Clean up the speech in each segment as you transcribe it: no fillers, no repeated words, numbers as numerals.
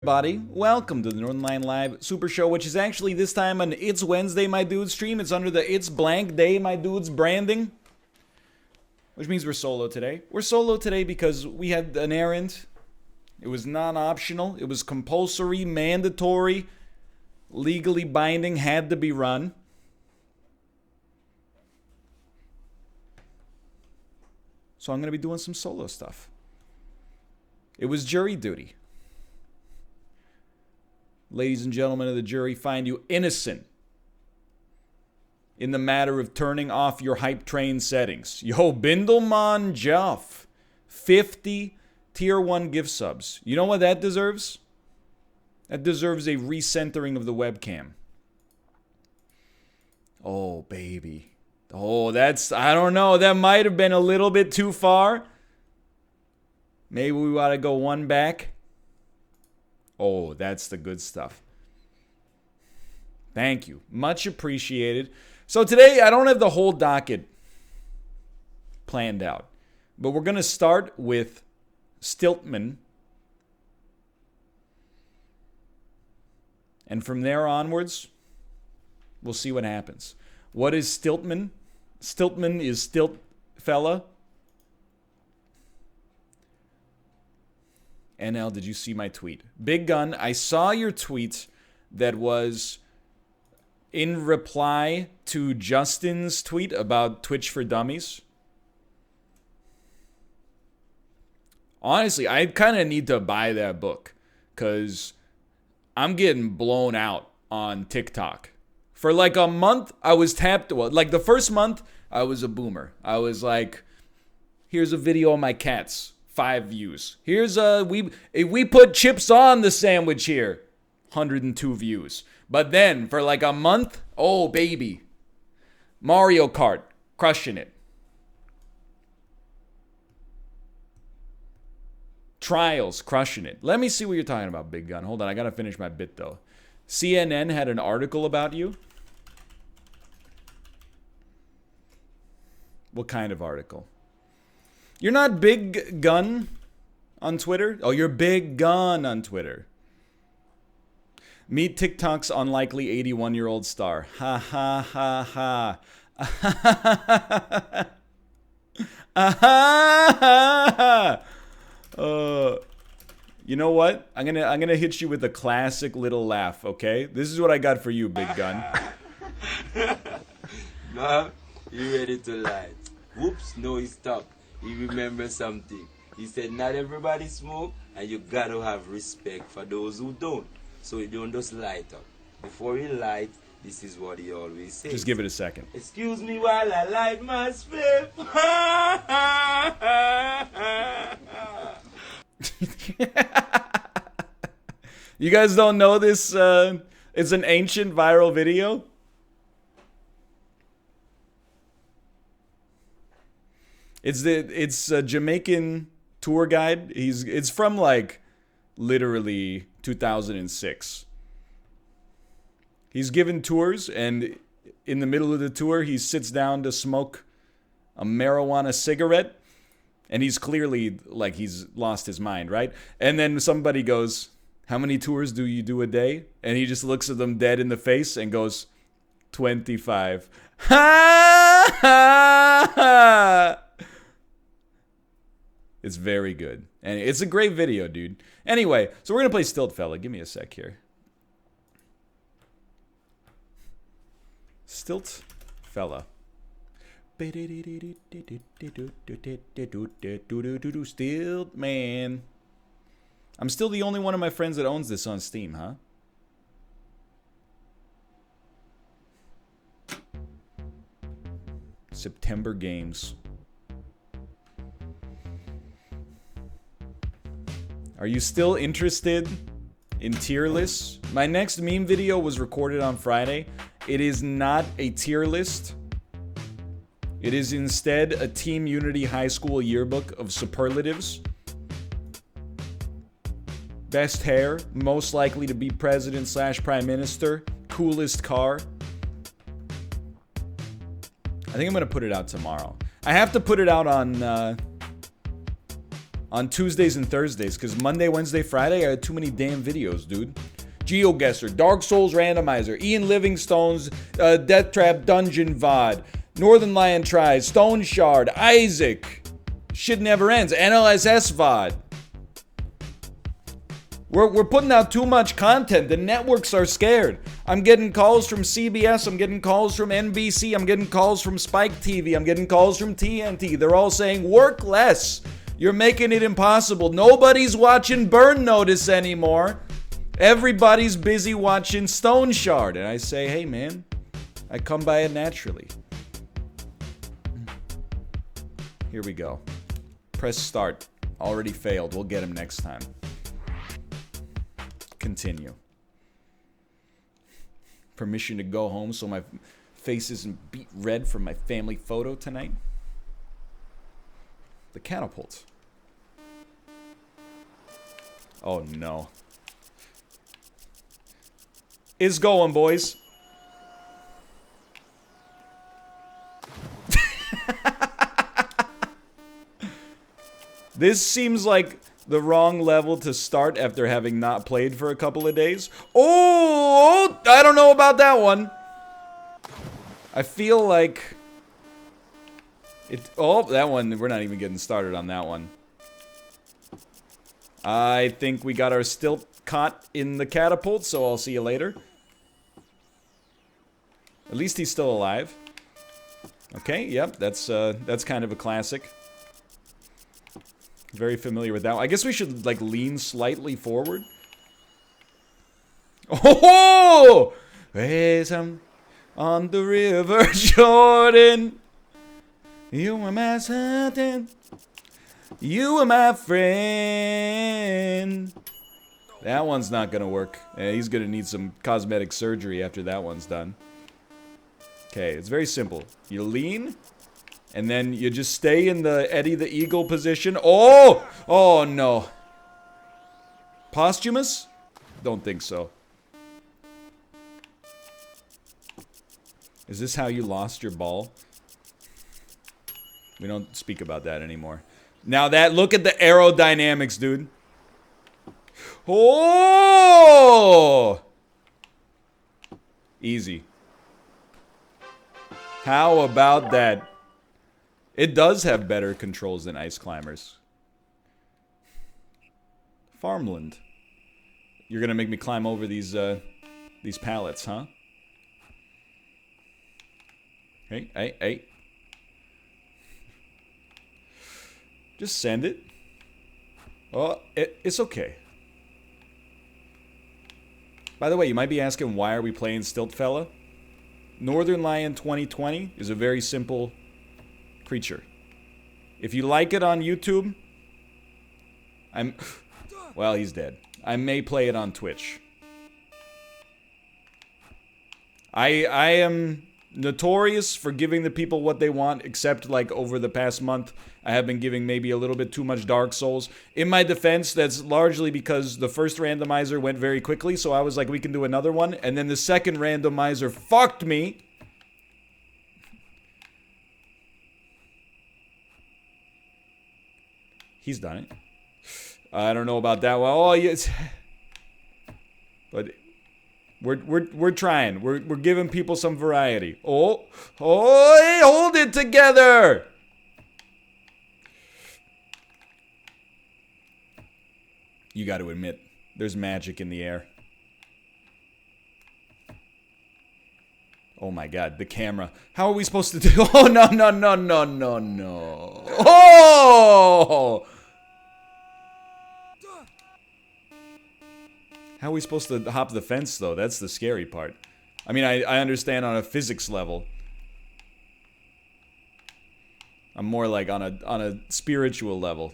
everybody? Welcome to the Northernlion Live Super Show, which is actually this time an It's Wednesday, my dudes stream. It's under the It's Blank Day, my dudes branding. Which means we're solo today. We're solo today because we had an errand. It was non-optional. It was compulsory, mandatory, legally binding, had to be run. So I'm going to be doing some solo stuff. It was jury duty. Ladies and gentlemen of the jury, find you innocent in the matter of turning off your hype train settings. Yo, Bindleman Juff, 50 tier 1 gift subs. You know what that deserves? That deserves a recentering of the webcam. Oh, baby. Oh, that's, I don't know. That might have been a little bit too far. Maybe we ought to go one back. Oh, that's the good stuff. Thank you. Much appreciated. So today, I don't have the whole docket planned out. But we're going to start with Stiltman. And from there onwards, we'll see what happens. What is Stiltman? Stiltman is Stilt Fella. NL, did you see my tweet? Big Gun, I saw your tweet that was in reply to Justin's tweet about Twitch for Dummies. Honestly, I kind of need to buy that book because I'm getting blown out on TikTok. For like a month, I was tapped. Well, like the first month, I was a boomer. I was like, here's a video of my cats. 5 views. Here's we put chips on the sandwich here. 102 views. But then for like a month, oh baby. Mario Kart, crushing it. Trials, crushing it. Let me see what you're talking about, Big Gun. Hold on, I gotta finish my bit though. CNN had an article about you. What kind of article? You're not Big Gun on Twitter? Oh, you're Big Gun on Twitter. Meet TikTok's unlikely 81-year-old star. Ha ha ha ha. You know what? I'm gonna hit you with a classic little laugh, okay? This is what I got for you, Big Gun. Mom, you ready to lie? Whoops, no, he stopped. He remembered something. He said not everybody smoke and you gotta have respect for those who don't. So you don't just light up. Before he light, this is what he always says. Just give it a second. Excuse me while I light my spliff. You guys don't know this? It's an ancient viral video. It's a Jamaican tour guide. It's from like literally 2006. He's given tours, and in the middle of the tour, he sits down to smoke a marijuana cigarette, and he's clearly like he's lost his mind, right? And then somebody goes, "How many tours do you do a day?" And he just looks at them dead in the face and goes, 25. Ha ha ha! It's very good. And it's a great video, dude. Anyway, so we're going to play Stilt Fella. Give me a sec here. Stilt Fella. Stilt Man. I'm still the only one of my friends that owns this on Steam, huh? September Games. Are you still interested in tier lists? My next meme video was recorded on Friday. It is not a tier list. It is instead a Team Unity High School yearbook of superlatives. Best hair, most likely to be president / prime minister, coolest car. I think I'm going to put it out tomorrow. I have to put it out on on Tuesdays and Thursdays, because Monday, Wednesday, Friday, I had too many damn videos, dude. GeoGuessr, Dark Souls Randomizer, Ian Livingstone's Death Trap Dungeon VOD, Northernlion Tries, Stone Shard, Isaac, Shit Never Ends, NLSS VOD. We're putting out too much content. The networks are scared. I'm getting calls from CBS. I'm getting calls from NBC. I'm getting calls from Spike TV. I'm getting calls from TNT. They're all saying, work less. You're making it impossible. Nobody's watching Burn Notice anymore. Everybody's busy watching Stone Shard. And I say, hey, man, I come by it naturally. Here we go. Press start. Already failed. We'll get him next time. Continue. Permission to go home so my face isn't beat red from my family photo tonight. The catapult. Oh no. It's going, boys. This seems like the wrong level to start after having not played for a couple of days. Oh, I don't know about that one. I feel like it. Oh, that one, we're not even getting started on that one. I think we got our stilt caught in the catapult, so I'll see you later. At least he's still alive. Okay, yep, that's kind of a classic. Very familiar with that one. I guess we should, like, lean slightly forward. Oh! As I'm on the river Jordan, you were my something, you were my friend. That one's not gonna work. He's gonna need some cosmetic surgery after that one's done. Okay, it's very simple. You lean, and then you just stay in the Eddie the Eagle position. Oh! Oh, no. Posthumous? Don't think so. Is this how you lost your ball? We don't speak about that anymore. Now that, look at the aerodynamics, dude. Oh! Easy. How about that? It does have better controls than Ice Climbers. Farmland. You're gonna make me climb over these pallets, huh? Hey, hey, hey. Just send it. Oh, it's okay. By the way, you might be asking, why are we playing Stilt Fella? Northernlion 2020 is a very simple creature. If you like it on YouTube, well, he's dead. I may play it on Twitch. I am notorious for giving the people what they want, except like over the past month, I have been giving maybe a little bit too much Dark Souls. In my defense, that's largely because the first randomizer went very quickly, so I was like, we can do another one, and then the second randomizer fucked me. He's done it. I don't know about that one. Oh, yes. But we're trying. We're giving people some variety. Oh, hey, hold it together. You got to admit, there's magic in the air. Oh my God, the camera. How are we supposed to do? Oh, no, no, no, no, no, no. Oh! How are we supposed to hop the fence, though? That's the scary part. I mean, I understand on a physics level. I'm more like on a spiritual level.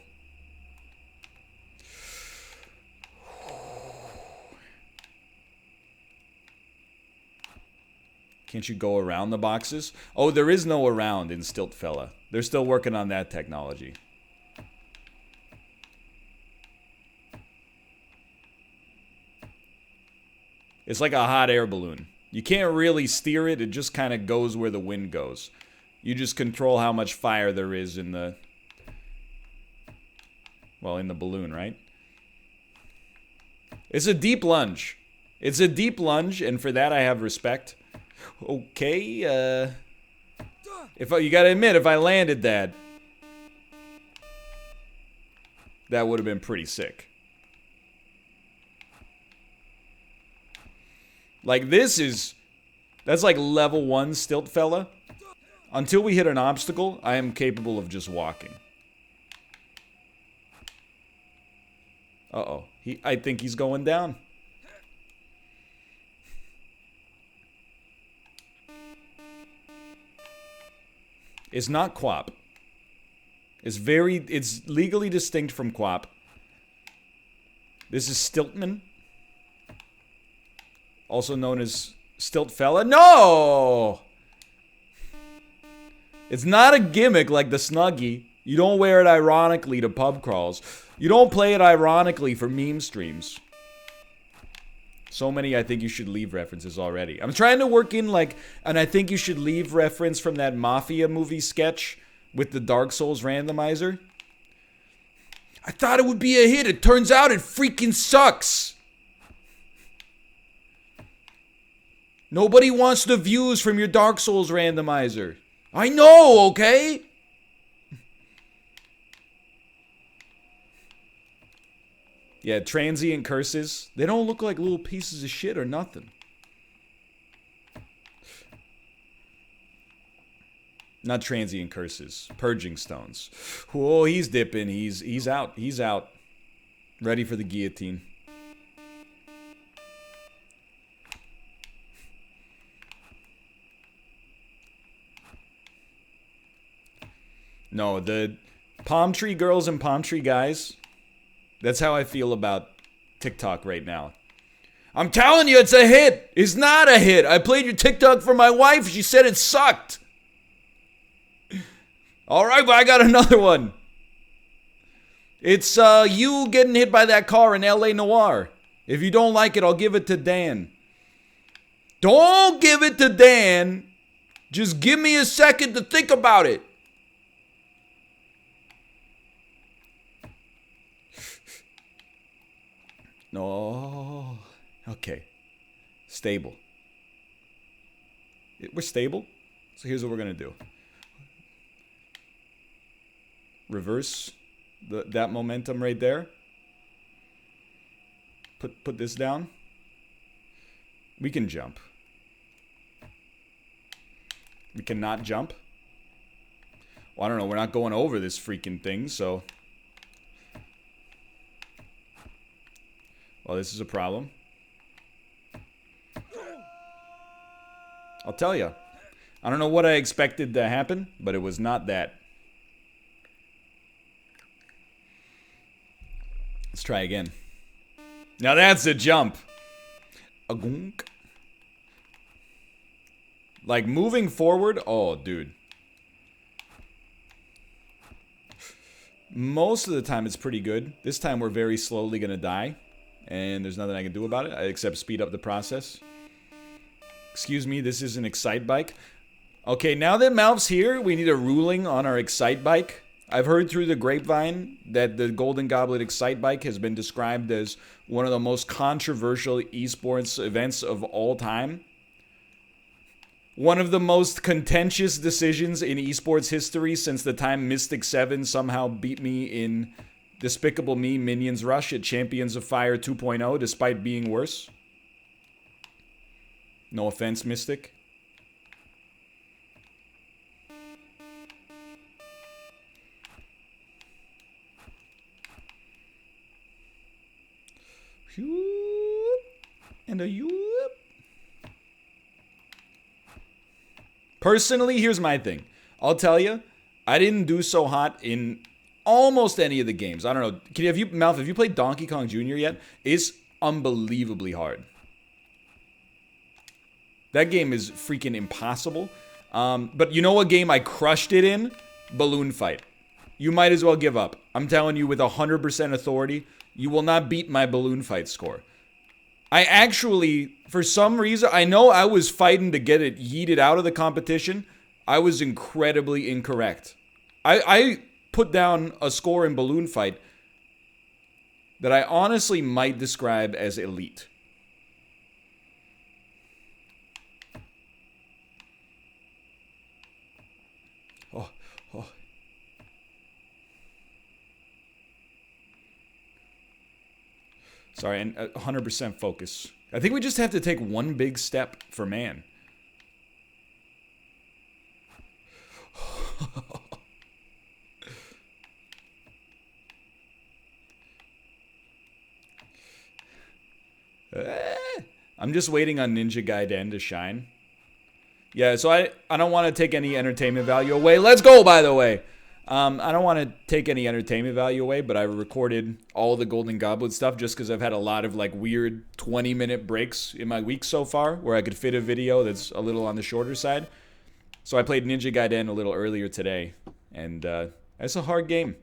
Can't you go around the boxes? Oh, there is no around in Stilt Fella. They're still working on that technology. It's like a hot air balloon. You can't really steer it. It just kind of goes where the wind goes. You just control how much fire there is in the... Well, in the balloon, right? It's a deep lunge. It's a deep lunge, and for that I have respect. Okay, you gotta admit, if I landed that, that would have been pretty sick. Like, that's like level 1 Stilt Fella. Until we hit an obstacle, I am capable of just walking. Uh-oh. I think he's going down. It's not Quap. It's legally distinct from Quap. This is Stiltman. Also known as Stilt Fella. No! It's not a gimmick like the Snuggie. You don't wear it ironically to pub crawls. You don't play it ironically for meme streams. So many I think you should leave references already. I'm trying to work in like an I think you should leave reference from that Mafia movie sketch with the Dark Souls randomizer. I thought it would be a hit. It turns out it freaking sucks. Nobody wants the views from your Dark Souls randomizer. I know, okay? Yeah, transient curses. They don't look like little pieces of shit or nothing. Not transient curses. Purging stones. Whoa, he's dipping. He's out. He's out. Ready for the guillotine. No, the palm tree girls and palm tree guys. That's how I feel about TikTok right now. I'm telling you, it's a hit. It's not a hit. I played your TikTok for my wife. She said it sucked. All right, but I got another one. It's you getting hit by that car in LA Noire. If you don't like it, I'll give it to Dan. Don't give it to Dan. Just give me a second to think about it. No. Okay. Stable. We're stable. So here's what we're going to do. Reverse that momentum right there. Put this down. We can jump. We cannot jump. Well, I don't know. We're not going over this freaking thing, so... Well, this is a problem. I'll tell you. I don't know what I expected to happen, but it was not that. Let's try again. Now that's a jump. A gunk. Like moving forward. Oh, dude. Most of the time it's pretty good. This time we're very slowly gonna die. And there's nothing I can do about it except speed up the process. Excuse me, this is an Excite Bike. Okay, now that Malf's here, we need a ruling on our Excite Bike. I've heard through the grapevine that the Golden Goblet Excite Bike has been described as one of the most controversial esports events of all time. One of the most contentious decisions in esports history since the time Mystic 7 somehow beat me in Despicable Me Minions Rush at Champions of Fire 2.0 despite being worse. No offense, Mystic. And a whoop. Personally, here's my thing. I'll tell you, I didn't do so hot in almost any of the games. I don't know. Malf, have you played Donkey Kong Jr. yet? It's unbelievably hard. That game is freaking impossible. But you know what game I crushed it in? Balloon Fight. You might as well give up. I'm telling you with 100% authority, you will not beat my Balloon Fight score. I actually, for some reason, I know I was fighting to get it yeeted out of the competition. I was incredibly incorrect. I put down a score in Balloon Fight that I honestly might describe as elite. Oh, oh. Sorry, and 100% focus. I think we just have to take one big step for man. I'm just waiting on Ninja Gaiden to shine. Yeah, so I don't want to take any entertainment value away. Let's go, by the way. I don't want to take any entertainment value away, but I recorded all the Golden Goblet stuff just because I've had a lot of like weird 20-minute breaks in my week so far where I could fit a video that's a little on the shorter side. So I played Ninja Gaiden a little earlier today, and that's a hard game.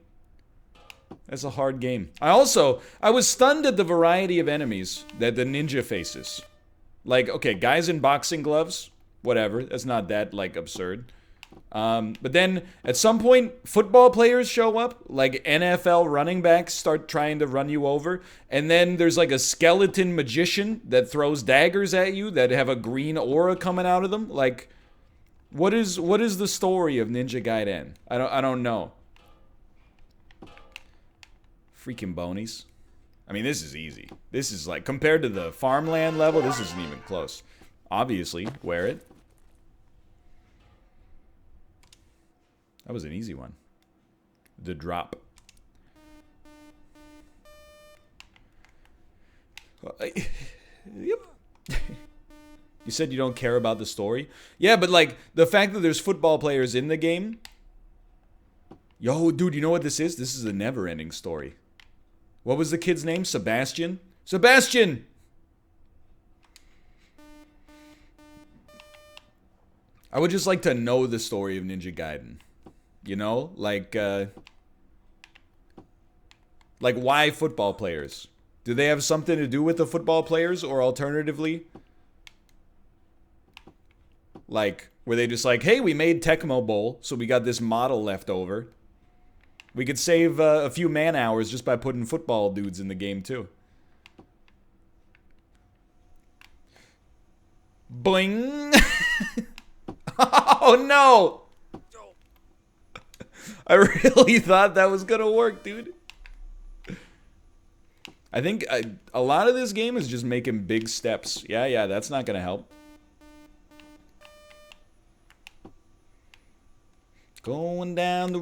That's a hard game. I was stunned at the variety of enemies that the ninja faces. Like, okay, guys in boxing gloves, whatever. That's not that, like, absurd. But then, at some point, football players show up. Like, NFL running backs start trying to run you over. And then there's, like, a skeleton magician that throws daggers at you that have a green aura coming out of them. Like, what is the story of Ninja Gaiden? I don't know. Freaking bonies. I mean, this is easy. This is like, compared to the farmland level, this isn't even close. Obviously, wear it. That was an easy one. The drop. Yep. You said you don't care about the story? Yeah, but like, the fact that there's football players in the game. Yo, dude, you know what this is? This is a never-ending story. What was the kid's name? Sebastian? Sebastian! I would just like to know the story of Ninja Gaiden. You know? Like why football players? Do they have something to do with the football players? Or alternatively, like, were they just like, hey, we made Tecmo Bowl, so we got this model left over. We could save a few man hours just by putting football dudes in the game, too. Boing! Oh, no! I really thought that was gonna work, dude. I think a lot of this game is just making big steps. Yeah, that's not gonna help. Going down the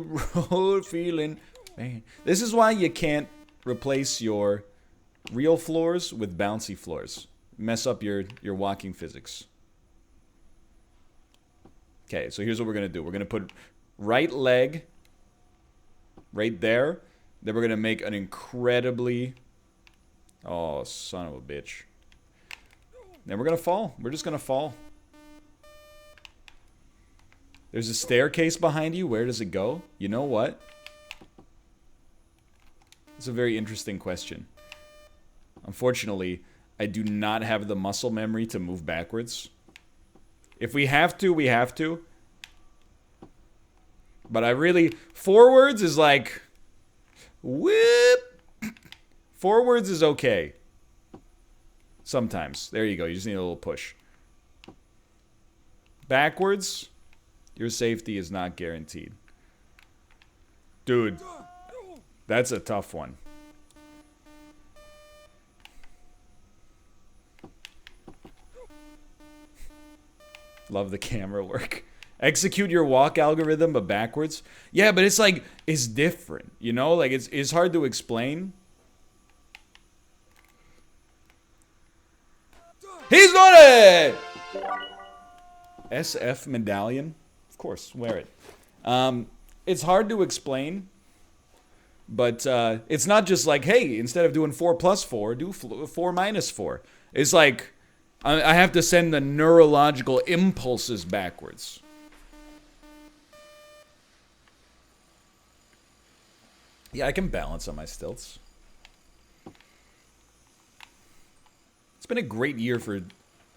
road feeling, man. This is why you can't replace your real floors with bouncy floors. Mess up your walking physics. Okay, so here's what we're going to do. We're going to put right leg right there. Then we're going to make an incredibly... Oh, son of a bitch. Then we're going to fall. We're just going to fall. There's a staircase behind you. Where does it go? You know what? It's a very interesting question. Unfortunately, I do not have the muscle memory to move backwards. If we have to, we have to. But I really... Forwards is like... Whip! Forwards is okay. Sometimes. There you go. You just need a little push. Backwards... Your safety is not guaranteed. Dude, that's a tough one. Love the camera work. Execute your walk algorithm, but backwards. Yeah, but it's like, it's different, you know? Like, it's hard to explain. He's done it! SF medallion. Of course, wear it. It's hard to explain, but it's not just like, hey, instead of doing 4 plus 4, do 4 minus 4. It's like, I have to send the neurological impulses backwards. Yeah, I can balance on my stilts. It's been a great year for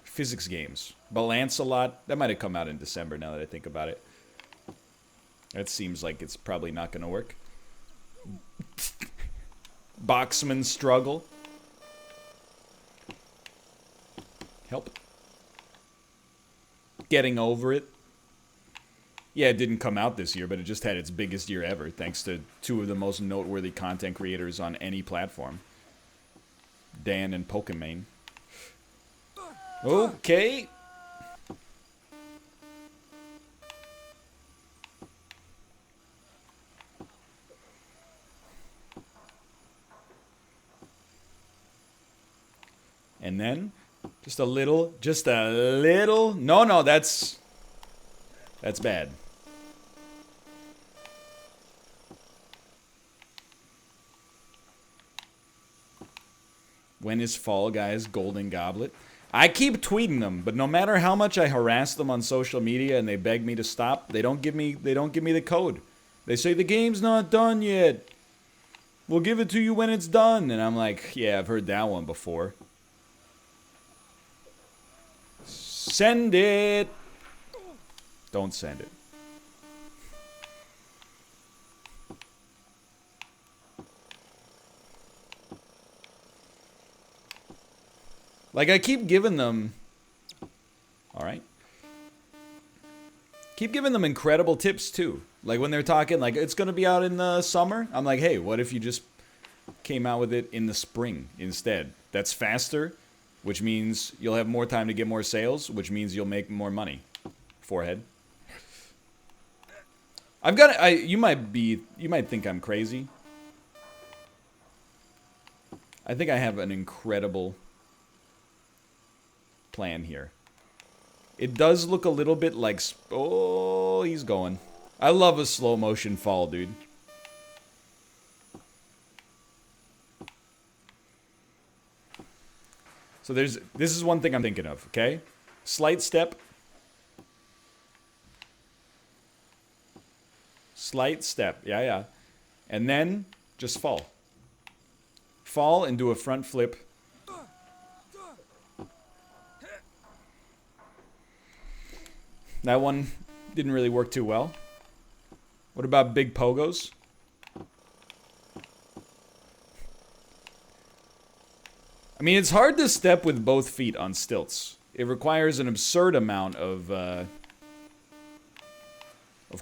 physics games. Balance a lot. That might have come out in December now that I think about it. That seems like it's probably not going to work. boxman struggle. Help. Getting over it. Yeah, it didn't come out this year, but it just had its biggest year ever, thanks to two of the most noteworthy content creators on any platform. Dan and Pokemon. Okay. And then, just a little, no, that's bad. When is Fall Guys Golden Goblet? I keep tweeting them, but no matter how much I harass them on social media and they beg me to stop, they don't give me the code. They say the game's not done yet. We'll give it to you when it's done. And I'm like, yeah, I've heard that one before. Send it. Don't send it. Like, I keep giving them... Alright. Keep giving them incredible tips, too. Like, when they're talking, like, it's gonna be out in the summer. I'm like, hey, what if you just came out with it in the spring instead? That's faster, which means you'll have more time to get more sales, which means you'll make more money. Forehead. I've got... You might think I'm crazy. I think I have an incredible... plan here. It does look a little bit like... Oh, he's going. I love a slow motion fall, dude. So this is one thing I'm thinking of, okay? Slight step. Slight step. Yeah. And then just fall. Fall and do a front flip. That one didn't really work too well. What about big pogos? I mean, it's hard to step with both feet on stilts. It requires an absurd amount of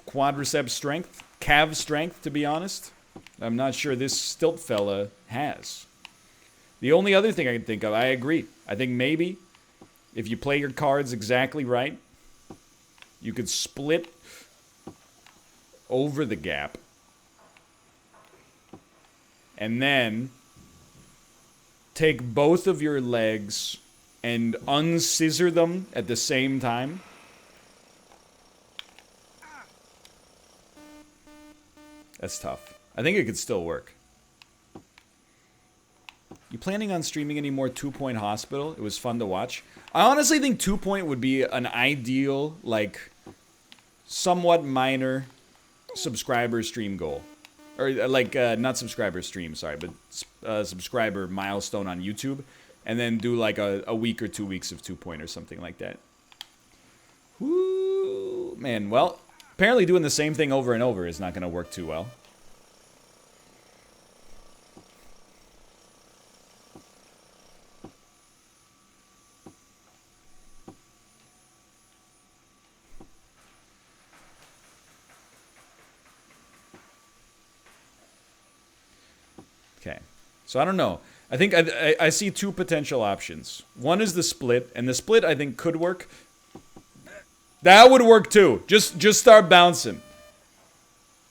quadriceps strength, calf strength, to be honest. I'm not sure this Stilt Fella has. The only other thing I can think of, I agree. I think maybe if you play your cards exactly right, you could split over the gap. And then take both of your legs and unscissor them at the same time. That's tough. I think it could still work. You planning on streaming any more 2 Point Hospital? It was fun to watch. I honestly think 2 Point would be an ideal, like, somewhat minor subscriber stream goal. Or, like, not subscriber stream, sorry, but subscriber milestone on YouTube. And then do, like, a week or 2 weeks of 2 Point or something like that. Woo! Man, well, apparently doing the same thing over and over is not going to work too well. Okay, so I don't know. I think I see two potential options. One is the split, and the split I think could work. That would work too. Just start bouncing.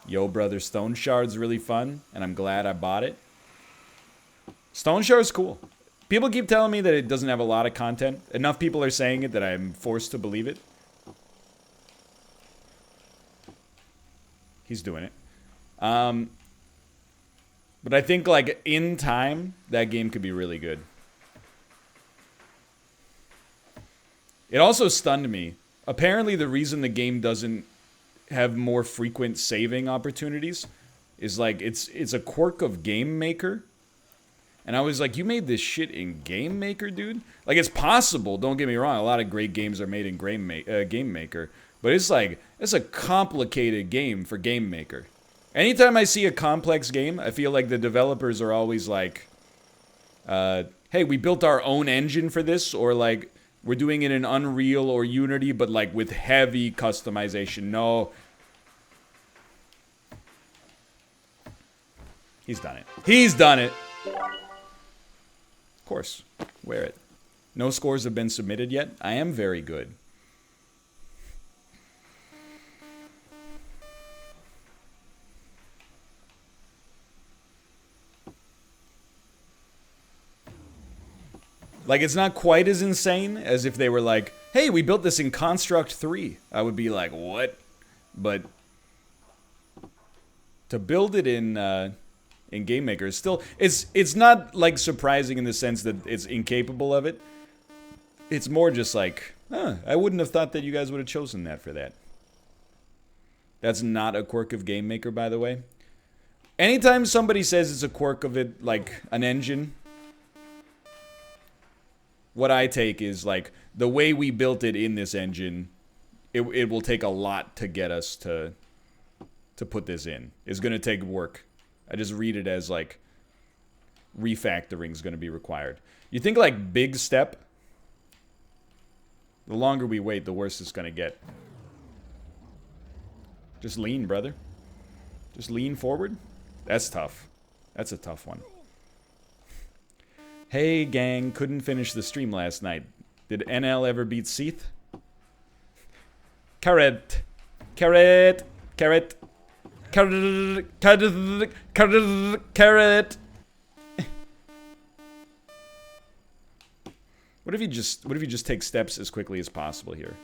Yo, brother, Stone Shard's really fun, and I'm glad I bought it. Stone Shard's cool. People keep telling me that it doesn't have a lot of content. Enough people are saying it that I'm forced to believe it. He's doing it. But I think, like, in time, that game could be really good. It also stunned me. Apparently, the reason the game doesn't have more frequent saving opportunities is, like, it's a quirk of Game Maker. And I was like, you made this shit in Game Maker, dude? Like, it's possible, don't get me wrong. A lot of great games are made in Game Maker. But it's like, it's a complicated game for Game Maker. Anytime I see a complex game, I feel like the developers are always like, hey, we built our own engine for this, or like, we're doing it in Unreal or Unity, but like with heavy customization. No. He's done it. He's done it! Of course. Wear it. No scores have been submitted yet. I am very good. Like, it's not quite as insane as if they were like, hey, we built this in Construct 3. I would be like, what? But to build it in Game Maker is still... It's not, like, surprising in the sense that it's incapable of it. It's more just like, I wouldn't have thought that you guys would have chosen that for that. That's not a quirk of Game Maker, by the way. Anytime somebody says it's a quirk of it, like, an engine... What I take is, like, the way we built it in this engine, it will take a lot to get us to put this in. It's going to take work. I just read it as, like, refactoring is going to be required. You think, like, big step? The longer we wait, the worse it's going to get. Just lean, brother. Just lean forward. That's tough. That's a tough one. Hey, gang, couldn't finish the stream last night. Did NL ever beat Seath? Carrot. Carrot. Carrot. Carrot. Carrot. Carrot. Carrot. What if you just take steps as quickly as possible here?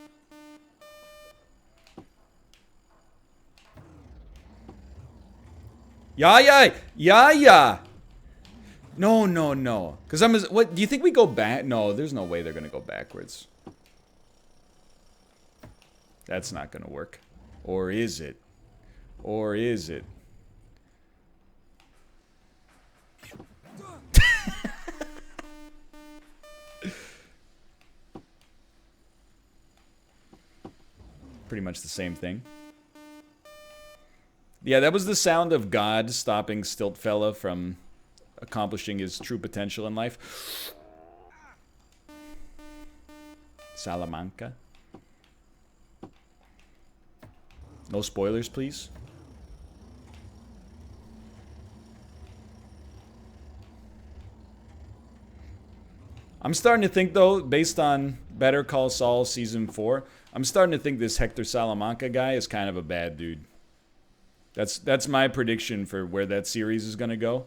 Yeah. No, no, no. Because what, do you think we go back? No, there's no way they're going to go backwards. That's not going to work. Or is it? Or is it? Pretty much the same thing. Yeah, that was the sound of God stopping Stilt Fella from accomplishing his true potential in life. Salamanca. No spoilers, please. I'm starting to think, though, based on Better Call Saul Season 4, I'm starting to think this Hector Salamanca guy is kind of a bad dude. That's my prediction for where that series is going to go.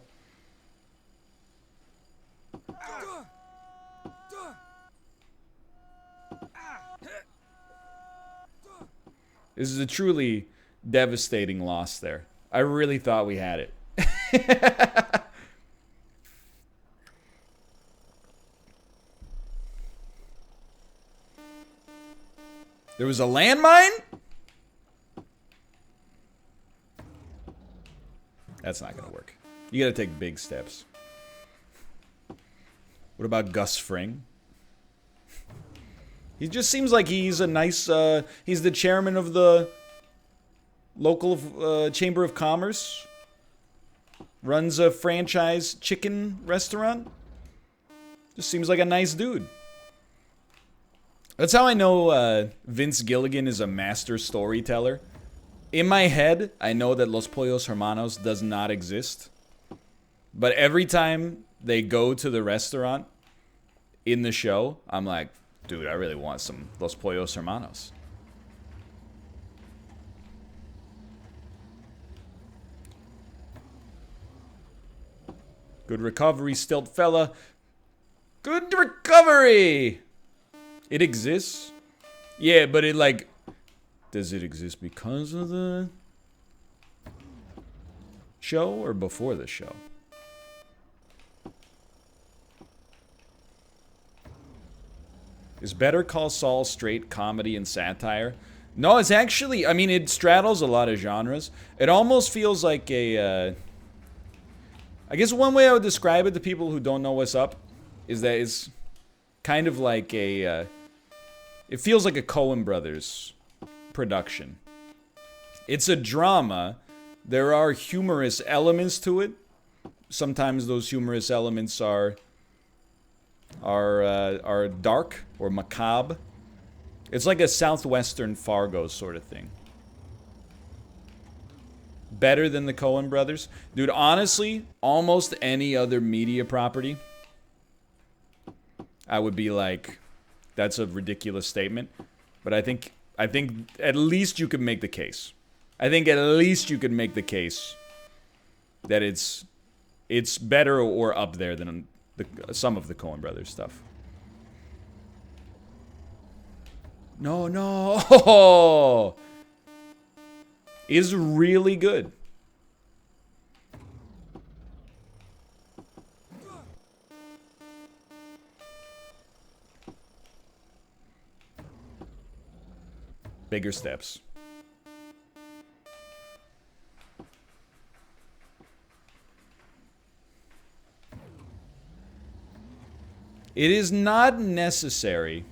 This is a truly devastating loss there. I really thought we had it. There was a landmine? That's not going to work. You got to take big steps. What about Gus Fring? He just seems like he's a nice, he's the chairman of the local Chamber of Commerce. Runs a franchise chicken restaurant. Just seems like a nice dude. That's how I know Vince Gilligan is a master storyteller. In my head, I know that Los Pollos Hermanos does not exist. But every time they go to the restaurant in the show, I'm like, dude, I really want some Los Pollos Hermanos. Good recovery, Stilt Fella. Good recovery! It exists? Yeah, but it like... Does it exist because of the show or before the show? Is Better Call Saul straight comedy and satire? No, it's actually, I mean, it straddles a lot of genres. It almost feels like a, I guess one way I would describe it to people who don't know what's up is that it's kind of like a, it feels like a Coen Brothers production. It's a drama, There are humorous elements to it. Sometimes those humorous elements are dark or macabre. It's like a southwestern Fargo sort of thing. Better than the Coen brothers? Dude, honestly, almost any other media property, I would be like, that's a ridiculous statement. But I think at least you could make the case. I think at least you could make the case that it's better or up there than some of the Coen brothers stuff. No. Is really good. Bigger steps. It is not necessary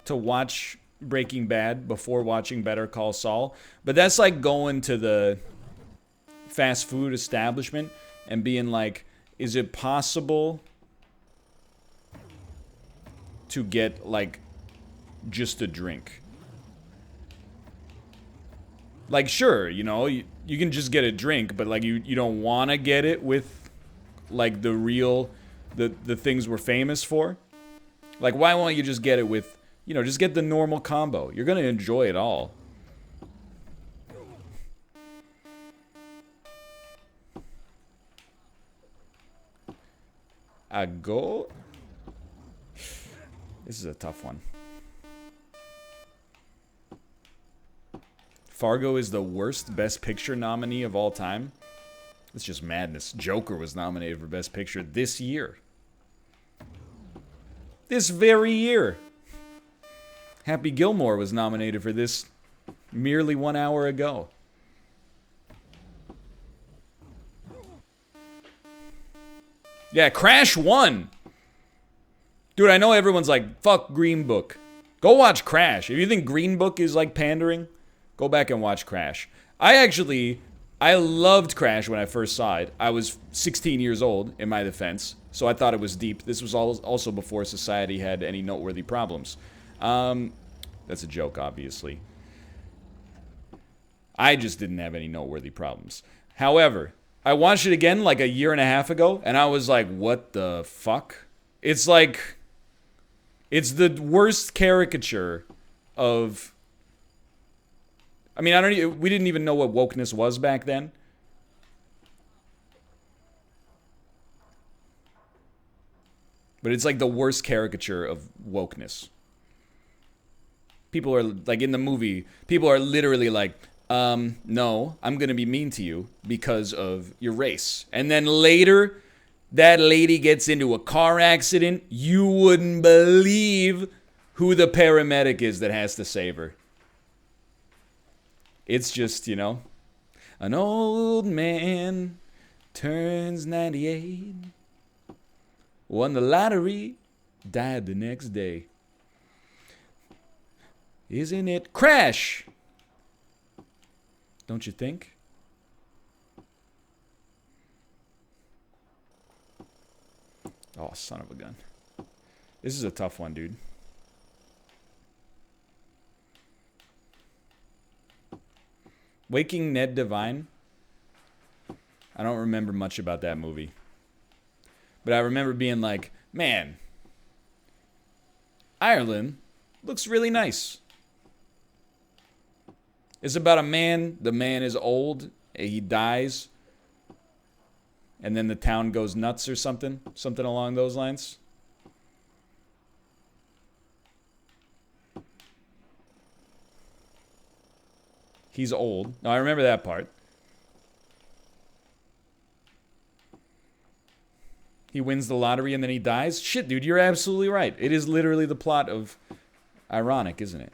to watch Breaking Bad before watching Better Call Saul, but that's like going to the fast food establishment and being like, is it possible to get like just a drink? Like, sure, you know, you can just get a drink, but like you don't want to get it with like the real the things we're famous for. Like, why won't you just get it with, you know, just get the normal combo. You're going to enjoy it all. This is a tough one. Fargo is the worst Best Picture nominee of all time. It's just madness. Joker was nominated for Best Picture this year. This very year. Happy Gilmore was nominated for this merely 1 hour ago. Yeah, Crash won. Dude, I know everyone's like, fuck Green Book. Go watch Crash. If you think Green Book is like pandering, go back and watch Crash. I loved Crash when I first saw it. I was 16 years old, in my defense, so I thought it was deep. This was also before society had any noteworthy problems. That's a joke, obviously. I just didn't have any noteworthy problems. However, I watched it again like a year and a half ago, and I was like, what the fuck? It's like, it's the worst caricature of... I mean, we didn't even know what wokeness was back then. But it's like the worst caricature of wokeness. People are, like, in the movie, people are literally like, no, I'm gonna be mean to you because of your race. And then later, that lady gets into a car accident. You wouldn't believe who the paramedic is that has to save her. It's just, you know, an old man turns 98, won the lottery, died the next day. Isn't it Crash? Don't you think? Oh, son of a gun. This is a tough one, dude. Waking Ned Devine. I don't remember much about that movie. But I remember being like, man, Ireland looks really nice. It's about a man. The man is old. He dies. And then the town goes nuts or something. Something along those lines. He's old. No, I remember that part. He wins the lottery and then he dies? Shit, dude, you're absolutely right. It is literally the plot of Ironic, isn't it?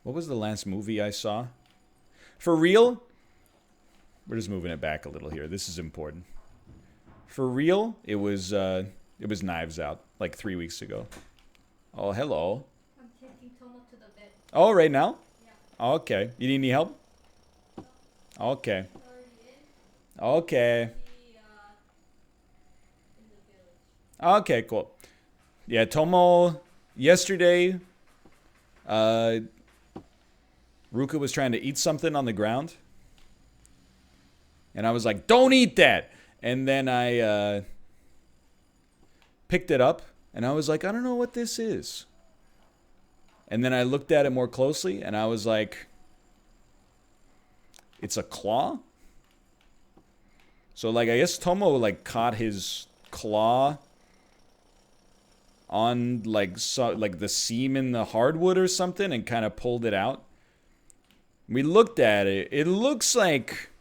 What was the last movie I saw? For real? We're just moving it back a little here. This is important. For real, it was Knives Out like 3 weeks ago. Oh, hello. I'm taking Tomo to the vet. Oh, right now? Yeah. Okay. You need any help? Okay. Already in. Okay. He, in the village. Okay, cool. Yeah, Tomo, yesterday, Ruka was trying to eat something on the ground. And I was like, don't eat that! And then I picked it up, and I was like, I don't know what this is. And then I looked at it more closely, and I was like, it's a claw? So, like, I guess Tomo, like, caught his claw on, like, the seam in the hardwood or something and kind of pulled it out. We looked at it. It looks like...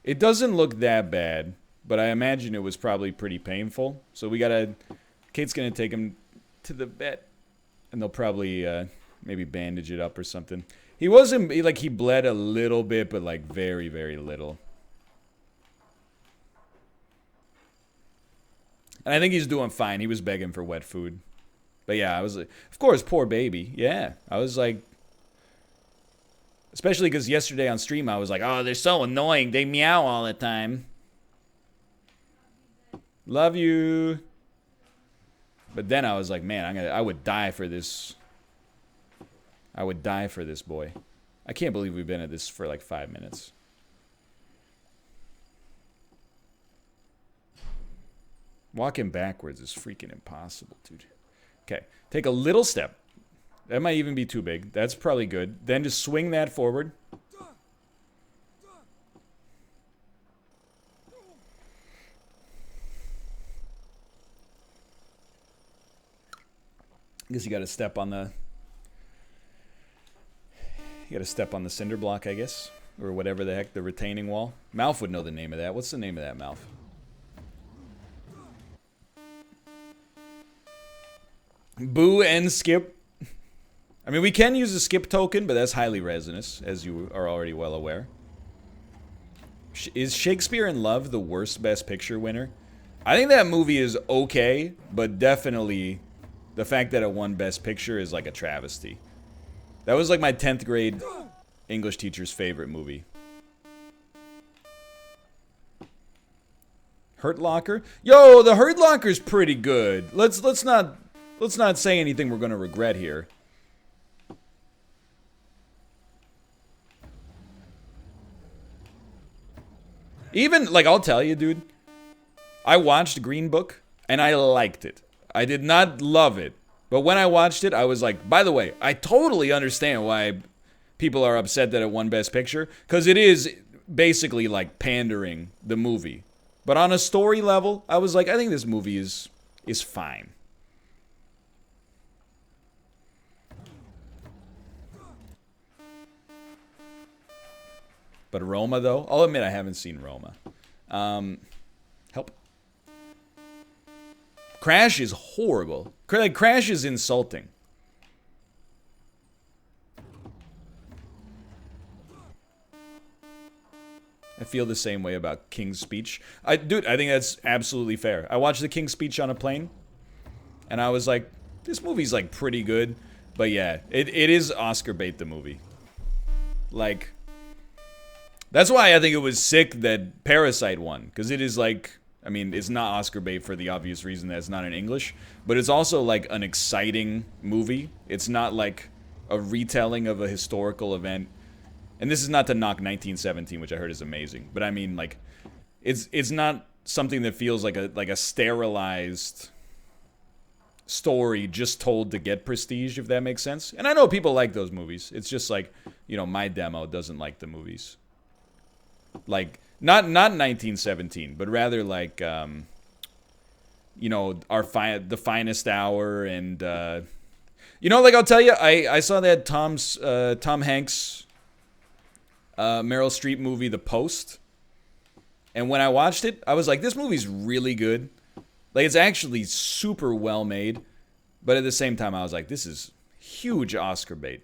It doesn't look that bad, but I imagine it was probably pretty painful. So we gotta... Kate's gonna take him to the vet, and they'll probably maybe bandage it up or something. He wasn't... he bled a little bit, but, like, very, very little. And I think he's doing fine. He was begging for wet food. But yeah, I was like... Of course, poor baby. Yeah. I was like... Especially because yesterday on stream I was like, oh, they're so annoying. They meow all the time. Love you. But then I was like, man, I would die for this. I would die for this boy. I can't believe we've been at this for like 5 minutes. Walking backwards is freaking impossible, dude. Okay, take a little step. That might even be too big. That's probably good. Then just swing that forward. I guess you gotta step on the... You gotta step on the cinder block, I guess. Or whatever the heck, the retaining wall. Malf would know the name of that. What's the name of that, Malf? Boo and skip. I mean, we can use a skip token, but that's highly resinous, as you are already well aware. Is Shakespeare in Love the worst Best Picture winner? I think that movie is okay, but definitely the fact that it won Best Picture is like a travesty. That was like my 10th grade English teacher's favorite movie. Hurt Locker? Yo, the Hurt Locker's pretty good. Let's not say anything we're gonna regret here. Even, like, I'll tell you, dude. I watched Green Book, and I liked it. I did not love it. But when I watched it, I was like, by the way, I totally understand why people are upset that it won Best Picture. Because it is basically, like, pandering the movie. But on a story level, I was like, I think this movie is fine. But Roma, though? I'll admit I haven't seen Roma. Help. Crash is horrible. Like, Crash is insulting. I feel the same way about King's Speech. Dude, I think that's absolutely fair. I watched the King's Speech on a plane, and I was like, this movie's, like, pretty good. But yeah, it is Oscar bait, the movie. Like... That's why I think it was sick that Parasite won. Because it is like, I mean, it's not Oscar bait for the obvious reason that it's not in English. But it's also like an exciting movie. It's not like a retelling of a historical event. And this is not to knock 1917, which I heard is amazing. But I mean, like, it's not something that feels like a sterilized story just told to get prestige, if that makes sense. And I know people like those movies. It's just like, you know, my demo doesn't like the movies. Like, not 1917, but rather like, you know, the Finest Hour, and you know, like, I'll tell you, I saw that Tom Hanks, Meryl Streep movie, The Post, and when I watched it, I was like, this movie's really good. Like, it's actually super well made, but at the same time, I was like, this is huge Oscar bait.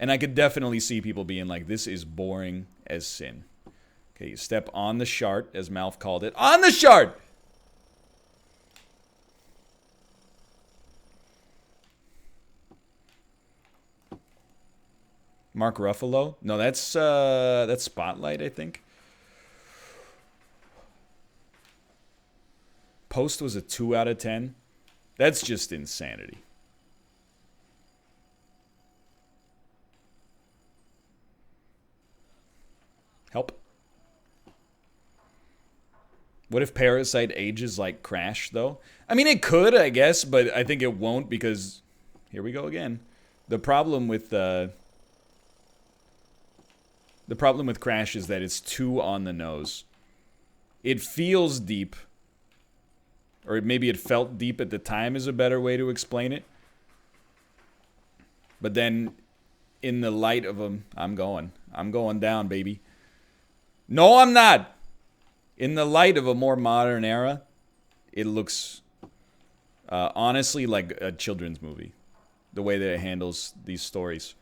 And I could definitely see people being like, this is boring as sin. Okay, you step on the shart, as Malf called it. On the shart! Mark Ruffalo? No, that's Spotlight, I think. Post was a 2 out of 10. That's just insanity. Help. What if Parasite ages like Crash, though? I mean, it could, I guess, but I think it won't because... Here we go again. The problem with Crash is that it's too on the nose. It feels deep. Or maybe it felt deep at the time is a better way to explain it. But then, in the light of them, I'm going down, baby. No, I'm not! In the light of a more modern era, it looks honestly like a children's movie. The way that it handles these stories.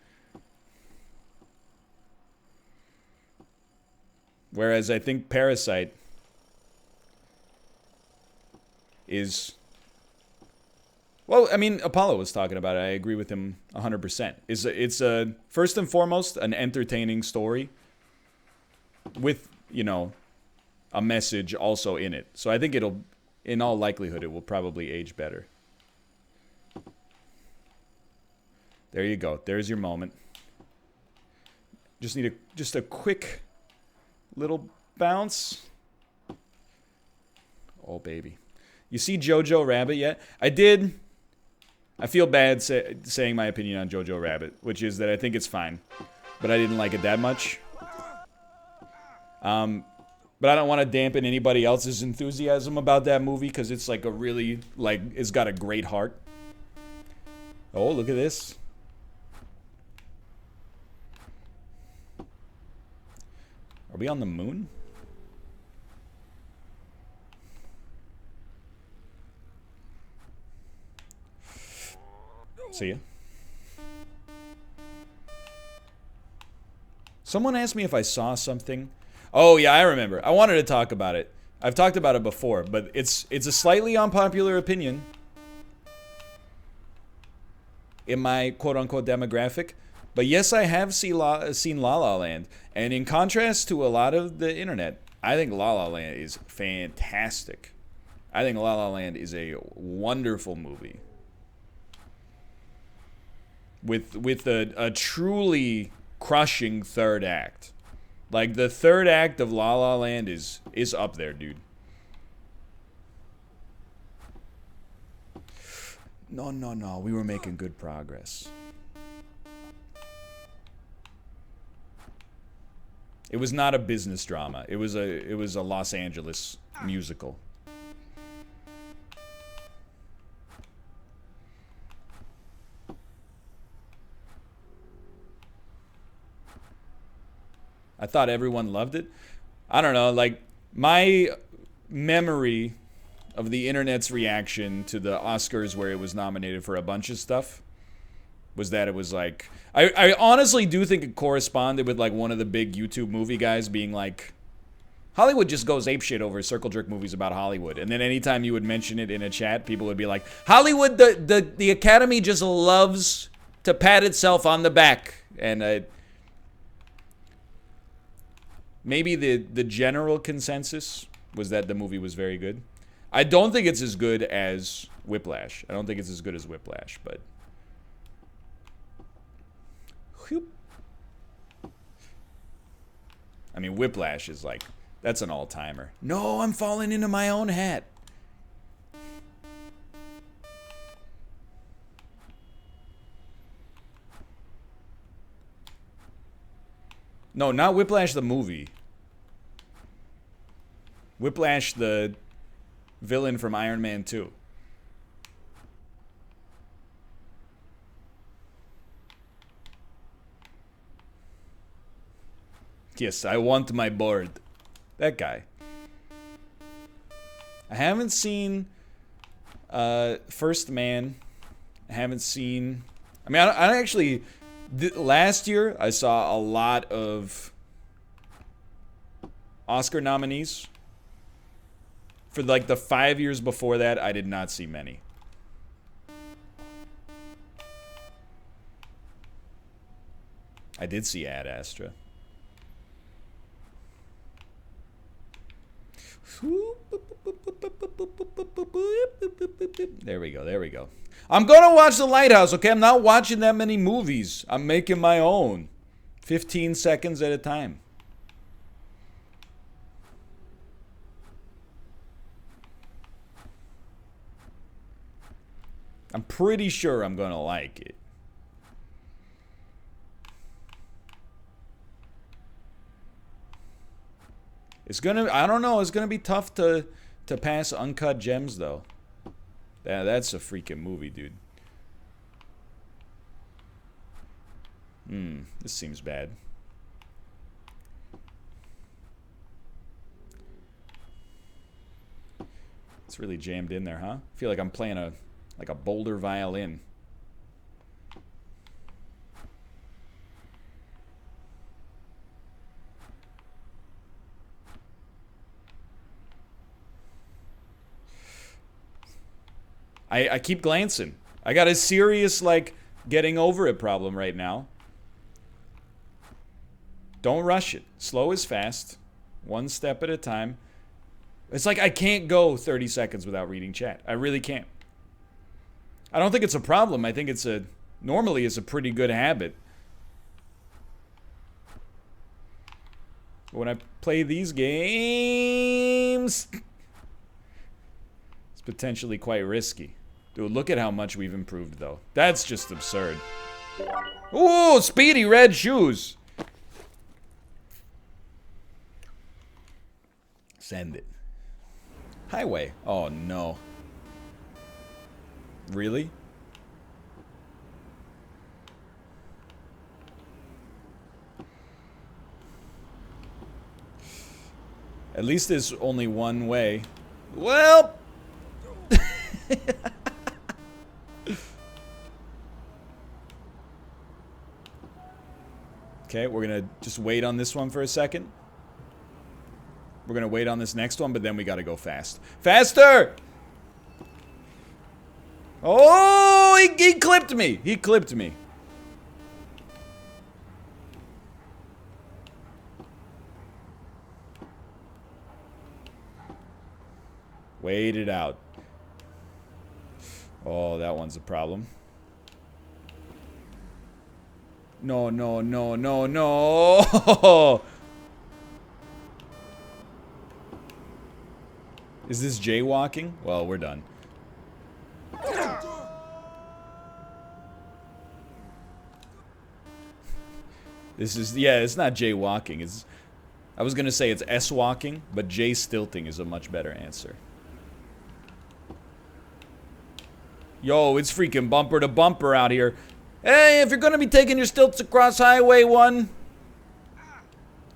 Whereas I think Parasite is... Well, I mean, Apollo was talking about it. I agree with him 100%. It's a, first and foremost, an entertaining story with, you know, a message also in it. So I think it'll, in all likelihood, it will probably age better. There you go. There's your moment. Just need just a quick little bounce. Oh, baby. You see Jojo Rabbit yet? I did. I feel bad saying my opinion on Jojo Rabbit, which is that I think it's fine. But I didn't like it that much. But I don't want to dampen anybody else's enthusiasm about that movie because it's like a really, like, it's got a great heart. Oh, look at this. Are we on the moon? See ya. Someone asked me if I saw something. Oh, yeah, I remember. I wanted to talk about it. I've talked about it before, but it's a slightly unpopular opinion in my quote-unquote demographic. But yes, I have seen La La Land. And in contrast to a lot of the internet, I think La La Land is fantastic. I think La La Land is a wonderful movie. With a truly crushing third act. Like, the third act of La La Land is up there, dude. No. We were making good progress. It was not a business drama. It was a Los Angeles musical. I thought everyone loved it. I don't know, like, my memory of the internet's reaction to the Oscars where it was nominated for a bunch of stuff was that it was like... I honestly do think it corresponded with, like, one of the big YouTube movie guys being like, Hollywood just goes apeshit over circle jerk movies about Hollywood. And then anytime you would mention it in a chat, people would be like, Hollywood, the Academy just loves to pat itself on the back. And maybe the general consensus was that the movie was very good. I don't think it's as good as Whiplash. I don't think it's as good as Whiplash, but... Whoop. I mean, Whiplash is like... That's an all-timer. No, I'm falling into my own hat. No, not Whiplash the movie. Whiplash the villain from Iron Man 2. Yes, I want my board. That guy. I haven't seen First Man. I haven't seen... I mean, I actually... Last year, I saw a lot of Oscar nominees. For like the 5 years before that, I did not see many. I did see Ad Astra. There we go, there we go. I'm gonna watch The Lighthouse, okay? I'm not watching that many movies. I'm making my own. 15 seconds at a time. I'm pretty sure I'm gonna like it. It's gonna, I don't know, it's gonna be tough to pass Uncut Gems, though. Yeah, that's a freaking movie, dude. This seems bad. It's really jammed in there, huh? I feel like I'm playing a Boulder violin. I keep glancing. I got a serious, like, getting over it problem right now. Don't rush it. Slow is fast. One step at a time. It's like I can't go 30 seconds without reading chat. I really can't. I don't think it's a problem. I think it's normally it's a pretty good habit. But when I play these games, it's potentially quite risky. Dude, look at how much we've improved, though. That's just absurd. Ooh, speedy red shoes. Send it. Highway. Oh, no. Really? At least there's only one way. Well... Okay, we're gonna just wait on this one for a second. We're gonna wait on this next one, but then we gotta go fast. Faster! Oh, he clipped me! He clipped me. Wait it out. Oh, that one's a problem. No, no, no, no, no! Is this jaywalking? Well, we're done. This is, yeah, it's not jaywalking. It's, I was gonna say it's S-walking, but J-stilting is a much better answer. Yo, it's freaking bumper to bumper out here. Hey, if you're gonna be taking your stilts across Highway 1,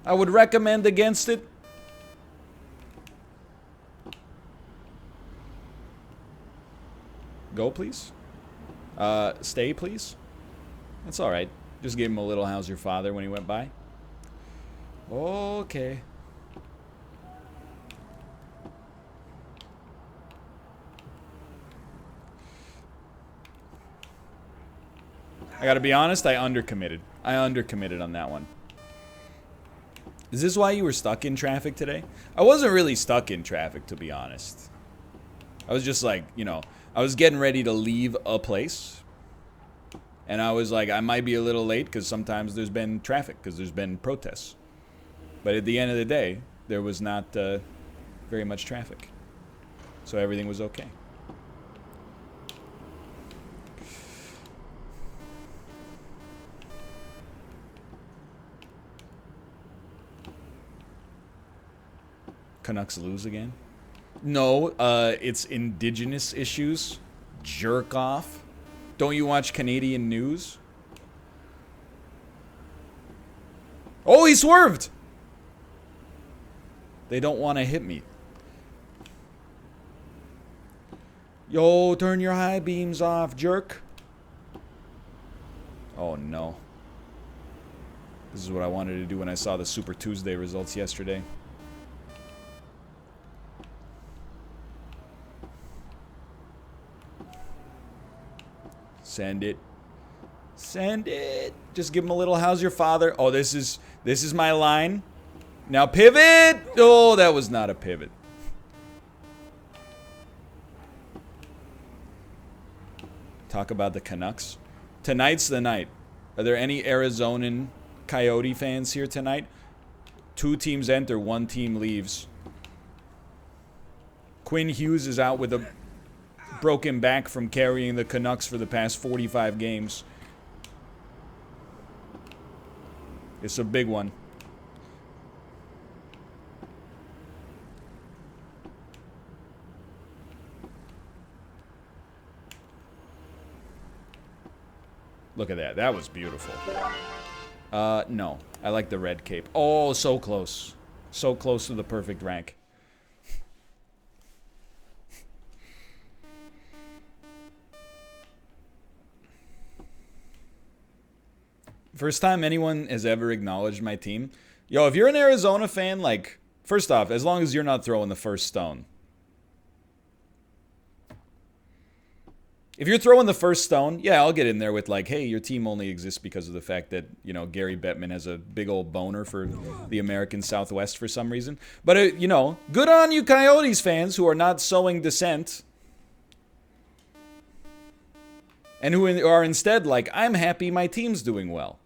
I would recommend against it. Go, please. Stay, please. That's alright. Just gave him a little "how's your father" when he went by. Okay. I gotta be honest, I undercommitted. I undercommitted on that one. Is this why you were stuck in traffic today? I wasn't really stuck in traffic, to be honest. I was just like, you know, I was getting ready to leave a place. And I was like, I might be a little late because sometimes there's been traffic, because there's been protests. But at the end of the day, there was not very much traffic. So everything was okay. Canucks lose again? No, it's indigenous issues. Jerk off. Don't you watch Canadian news? Oh, he swerved! They don't want to hit me. Yo, turn your high beams off, jerk. Oh, no. This is what I wanted to do when I saw the Super Tuesday results yesterday. Send it. Send it. Just give him a little how's your father. Oh, this is my line. Now pivot. Oh, that was not a pivot. Talk about the Canucks. Tonight's the night. Are there any Arizonan Coyote fans here tonight? 2 teams enter, 1 team leaves. Quinn Hughes is out with a broken back from carrying the Canucks for the past 45 games. It's a big one. Look at that. That was beautiful. No. I like the red cape. Oh, so close. So close to the perfect rank. First time anyone has ever acknowledged my team. Yo, if you're an Arizona fan, like, first off, as long as you're not throwing the first stone. If you're throwing the first stone, yeah, I'll get in there with like, hey, your team only exists because of the fact that, you know, Gary Bettman has a big old boner for the American Southwest for some reason. But, you know, good on you Coyotes fans who are not sowing dissent. And who are instead like, I'm happy my team's doing well.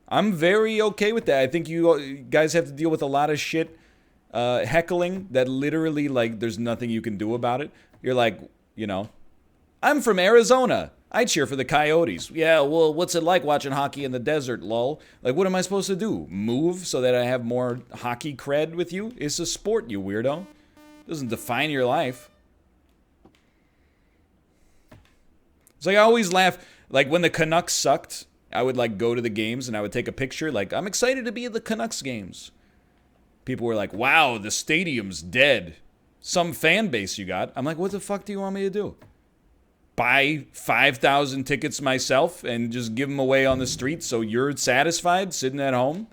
I'm very okay with that. I think you guys have to deal with a lot of shit heckling that literally, like, there's nothing you can do about it. You're like, you know, I'm from Arizona. I cheer for the Coyotes. Yeah, well, what's it like watching hockey in the desert, lol? Like, what am I supposed to do? Move so that I have more hockey cred with you? It's a sport, you weirdo. It doesn't define your life. It's like I always laugh. Like, when the Canucks sucked, I would, like, go to the games and I would take a picture. Like, I'm excited to be at the Canucks games. People were like, wow, the stadium's dead. Some fan base you got. I'm like, what the fuck do you want me to do? Buy 5,000 tickets myself and just give them away on the street so you're satisfied sitting at home?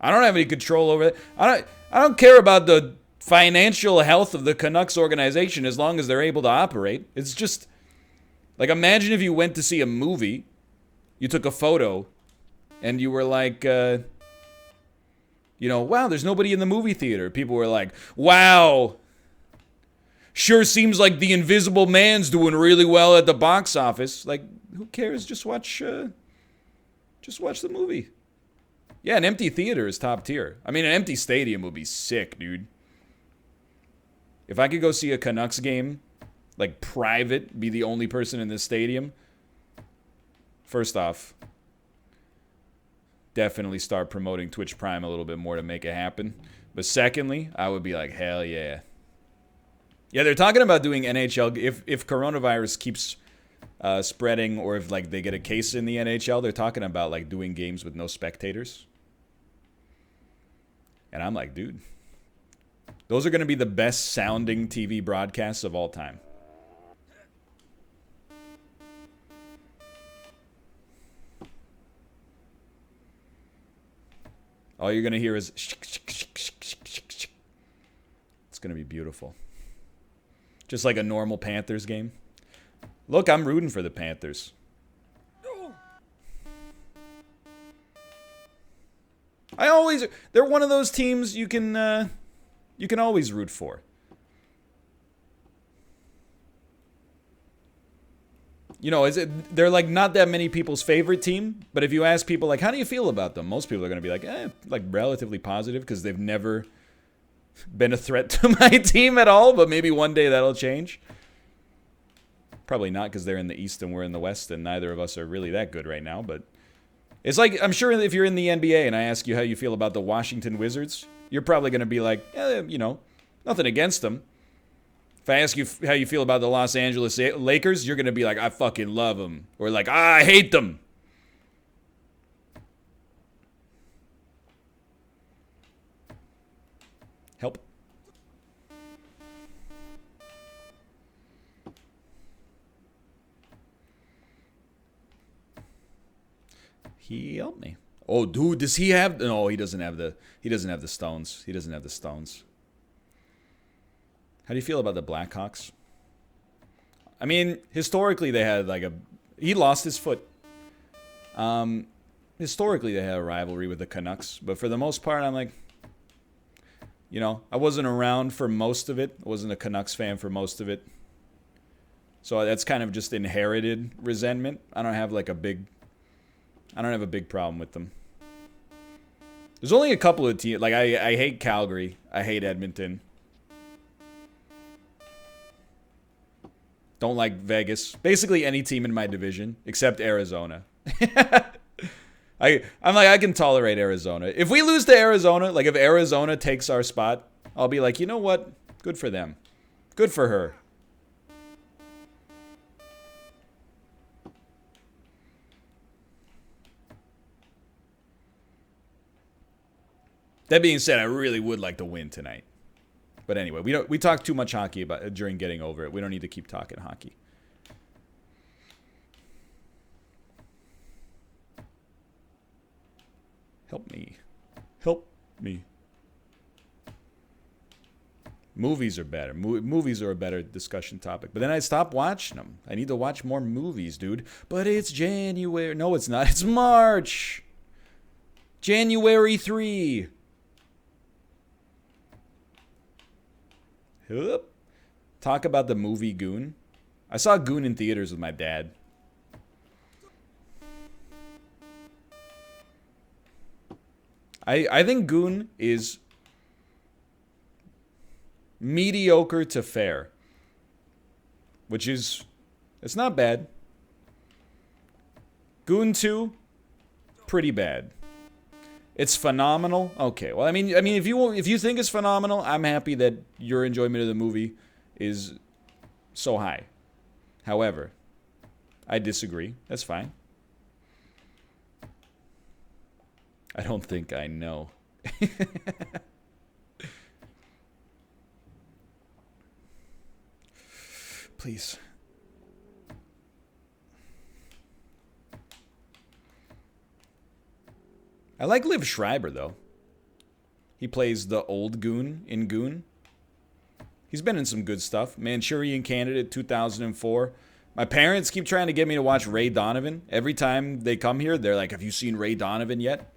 I don't have any control over it. I don't care about the financial health of the Canucks organization as long as they're able to operate. It's just like, imagine if you went to see a movie, you took a photo, and you were like, you know, wow, there's nobody in the movie theater. People were like, wow, sure seems like The Invisible Man's doing really well at the box office. Like, who cares? Just watch the movie. Yeah, an empty theater is top tier. I mean, an empty stadium would be sick, dude. If I could go see a Canucks game, like private, be the only person in this stadium, first off, definitely start promoting Twitch Prime a little bit more to make it happen. But secondly, I would be like, hell yeah. Yeah, they're talking about doing NHL. If coronavirus keeps spreading, or if like they get a case in the NHL, they're talking about like doing games with no spectators. And I'm like, dude, those are going to be the best sounding TV broadcasts of all time. All you're going to hear is it's going to be beautiful. Just like a normal Panthers game. Look, I'm rooting for the Panthers. They're one of those teams you can always root for. You know, they're like not that many people's favorite team, but if you ask people like, how do you feel about them? Most people are going to be like, like relatively positive because they've never been a threat to my team at all, but maybe one day that'll change. Probably not because they're in the East and we're in the West and neither of us are really that good right now, but it's like, I'm sure if you're in the NBA and I ask you how you feel about the Washington Wizards, you're probably going to be like, you know, nothing against them. If I ask you how you feel about the Los Angeles Lakers, you're going to be like, I fucking love them. Or like, I hate them. Help. He helped me. Oh, dude, does he have? No, he doesn't have the. He doesn't have the stones. He doesn't have the stones. How do you feel about the Blackhawks? I mean, historically they had like a. He lost his foot. Historically they had a rivalry with the Canucks, but for the most part, I'm like, you know, I wasn't around for most of it. I wasn't a Canucks fan for most of it. So that's kind of just inherited resentment. I don't have a big problem with them. There's only a couple of teams. Like, I hate Calgary. I hate Edmonton. Don't like Vegas. Basically any team in my division, except Arizona. I'm like, I can tolerate Arizona. If we lose to Arizona, like if Arizona takes our spot, I'll be like, you know what? Good for them. Good for her. That being said, I really would like to win tonight. But anyway, we talk too much hockey about during getting over it. We don't need to keep talking hockey. Help me. Help me. Movies are better. Movies are a better discussion topic. But then I stopped watching them. I need to watch more movies, dude. But it's January. No, it's not. It's March. January 3. Hup. Talk about the movie Goon. I saw Goon in theaters with my dad. I think Goon is mediocre to fair, which is, it's not bad. Goon 2, pretty bad. It's phenomenal. Okay, well, I mean, if you think it's phenomenal, I'm happy that your enjoyment of the movie is so high. However, I disagree. That's fine. I don't think I know. Please. I like Liv Schreiber, though. He plays the old Goon in Goon. He's been in some good stuff. Manchurian Candidate 2004. My parents keep trying to get me to watch Ray Donovan. Every time they come here, they're like, have you seen Ray Donovan yet?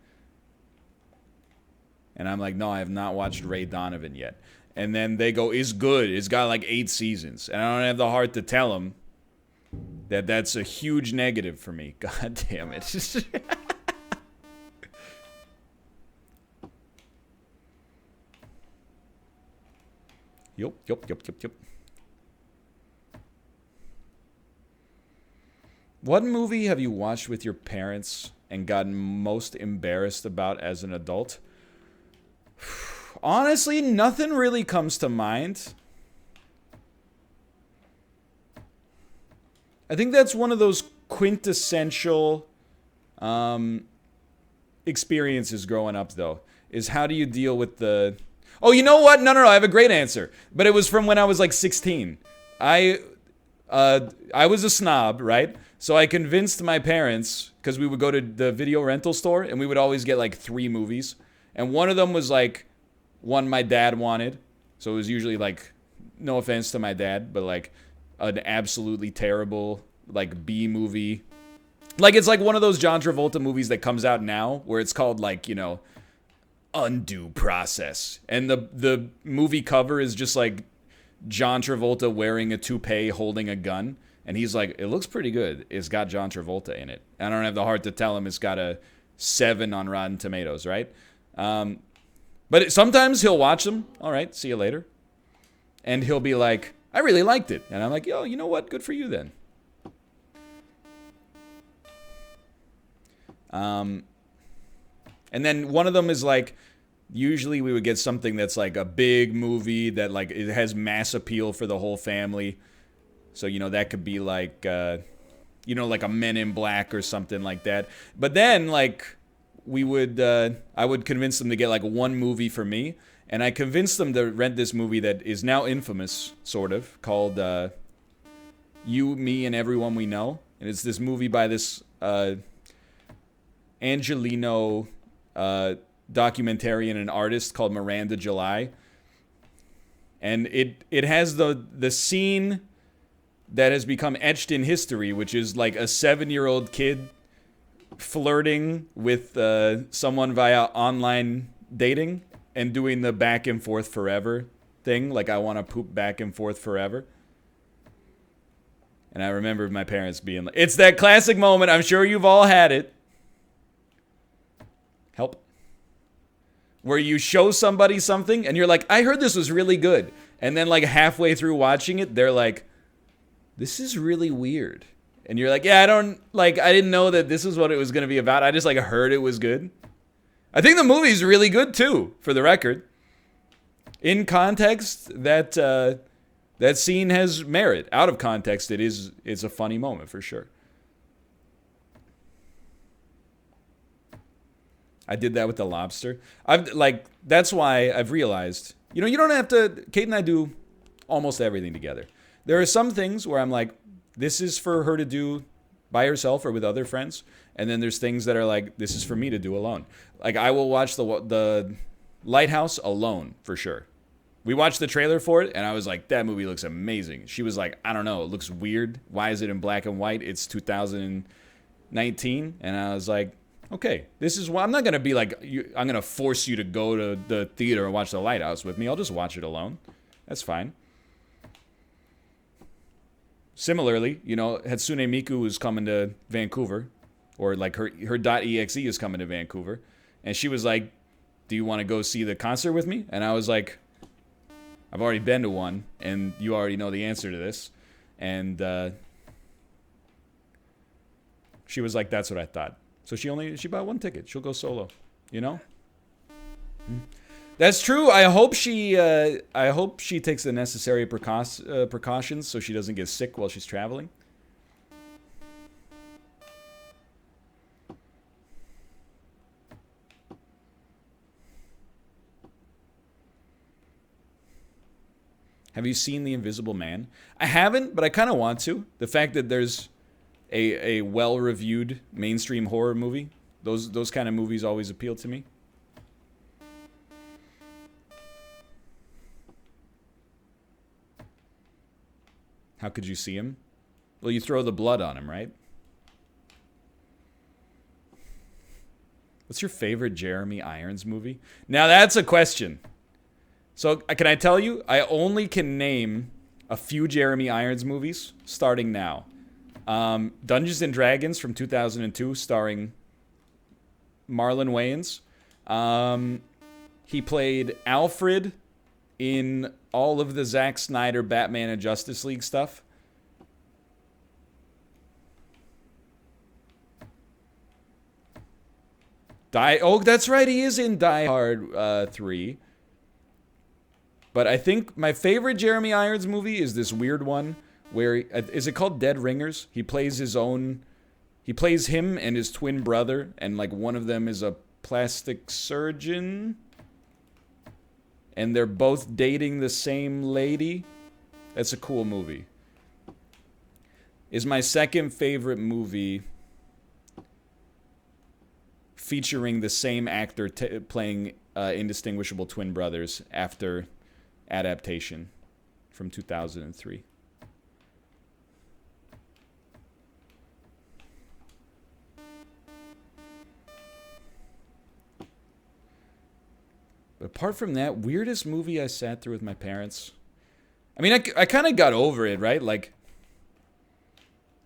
And I'm like, no, I have not watched Ray Donovan yet. And then they go, it's good. It's got like 8 seasons. And I don't have the heart to tell them that that's a huge negative for me. God damn it. Yup. What movie have you watched with your parents and gotten most embarrassed about as an adult? Honestly, nothing really comes to mind. I think that's one of those quintessential experiences growing up, though, is how do you deal with the... Oh, you know what? No, I have a great answer. But it was from when I was like 16. I was a snob, right? So I convinced my parents, because we would go to the video rental store, and we would always get like 3 movies. And one of them was like one my dad wanted. So it was usually like, no offense to my dad, but like an absolutely terrible like B movie. Like it's like one of those John Travolta movies that comes out now where it's called like, you know, Undue Process. And the movie cover is just like John Travolta wearing a toupee holding a gun. And he's like, it looks pretty good. It's got John Travolta in it. I don't have the heart to tell him it's got a 7 on Rotten Tomatoes, right? But sometimes he'll watch them. All right, see you later. And he'll be like, I really liked it. And I'm like, yo, you know what? Good for you then. And then one of them is like, usually we would get something that's like a big movie that like it has mass appeal for the whole family. So, you know, that could be like, you know, like a Men in Black or something like that. But then like I would convince them to get like one movie for me. And I convinced them to rent this movie that is now infamous, sort of, called You, Me, and Everyone We Know. And it's this movie by this Angelino documentarian and artist called Miranda July. And it has the scene that has become etched in history, which is like a 7-year-old kid flirting with someone via online dating and doing the back and forth forever thing. Like, I want to poop back and forth forever. And I remember my parents being like, it's that classic moment. I'm sure you've all had it. Help. Where you show somebody something and you're like, I heard this was really good. And then like halfway through watching it, they're like, this is really weird. And you're like, yeah, I didn't know that this is what it was going to be about. I just like heard it was good. I think the movie's really good too, for the record. In context, that scene has merit. Out of context, it's a funny moment for sure. I did that with the lobster. That's why I've realized, you don't have to. Kate and I do almost everything together. There are some things where I'm like, this is for her to do by herself or with other friends, and then there's things that are like, this is for me to do alone. Like, I will watch the Lighthouse alone for sure. We watched the trailer for it, and I was like, that movie looks amazing. She was like, I don't know, it looks weird. Why is it in black and white? It's 2019, and I was like, okay, this is why I'm not going to be like, I'm going to force you to go to the theater and watch The Lighthouse with me. I'll just watch it alone. That's fine. Similarly, Hatsune Miku is coming to Vancouver, or like her .exe is coming to Vancouver, and she was like, do you want to go see the concert with me? And I was like, I've already been to one, and you already know the answer to this. And she was like, that's what I thought. So she bought one ticket. She'll go solo, That's true. I hope she takes the necessary precautions so she doesn't get sick while she's traveling. Have you seen The Invisible Man? I haven't, but I kind of want to. The fact that there's a well-reviewed mainstream horror movie, those kind of movies always appeal to me. How could you see him? Well, you throw the blood on him, right? What's your favorite Jeremy Irons movie? Now that's a question. So can I tell you? I only can name a few Jeremy Irons movies starting now. Dungeons and Dragons from 2002, starring Marlon Wayans. He played Alfred in all of the Zack Snyder Batman and Justice League stuff. Oh, that's right, he is in Die Hard 3. But I think my favorite Jeremy Irons movie is this weird one where, is it called Dead Ringers? He plays him and his twin brother, and like one of them is a plastic surgeon. And they're both dating the same lady. That's a cool movie. Is my second favorite movie featuring the same actor playing indistinguishable twin brothers after adaptation from 2003. But apart from that, weirdest movie I sat through with my parents. I mean, I kind of got over it, right? Like,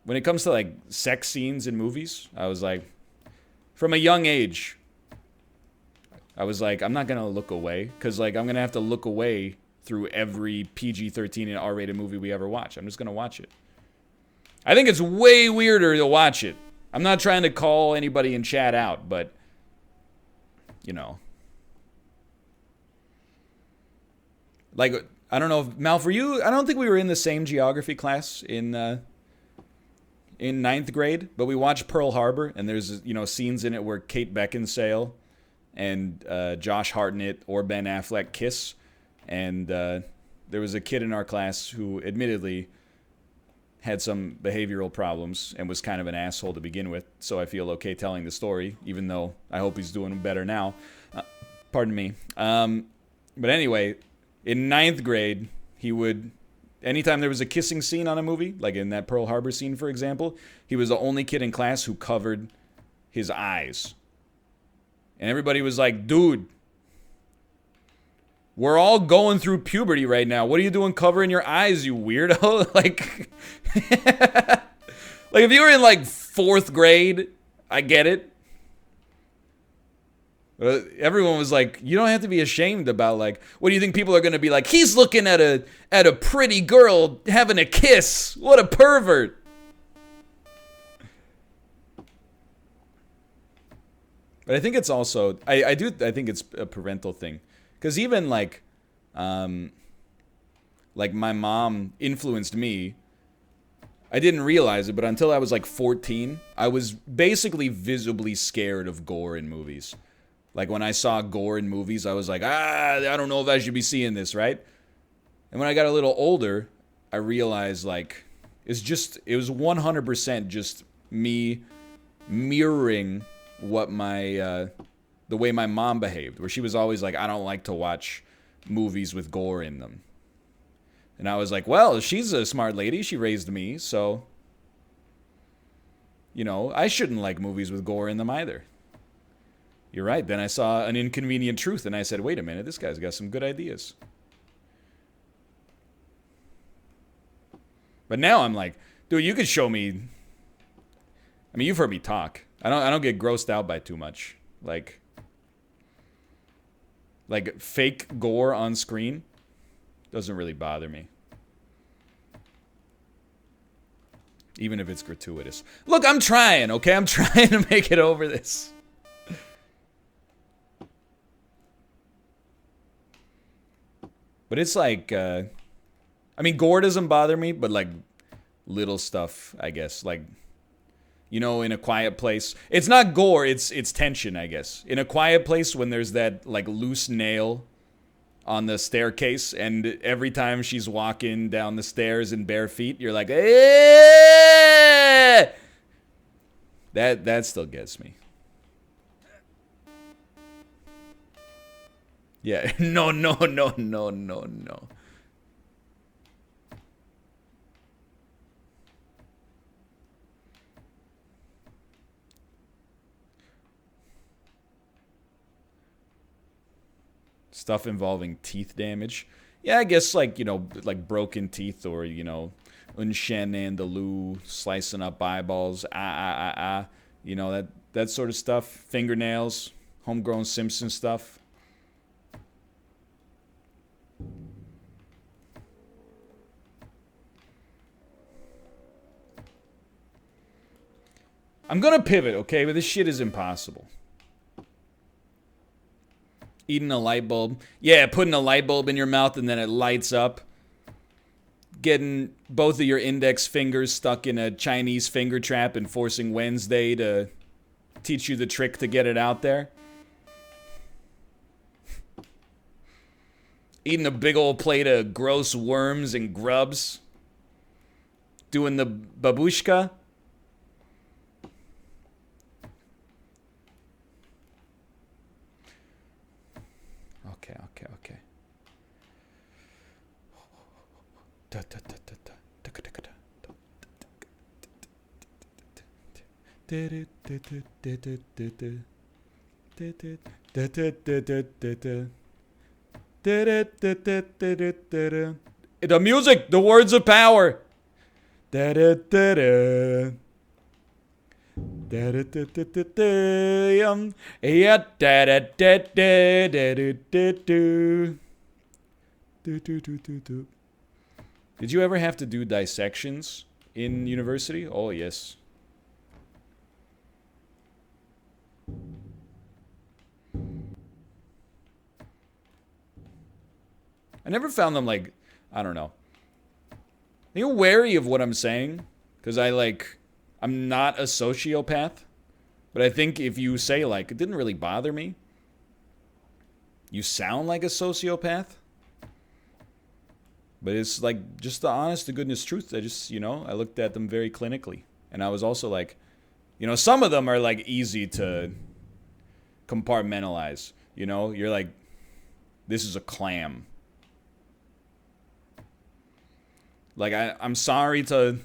when it comes to like sex scenes in movies, I was like, from a young age, I was like, I'm not going to look away. Because like, I'm going to have to look away through every PG-13 and R-rated movie we ever watch. I'm just going to watch it. I think it's way weirder to watch it. I'm not trying to call anybody in chat out, but, Like, I don't know, Mal, for you, I don't think we were in the same geography class in ninth grade, but we watched Pearl Harbor, and there's, scenes in it where Kate Beckinsale and Josh Hartnett or Ben Affleck kiss, and there was a kid in our class who admittedly had some behavioral problems and was kind of an asshole to begin with. So I feel okay telling the story, even though I hope he's doing better now. Pardon me. But anyway, in 9th grade, he would, anytime there was a kissing scene on a movie, like in that Pearl Harbor scene, for example, he was the only kid in class who covered his eyes. And everybody was like, dude, we're all going through puberty right now. What are you doing covering your eyes, you weirdo? Like, like if you were in like 4th grade, I get it. Everyone was like, you don't have to be ashamed about, like, what do you think people are going to be like? He's looking at a pretty girl having a kiss. What a pervert. But I think it's also, I think it's a parental thing. Because even like my mom influenced me. I didn't realize it, but until I was like 14, I was basically visibly scared of gore in movies. Like when I saw gore in movies, I was like, I don't know if I should be seeing this, right? And when I got a little older, I realized like it was 100% just me mirroring what the way my mom behaved, where she was always like, I don't like to watch movies with gore in them. And I was like, well, she's a smart lady. She raised me, so, you know, I shouldn't like movies with gore in them either. You're right. Then I saw An Inconvenient Truth, and I said, wait a minute, this guy's got some good ideas. But now I'm like, dude, you could show me. I mean, you've heard me talk. I don't get grossed out by too much. Like fake gore on screen doesn't really bother me. Even if it's gratuitous. Look, I'm trying, okay? I'm trying to make it over this. But it's like, I mean, gore doesn't bother me, but like little stuff, I guess. Like, you know, in A Quiet Place. It's not gore, it's tension, I guess. In A Quiet Place, when there's that like loose nail on the staircase, and every time she's walking down the stairs in bare feet, you're like, eh! That still gets me. Yeah, no. Stuff involving teeth damage. Yeah, I guess like, you know, like broken teeth or, you know, Un Shen Andalou, slicing up eyeballs, you know, that sort of stuff. Fingernails, homegrown Simpson stuff. I'm gonna pivot, okay? But this shit is impossible. Eating a light bulb. Yeah, putting a light bulb in your mouth and then it lights up. Getting both of your index fingers stuck in a Chinese finger trap and forcing Wednesday to teach you the trick to get it out there. Eating a big old plate of gross worms and grubs. Doing the babushka. Okay. The music, the words of power. Did you ever have to do dissections in university? Oh, yes. I never found them like, I don't know. Are you wary of what I'm saying? Because I'm not a sociopath. But I think if you say like, it didn't really bother me, you sound like a sociopath. But it's like just the honest to goodness truth. I just, you know, I looked at them very clinically. And I was also like, you know, some of them are like easy to compartmentalize. You know, you're like, this is a clam. Like, I'm sorry to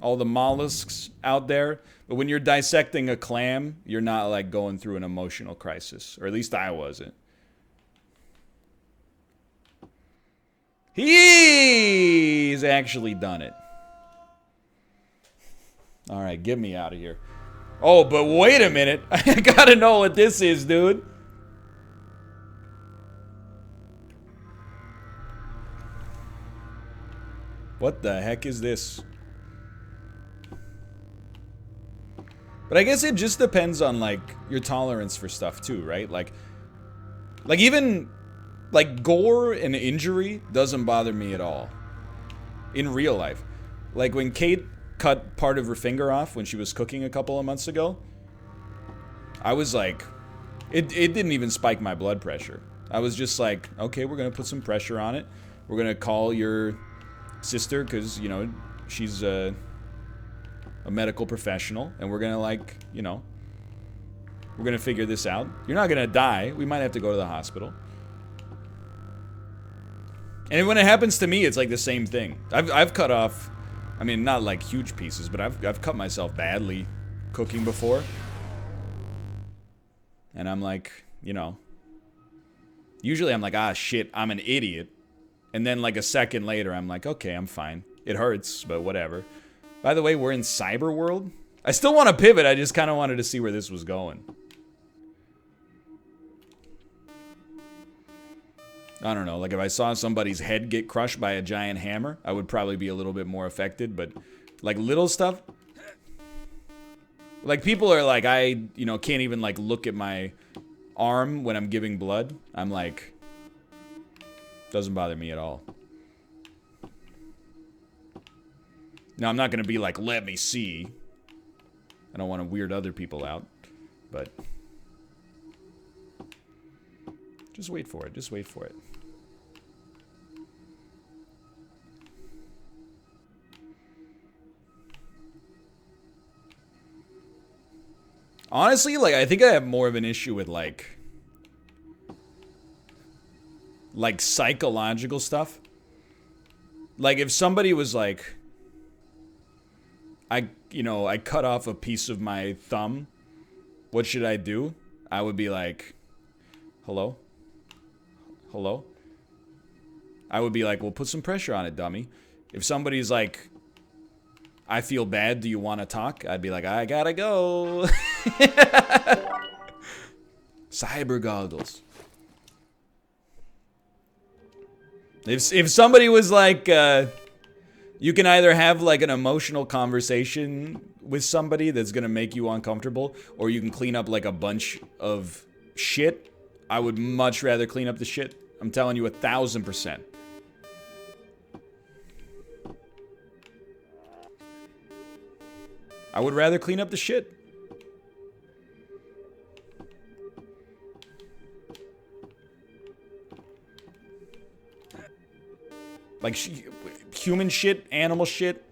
all the mollusks out there, but when you're dissecting a clam, you're not like going through an emotional crisis. Or at least I wasn't. He's actually done it. All right, get me out of here. Oh, but wait a minute. I gotta know what this is, dude. What the heck is this? But I guess it just depends on, like, your tolerance for stuff, too, right? Like even, like, gore and injury doesn't bother me at all. In real life. Like, when Kate cut part of her finger off when she was cooking a couple of months ago, I was like, it didn't even spike my blood pressure. I was just like, okay, we're gonna put some pressure on it. We're gonna call your sister, because, you know, she's a medical professional, and we're gonna, like, you know, we're gonna figure this out. You're not gonna die. We might have to go to the hospital. And when it happens to me, it's like the same thing. I've cut off, I mean, not like huge pieces, but I've cut myself badly cooking before. And I'm like, you know, usually I'm like, ah, shit, I'm an idiot. And then like a second later, I'm like, okay, I'm fine. It hurts, but whatever. By the way, we're in cyber world. I still want to pivot. I just kind of wanted to see where this was going. I don't know. Like if I saw somebody's head get crushed by a giant hammer, I would probably be a little bit more affected. But like little stuff, like people are like, I, you know, can't even like look at my arm when I'm giving blood. I'm like, doesn't bother me at all. Now, I'm not going to be like, let me see. I don't want to weird other people out. But just wait for it. Just wait for it. Honestly, like, I think I have more of an issue with, like psychological stuff. Like, if somebody was like, I cut off a piece of my thumb, what should I do? I would be like, hello? Hello? I would be like, well, put some pressure on it, dummy. If somebody's like, I feel bad, do you want to talk? I'd be like, I gotta go. Cyber goggles. If somebody was like, you can either have like an emotional conversation with somebody that's gonna make you uncomfortable, or you can clean up like a bunch of shit, I would much rather clean up the shit. I'm telling you 1,000%. I would rather clean up the shit. Like human shit, animal shit.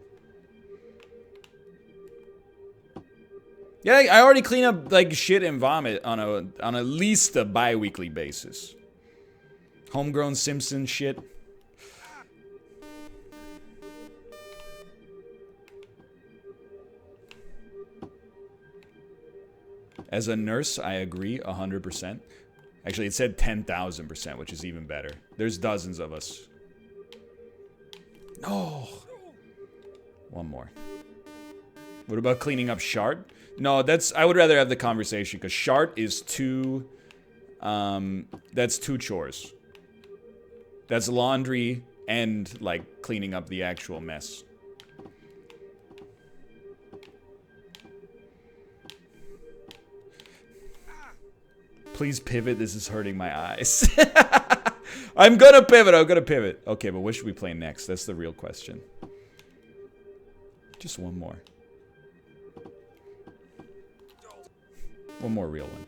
Yeah, I already clean up like shit and vomit on at least a bi-weekly basis. Homegrown Simpson shit. As a nurse, I agree 100%. Actually, it said 10,000%, which is even better. There's dozens of us. No. One more. What about cleaning up shart? No, I would rather have the conversation, because shart is too, that's two chores. That's laundry and, like, cleaning up the actual mess. Please pivot, this is hurting my eyes. I'm gonna pivot. Okay, but what should we play next? That's the real question. Just one more. One more real one.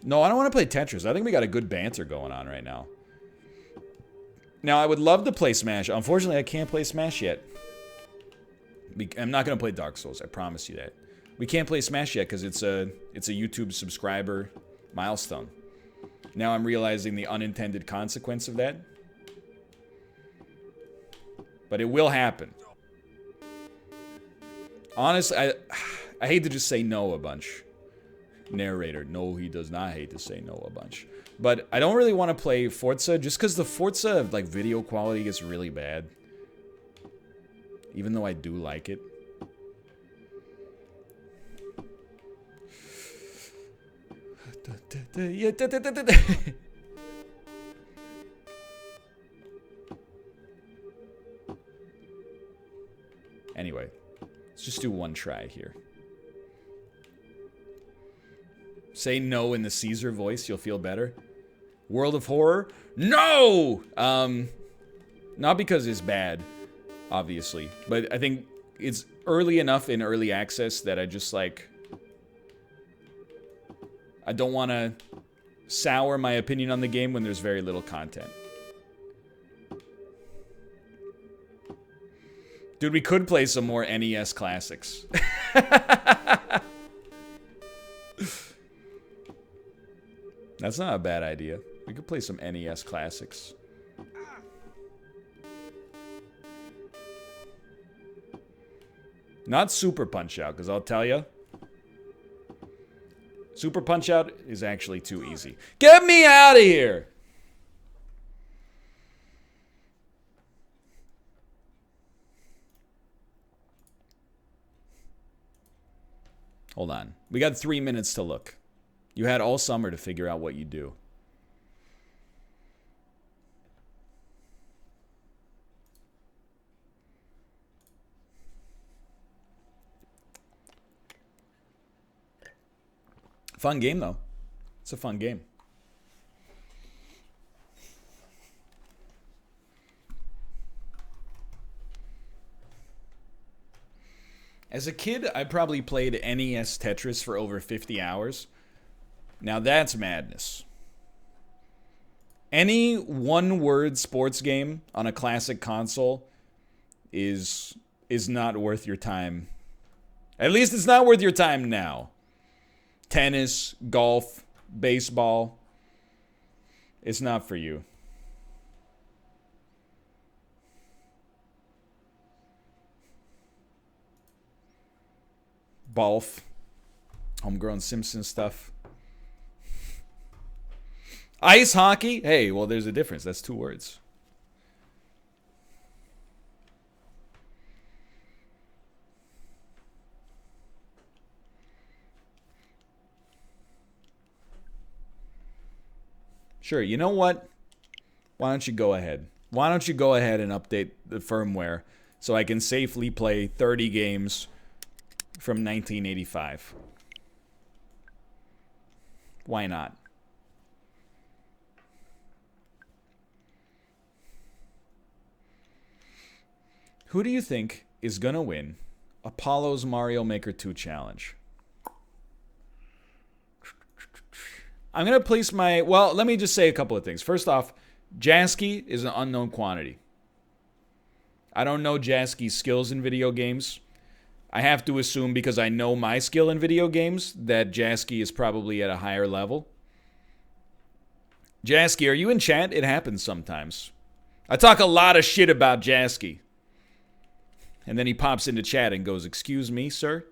No, I don't want to play Tetris. I think we got a good banter going on right now. Now, I would love to play Smash. Unfortunately, I can't play Smash yet. I'm not going to play Dark Souls, I promise you that. We can't play Smash yet because it's a YouTube subscriber milestone. Now I'm realizing the unintended consequence of that. But it will happen. Honestly, I hate to just say no a bunch. Narrator, no, he does not hate to say no a bunch. But I don't really want to play Forza just because the Forza like video quality gets really bad. Even though I do like it. Anyway, let's just do one try here. Say no in the Caesar voice, you'll feel better. World of Horror? No! Not because it's bad, obviously. But I think it's early enough in early access that I just like... I don't want to sour my opinion on the game when there's very little content. Dude, we could play some more NES classics. That's not a bad idea. We could play some NES classics. Not Super Punch-Out, because I'll tell you, Super Punch-Out is actually too easy. Get me out of here! Hold on. We got 3 minutes to look. You had all summer to figure out what you do. Fun game, though. It's a fun game. As a kid, I probably played NES Tetris for over 50 hours. Now that's madness. Any one-word sports game on a classic console is not worth your time. At least it's not worth your time now. Tennis, golf, baseball. It's not for you. Balf. Homegrown Simpson stuff. Ice hockey? Hey, well, there's a difference. That's 2 words. Sure, you know what? Why don't you go ahead? Why don't you go ahead and update the firmware so I can safely play 30 games from 1985? Why not? Who do you think is going to win Apollo's Mario Maker 2 challenge? I'm going to place my... Well, let me just say a couple of things. First off, Jasky is an unknown quantity. I don't know Jasky's skills in video games. I have to assume, because I know my skill in video games, that Jasky is probably at a higher level. Jasky, are you in chat? It happens sometimes. I talk a lot of shit about Jasky. And then he pops into chat and goes, "Excuse me, sir?"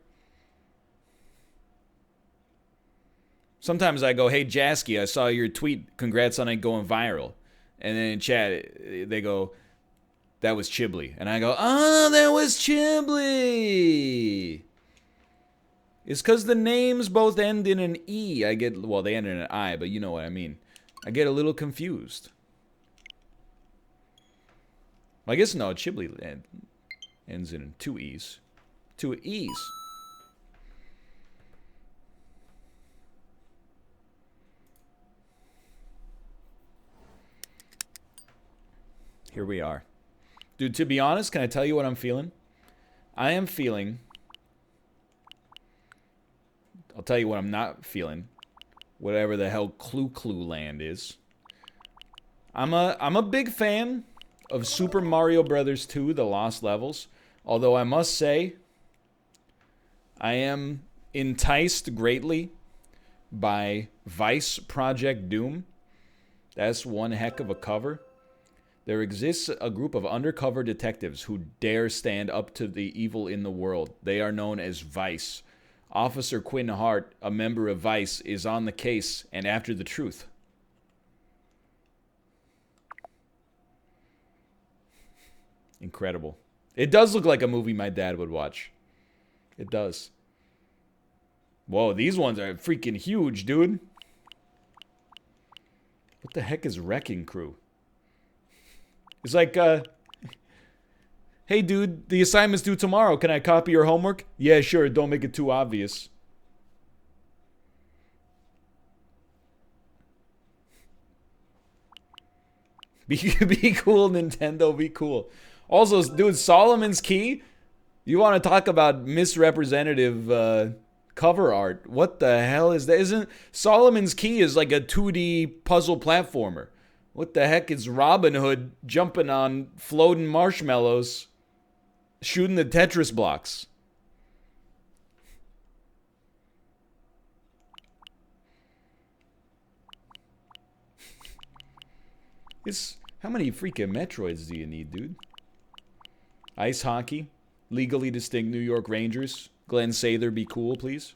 Sometimes I go, "Hey, Jasky, I saw your tweet. Congrats on it going viral." And then in chat, they go, "That was Chiblee." And I go, "Oh, that was Chiblee." It's because the names both end in an E. I get, well, they end in an I, but you know what I mean. I get a little confused. Well, I guess no, Chiblee ends in 2 E's. 2 E's. Here we are. Dude, to be honest, can I tell you what I'm feeling? I am feeling... I'll tell you what I'm not feeling. Whatever the hell Clue Land is. I'm a big fan of Super Mario Brothers 2, The Lost Levels. Although I must say, I am enticed greatly by Vice Project Doom. That's one heck of a cover. There exists a group of undercover detectives who dare stand up to the evil in the world. They are known as Vice. Officer Quinn Hart, a member of Vice, is on the case and after the truth. Incredible. It does look like a movie my dad would watch. It does. Whoa, these ones are freaking huge, dude. What the heck is Wrecking Crew? It's like, hey, dude, the assignment's due tomorrow. Can I copy your homework? Yeah, sure. Don't make it too obvious. Be cool, Nintendo. Be cool. Also, dude, Solomon's Key? You want to talk about misrepresentative cover art? What the hell is that? Isn't Solomon's Key is like a 2D puzzle platformer? What the heck is Robin Hood jumping on floating marshmallows, shooting the Tetris blocks? How many freaking Metroids do you need, dude? Ice hockey. Legally distinct New York Rangers. Glenn Sather, be cool, please.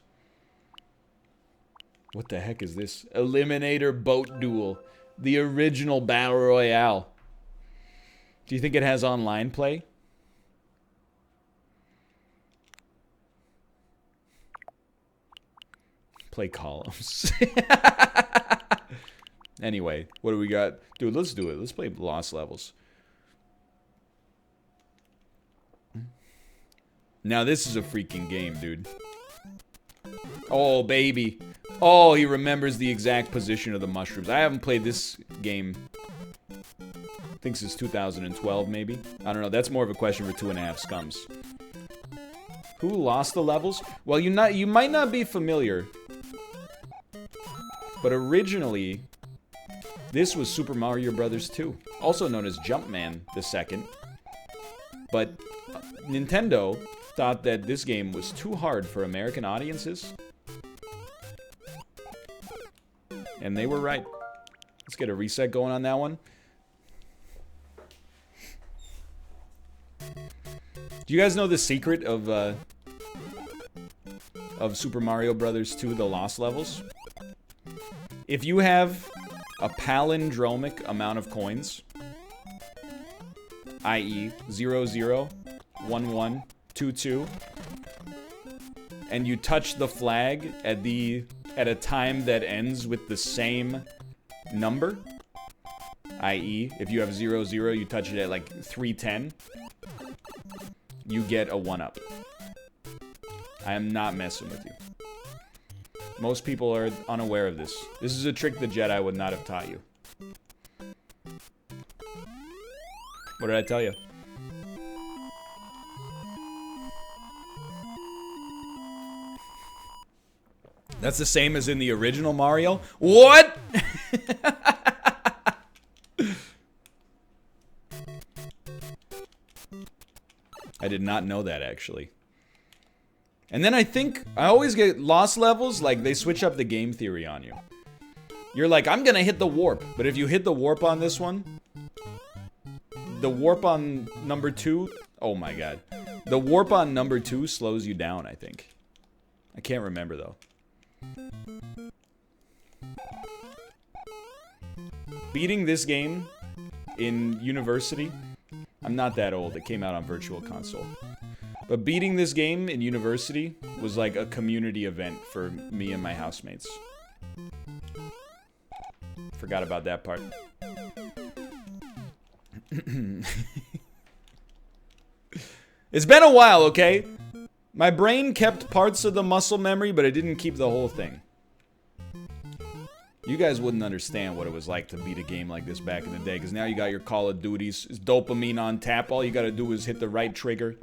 What the heck is this? Eliminator Boat Duel. The original Battle Royale. Do you think it has online play? Play columns. Anyway, what do we got? Dude, let's do it. Let's play Lost Levels. Now this is a freaking game, dude. Oh, baby. Oh, he remembers the exact position of the mushrooms. I haven't played this game. I think since 2012, maybe. I don't know. That's more of a question for 2.5 Scums. Who lost the levels? Well, you might not be familiar. But originally, this was Super Mario Brothers 2. Also known as Jumpman II. But Nintendo thought that this game was too hard for American audiences. And they were right. Let's get a reset going on that one. Do you guys know the secret of Super Mario Brothers 2, The Lost Levels? If you have a palindromic amount of coins, i.e. 001122, and you touch the flag at a time that ends with the same number, i.e. if you have 00, you touch it at like 310, you get a 1-up. I am not messing with you. Most people are unaware of this. This is a trick the Jedi would not have taught you. What did I tell you? That's the same as in the original Mario? What? I did not know that, actually. And then I think, I always get Lost Levels, like, they switch up the game theory on you. You're like, I'm gonna hit the warp. But if you hit the warp on this one, the warp on number 2, oh my god. The warp on number 2 slows you down, I think. I can't remember, though. Beating this game in university, I'm not that old, it came out on Virtual Console. But beating this game in university was like a community event for me and my housemates. Forgot about that part. It's been a while, okay? My brain kept parts of the muscle memory, but it didn't keep the whole thing. You guys wouldn't understand what it was like to beat a game like this back in the day, because now you got your Call of Duties, it's dopamine on tap, all you gotta do is hit the right trigger.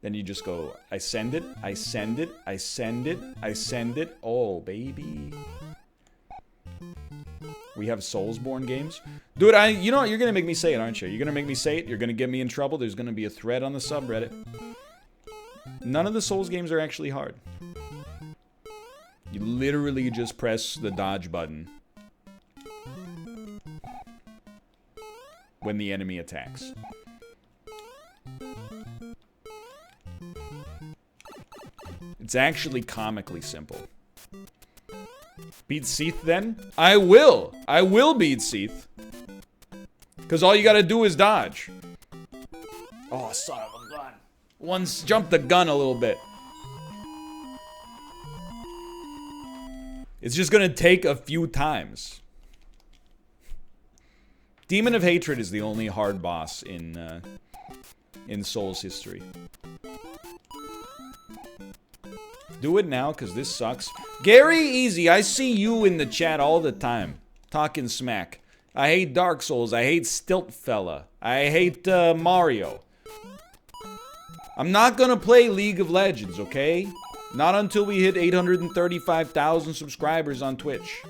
Then you just go, I send it, I send it, I send it, I send it. Oh, baby. We have Soulsborne games. Dude, you know what? You're going to make me say it, aren't you? You're going to make me say it. You're going to get me in trouble. There's going to be a thread on the subreddit. None of the Souls games are actually hard. You literally just press the dodge button when the enemy attacks. It's actually comically simple. Beat Seath then? I will! I will beat Seath. Because all you gotta do is dodge. Oh, son of a gun. Once jump the gun a little bit. It's just gonna take a few times. Demon of Hatred is the only hard boss in Souls history. Do it now, because this sucks. Gary Easy, I see you in the chat all the time. Talking smack. I hate Dark Souls. I hate Stilt Fella. I hate Mario. I'm not gonna play League of Legends, okay? Not until we hit 835,000 subscribers on Twitch.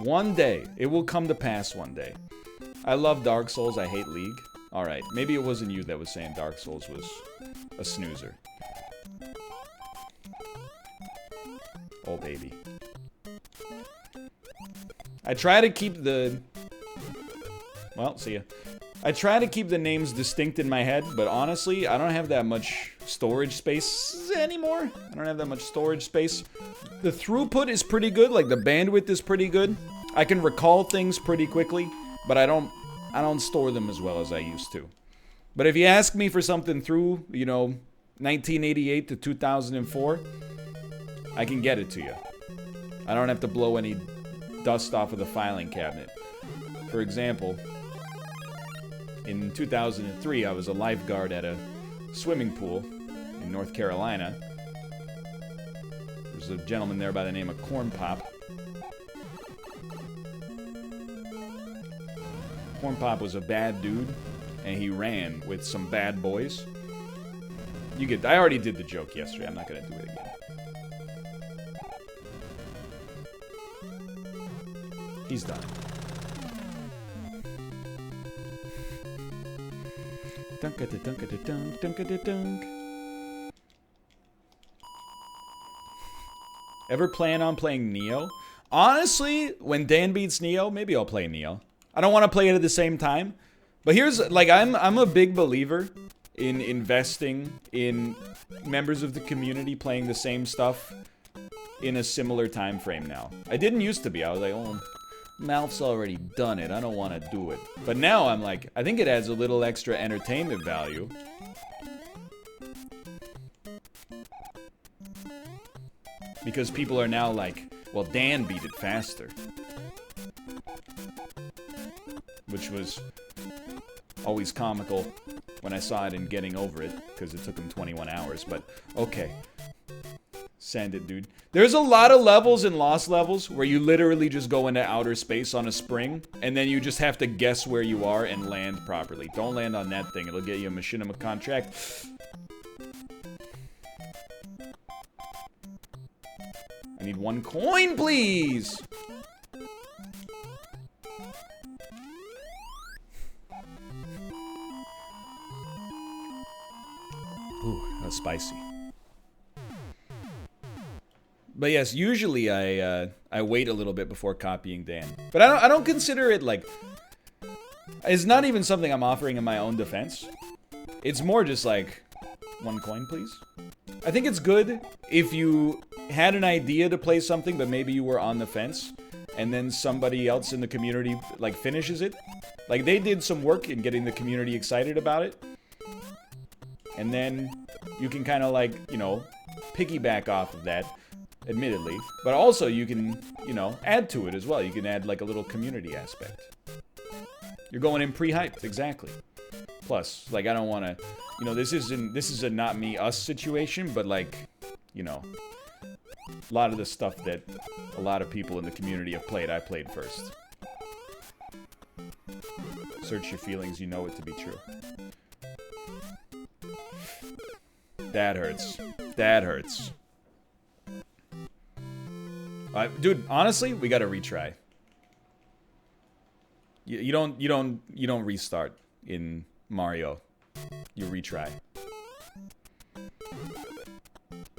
One day. It will come to pass one day. I love Dark Souls. I hate League. Alright, maybe it wasn't you that was saying Dark Souls was a snoozer. Oh, baby. I try to keep the... Well, see ya. I try to keep the names distinct in my head, but honestly, I don't have that much storage space anymore. I don't have that much storage space. The throughput is pretty good, like the bandwidth is pretty good. I can recall things pretty quickly, but I don't store them as well as I used to. But if you ask me for something through, you know, 1988 to 2004, I can get it to you. I don't have to blow any dust off of the filing cabinet. For example, in 2003, I was a lifeguard at a swimming pool in North Carolina. There's a gentleman there by the name of Corn Pop. Corn Pop was a bad dude, and he ran with some bad boys. I already did the joke yesterday. I'm not gonna do it again. He's done. Dunk-a-da-dunk-a-da-dunk, Ever plan on playing Neo? Honestly, when Dan beats Neo, maybe I'll play Neo. I don't want to play it at the same time. But here's, like, I'm a big believer in investing in members of the community playing the same stuff in a similar time frame now. I didn't used to be. I was like, oh, Malph's already done it. I don't want to do it. But now I'm like, I think it adds a little extra entertainment value. Because people are now like, well, Dan beat it faster. Which was always comical when I saw it in Getting Over It, because it took him 21 hours, but okay. Send it, dude. There's a lot of levels in Lost Levels where you literally just go into outer space on a spring, and then you just have to guess where you are and land properly. Don't land on that thing. It'll get you a machinima contract. I need 1 coin, please! Ooh, that was spicy. But yes, usually I wait a little bit before copying Dan. But I don't consider it like... It's not even something I'm offering in my own defense. It's more just like, 1 coin, please? I think it's good if you had an idea to play something, but maybe you were on the fence, and then somebody else in the community, like, finishes it. Like, they did some work in getting the community excited about it. And then you can kind of, like, you know, piggyback off of that, admittedly. But also you can, you know, add to it as well. You can add, like, a little community aspect. You're going in pre-hyped, exactly. Plus, like, I don't want to, you know, this is a not me, us situation, but, like, you know, a lot of the stuff that a lot of people in the community have played, I played first. search your feelings, you know it to be true. That hurts. That hurts. Dude, honestly, we gotta retry. You don't restart in Mario. You retry.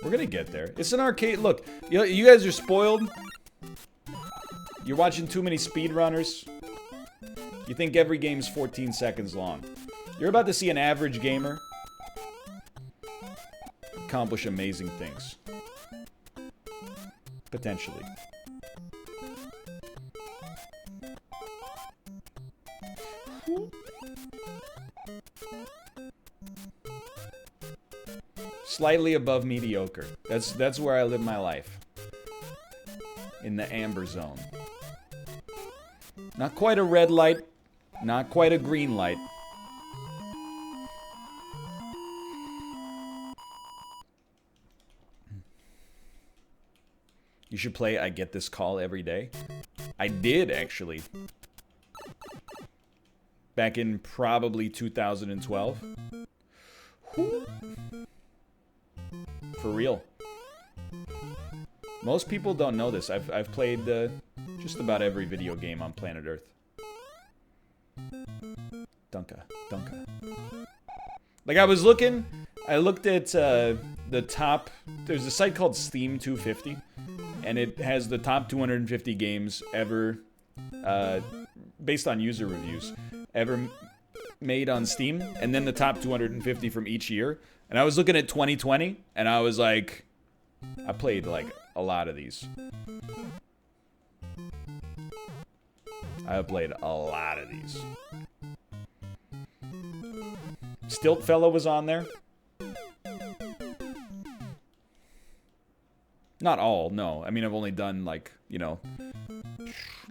We're gonna get there. It's an arcade. Look, you guys are spoiled. You're watching too many speedrunners. You think every game's 14 seconds long. You're about to see an average gamer accomplish amazing things. Potentially. Slightly above mediocre. That's where I live my life. In the amber zone. Not quite a red light. Not quite a green light. You should play I Get This Call Every Day. I did, actually. Back in probably 2012. Whew. For real. Most people don't know this. I've played just about every video game on planet Earth. Dunka. Like, I looked at the top. There's a site called Steam 250, and it has the top 250 games ever, based on user reviews, ever made on Steam, and then the top 250 from each year. And I was looking at 2020, and I was like, I played like a lot of these. I played a lot of these. Stilt Fella was on there. Not all, no. I mean, I've only done like, you know,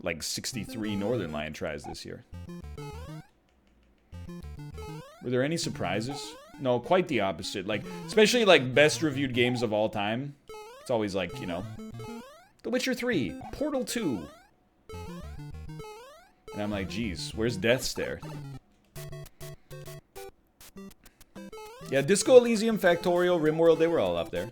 like 63 Northernlion tries this year. Were there any surprises? No, quite the opposite. Like, especially like best reviewed games of all time. It's always like, you know, The Witcher 3, Portal 2. And I'm like, geez, where's Death Stare? Yeah, Disco Elysium, Factorial, RimWorld, they were all up there.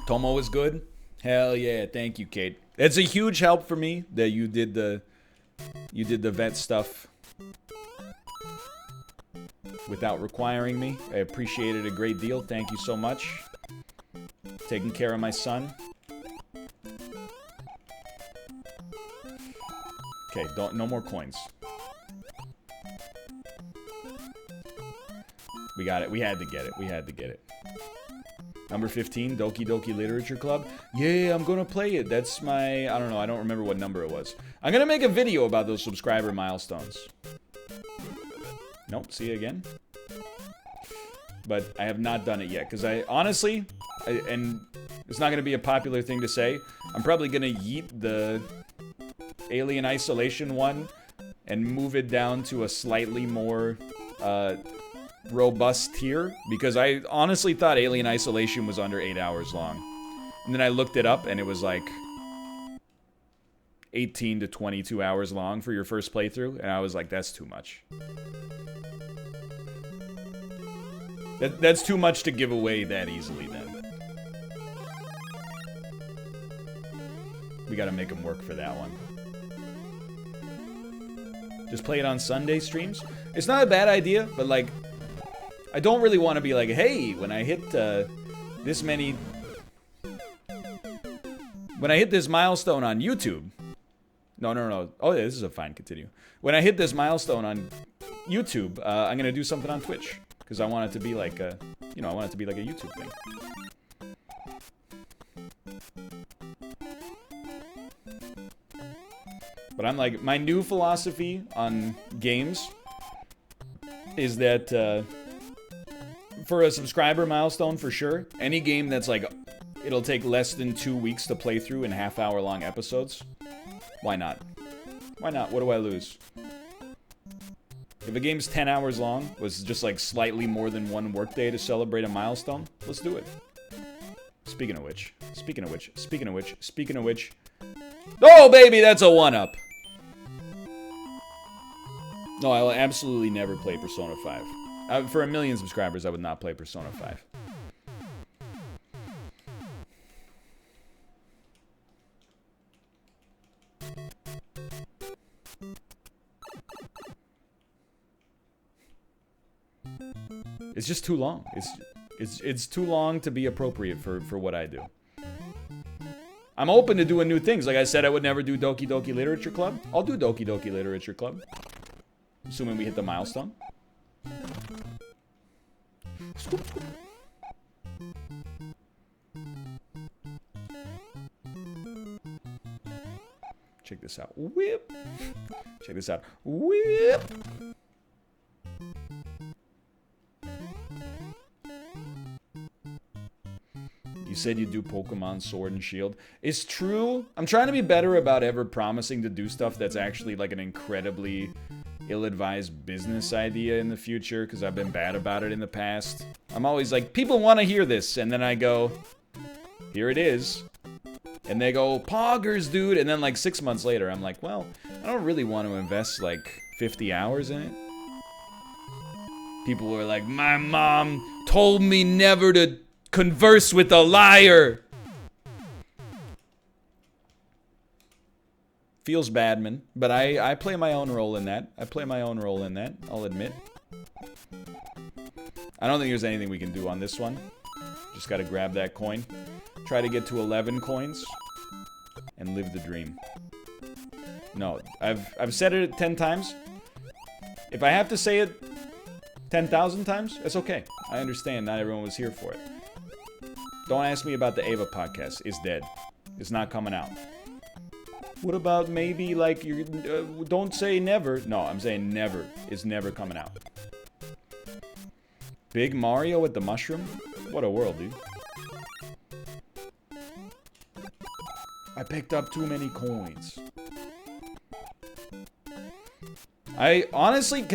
Tomo was good. Hell yeah, thank you, Kate. It's a huge help for me that you did the vet stuff without requiring me. I appreciate it a great deal. Thank you so much. Taking care of my son. Okay, no more coins. We got it. We had to get it. We had to get it. Number 15, Doki Doki Literature Club. Yeah, I'm gonna play it. That's my... I don't know. I don't remember what number it was. I'm gonna make a video about those subscriber milestones. Nope, see you again. But I have not done it yet, because I... Honestly, and it's not gonna be a popular thing to say, I'm probably gonna yeet the Alien Isolation one and move it down to a slightly more... robust tier, because I honestly thought Alien Isolation was under 8 hours long. And then I looked it up and it was like 18 to 22 hours long for your first playthrough, and I was like, that's too much. That's too much to give away that easily then. We gotta make them work for that one. Just play it on Sunday streams? It's not a bad idea, but like, I don't really want to be like, hey, when I hit this many... When I hit this milestone on YouTube... No. Oh, yeah, this is a fine continue. When I hit this milestone on YouTube, I'm going to do something on Twitch. Because I want it to be like a... You know, I want it to be like a YouTube thing. But I'm like, my new philosophy on games is that... for a subscriber milestone, for sure. Any game that's like, it'll take less than 2 weeks to play through in half-hour-long episodes. Why not? Why not? What do I lose? If a game's 10 hours long, was just like slightly more than one workday to celebrate a milestone, let's do it. Speaking of which. Oh, baby, that's a 1-up. No, I will absolutely never play Persona 5. For 1 million subscribers, I would not play Persona 5. It's just too long. It's too long to be appropriate for what I do. I'm open to doing new things. Like I said, I would never do Doki Doki Literature Club. I'll do Doki Doki Literature Club. Assuming we hit the milestone. Check this out. Whip. Check this out. Whip. You said you do Pokemon Sword and Shield. It's true. I'm trying to be better about ever promising to do stuff that's actually like an incredibly ill-advised business idea in the future, because I've been bad about it in the past. I'm always like, people want to hear this, and then I go, here it is. And they go, poggers, dude. And then like 6 months later, I'm like, well, I don't really want to invest like 50 hours in it. People were like, my mom told me never to converse with a liar. Feels bad, man. But I play my own role in that. I'll admit. I don't think there's anything we can do on this one. Just gotta grab that coin. Try to get to 11 coins. And live the dream. No, I've said it 10 times. If I have to say it 10,000 times, that's okay. I understand not everyone was here for it. Don't ask me about the Ava podcast. It's dead. It's not coming out. What about maybe like you don't say never. No, I'm saying never. It's never coming out. Big Mario with the mushroom? What a world, dude. I picked up too many coins. I honestly,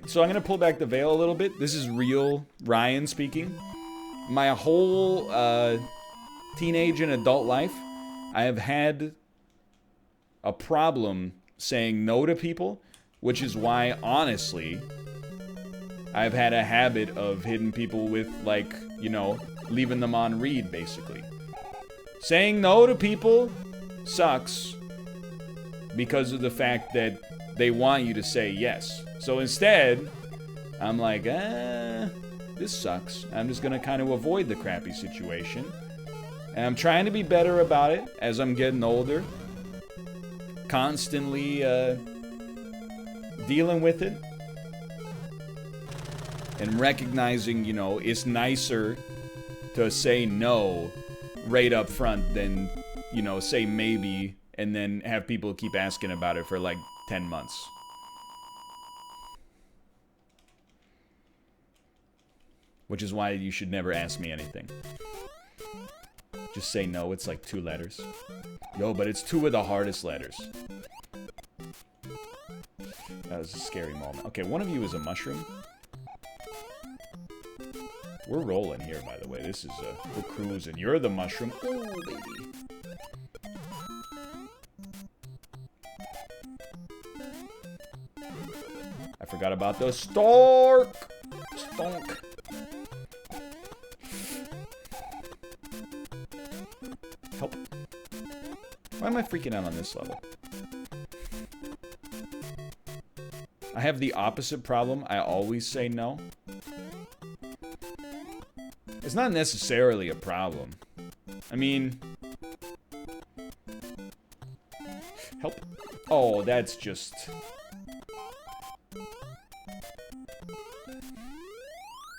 so I'm gonna pull back the veil a little bit. This is real Ryan speaking. My whole teenage and adult life, I have had a problem saying no to people, which is why, honestly, I've had a habit of hitting people with, like, you know, leaving them on read, basically. Saying no to people sucks because of the fact that they want you to say yes. So instead, I'm like, this sucks. I'm just gonna kind of avoid the crappy situation. And I'm trying to be better about it as I'm getting older. Constantly dealing with it. And recognizing, you know, it's nicer to say no right up front than, you know, say maybe and then have people keep asking about it for like 10 months. Which is why you should never ask me anything. Just say no, it's like 2 letters. Yo, but it's 2 of the hardest letters. That was a scary moment. Okay, one of you is a mushroom. We're rolling here, by the way. This is, we're cruising. You're the mushroom. Oh, baby. I forgot about the stork. Stonk. Help. Why am I freaking out on this level? I have the opposite problem. I always say no. It's not necessarily a problem. I mean... Help. Oh, that's just...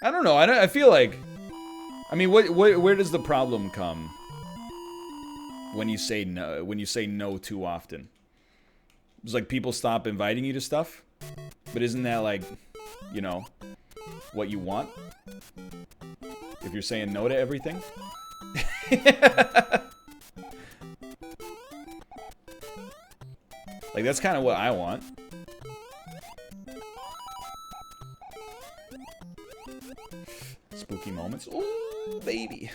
I don't know. I feel like... I mean, where does the problem come when you say no? When you say no too often? It's like people stop inviting you to stuff? But isn't that like, you know, what you want? If you're saying no to everything? Like, that's kind of what I want. Spooky moments. Ooh, baby.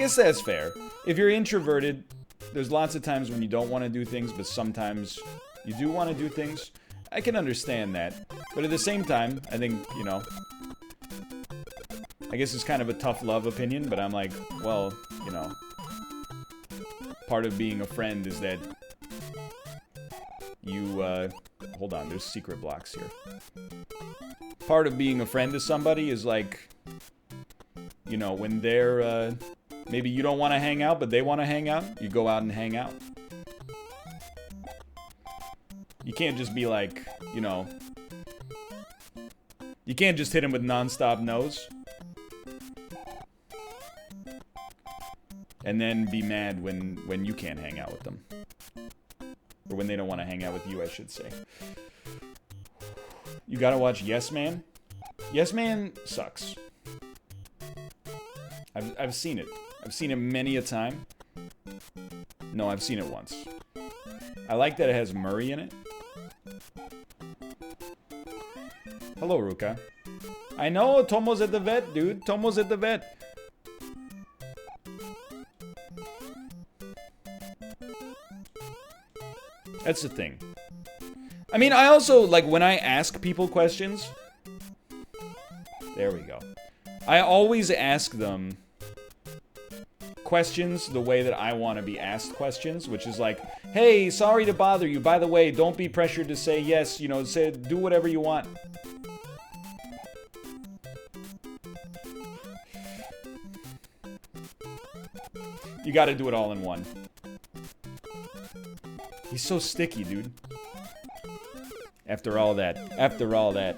guess that's fair. If you're introverted, there's lots of times when you don't want to do things, but sometimes you do want to do things. I can understand that. But at the same time, I think, you know, I guess it's kind of a tough love opinion, but I'm like, well, you know, part of being a friend is that you, hold on, there's secret blocks here. Part of being a friend to somebody is like, you know, when they're, maybe you don't want to hang out, but they want to hang out, you go out and hang out. You can't just be like, you know, you can't just hit them with non-stop no's. And then be mad when you can't hang out with them. Or when they don't want to hang out with you, I should say. You gotta watch Yes Man. Yes Man sucks. I've seen it. I've seen it many a time. No, I've seen it once. I like that it has Murray in it. Hello, Ruka. I know, Tomo's at the vet, dude. Tomo's at the vet. That's the thing. I mean, I also, like, when I ask people questions... There we go. I always ask them questions the way that I want to be asked questions, which is like, hey, sorry to bother you. By the way, don't be pressured to say yes. You know, say, do whatever you want. You gotta do it all in one. He's so sticky, dude. After all that. After all that.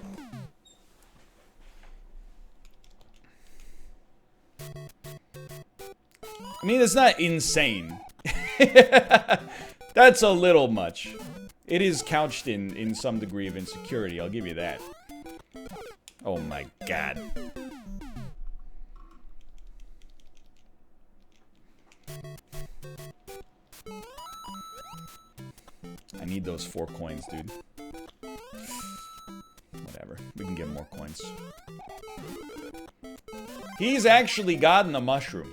I mean, it's not insane. That's a little much. It is couched in some degree of insecurity, I'll give you that. Oh my god. I need those 4 coins, dude. Whatever. We can get more coins. He's actually gotten a mushroom.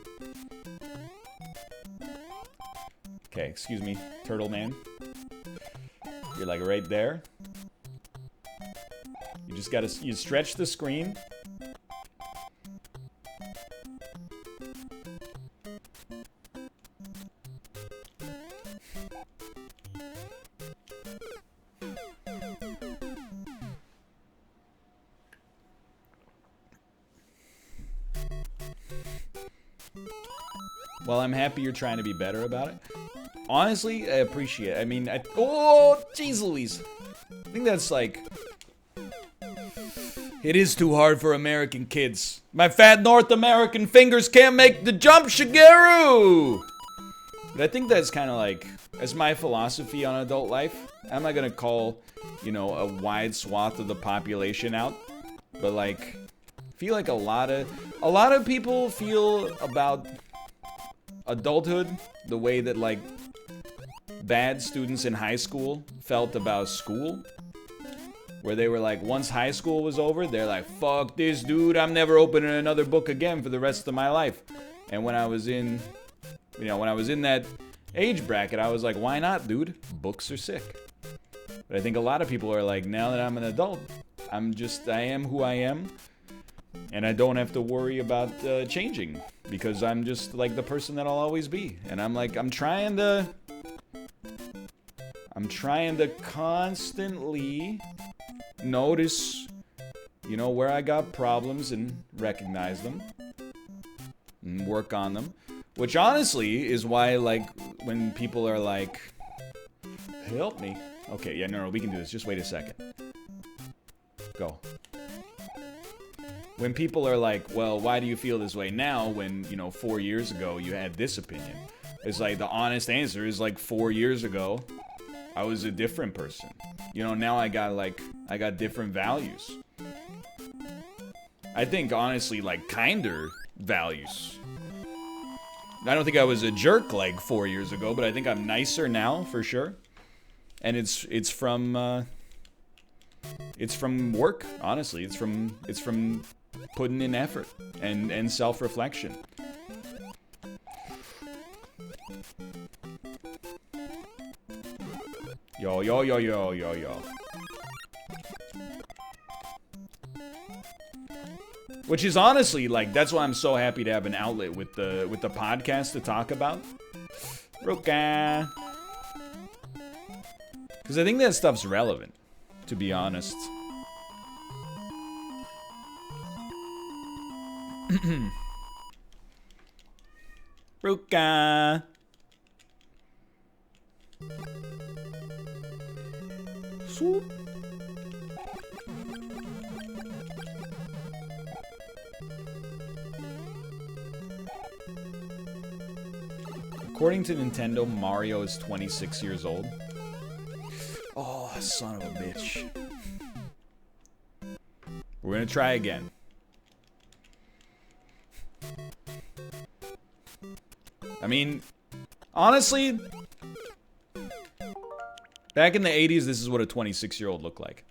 Okay, excuse me, Turtle Man. You're like right there. You just gotta, you stretch the screen. Well, I'm happy you're trying to be better about it. Honestly, I appreciate it. I mean, oh, jeez Louise. I think that's like... It is too hard for American kids. My fat North American fingers can't make the jump, Shigeru! But I think that's kind of like... That's my philosophy on adult life. I'm not gonna call, you know, a wide swath of the population out. But like... I feel like a lot of people feel about adulthood the way that like bad students in high school felt about school, where they were like, once high school was over, they're like, fuck this, dude, I'm never opening another book again for the rest of my life. And when I was in, you know, when I was in that age bracket, I was like, why not, dude? Books are sick. But I think a lot of people are like, now that I'm an adult, I am who I am. And I don't have to worry about changing, because I'm just like the person that I'll always be. And I'm like, I'm trying to constantly notice, you know, where I got problems and recognize them and work on them. Which honestly is why, like, when people are like, help me. Okay, yeah, no, we can do this. Just wait a second. Go. When people are like, well, why do you feel this way now when, you know, 4 years ago you had this opinion? It's like, the honest answer is like 4 years ago, I was a different person. You know, now I got different values. I think, honestly, like, kinder values. I don't think I was a jerk like 4 years ago, but I think I'm nicer now, for sure. And it's from work, honestly. It's from putting in effort and self-reflection. Yo, yo, yo, yo, yo, yo. Which is honestly, like, that's why I'm so happy to have an outlet with the podcast to talk about. Roka. Because I think that stuff's relevant, to be honest. Roka. Swoop. According to Nintendo, Mario is 26 years old. Oh, son of a bitch. We're gonna try again. I mean, honestly, back in the 80s, this is what a 26-year-old looked like.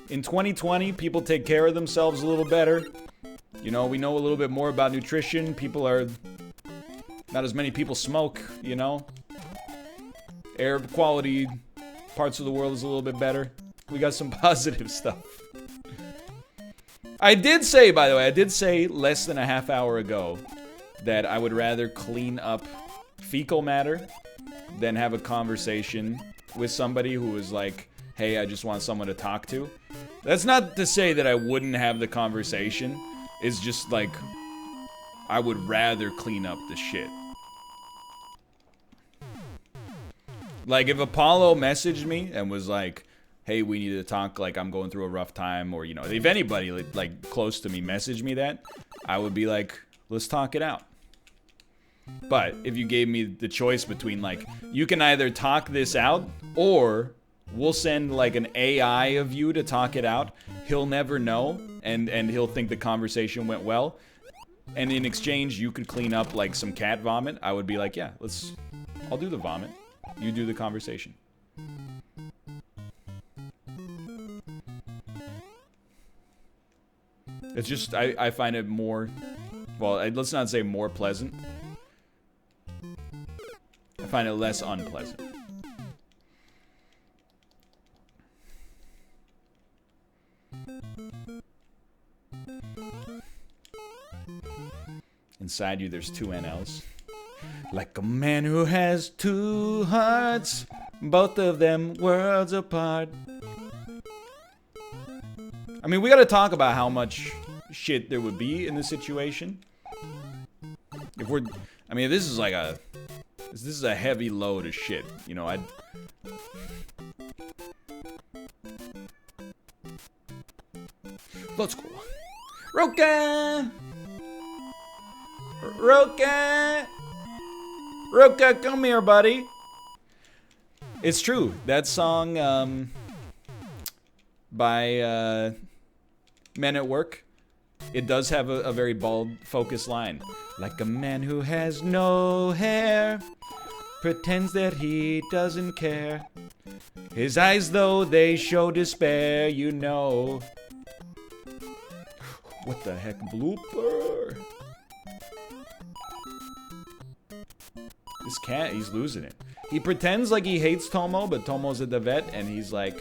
In 2020, people take care of themselves a little better. You know, we know a little bit more about nutrition. Not as many people smoke, you know. Air quality, parts of the world is a little bit better. We got some positive stuff. I did say, by the way, less than a half hour ago that I would rather clean up fecal matter than have a conversation with somebody who was like, hey, I just want someone to talk to. That's not to say that I wouldn't have the conversation. It's just like, I would rather clean up the shit. Like, if Apollo messaged me and was like, hey, we need to talk, like, I'm going through a rough time, or, you know, if anybody, like close to me messaged me that, I would be like, let's talk it out. But if you gave me the choice between, like, you can either talk this out, or we'll send, like, an AI of you to talk it out, he'll never know, and he'll think the conversation went well, and in exchange, you could clean up, like, some cat vomit, I would be like, yeah, I'll do the vomit. You do the conversation. It's just, I find it more, well, let's not say more pleasant. I find it less unpleasant. Inside you, there's two NLs. Like a man who has two hearts, both of them worlds apart. I mean, we gotta talk about how much shit there would be in this situation. If this is like this is a heavy load of shit, you know, let's go. Roka! Roka! Roka, come here, buddy. It's true. That song, by, Men at Work, it does have a very bald, focused line. Like a man who has no hair, pretends that he doesn't care. His eyes, though, they show despair, you know. What the heck, blooper? This cat, he's losing it. He pretends like he hates Tomo, but Tomo's at the vet, and he's like,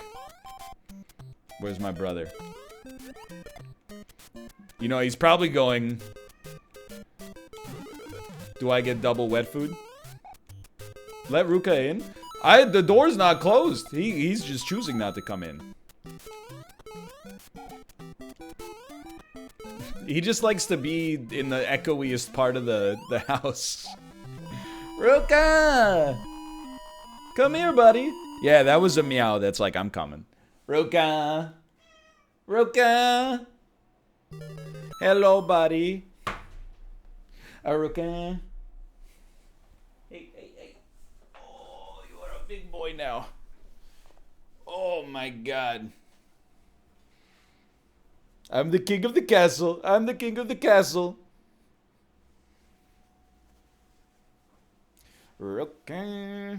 where's my brother? You know, he's probably going, do I get double wet food? Let Ruka in? The door's not closed. He's just choosing not to come in. He just likes to be in the echoiest part of the house. Ruka! Come here, buddy. Yeah, that was a meow that's like, I'm coming. Ruka! Ruka! Hello, buddy. Ruka. Hey, hey, hey. Oh, you are a big boy now. Oh, my God. I'm the king of the castle. I'm the king of the castle. Okay.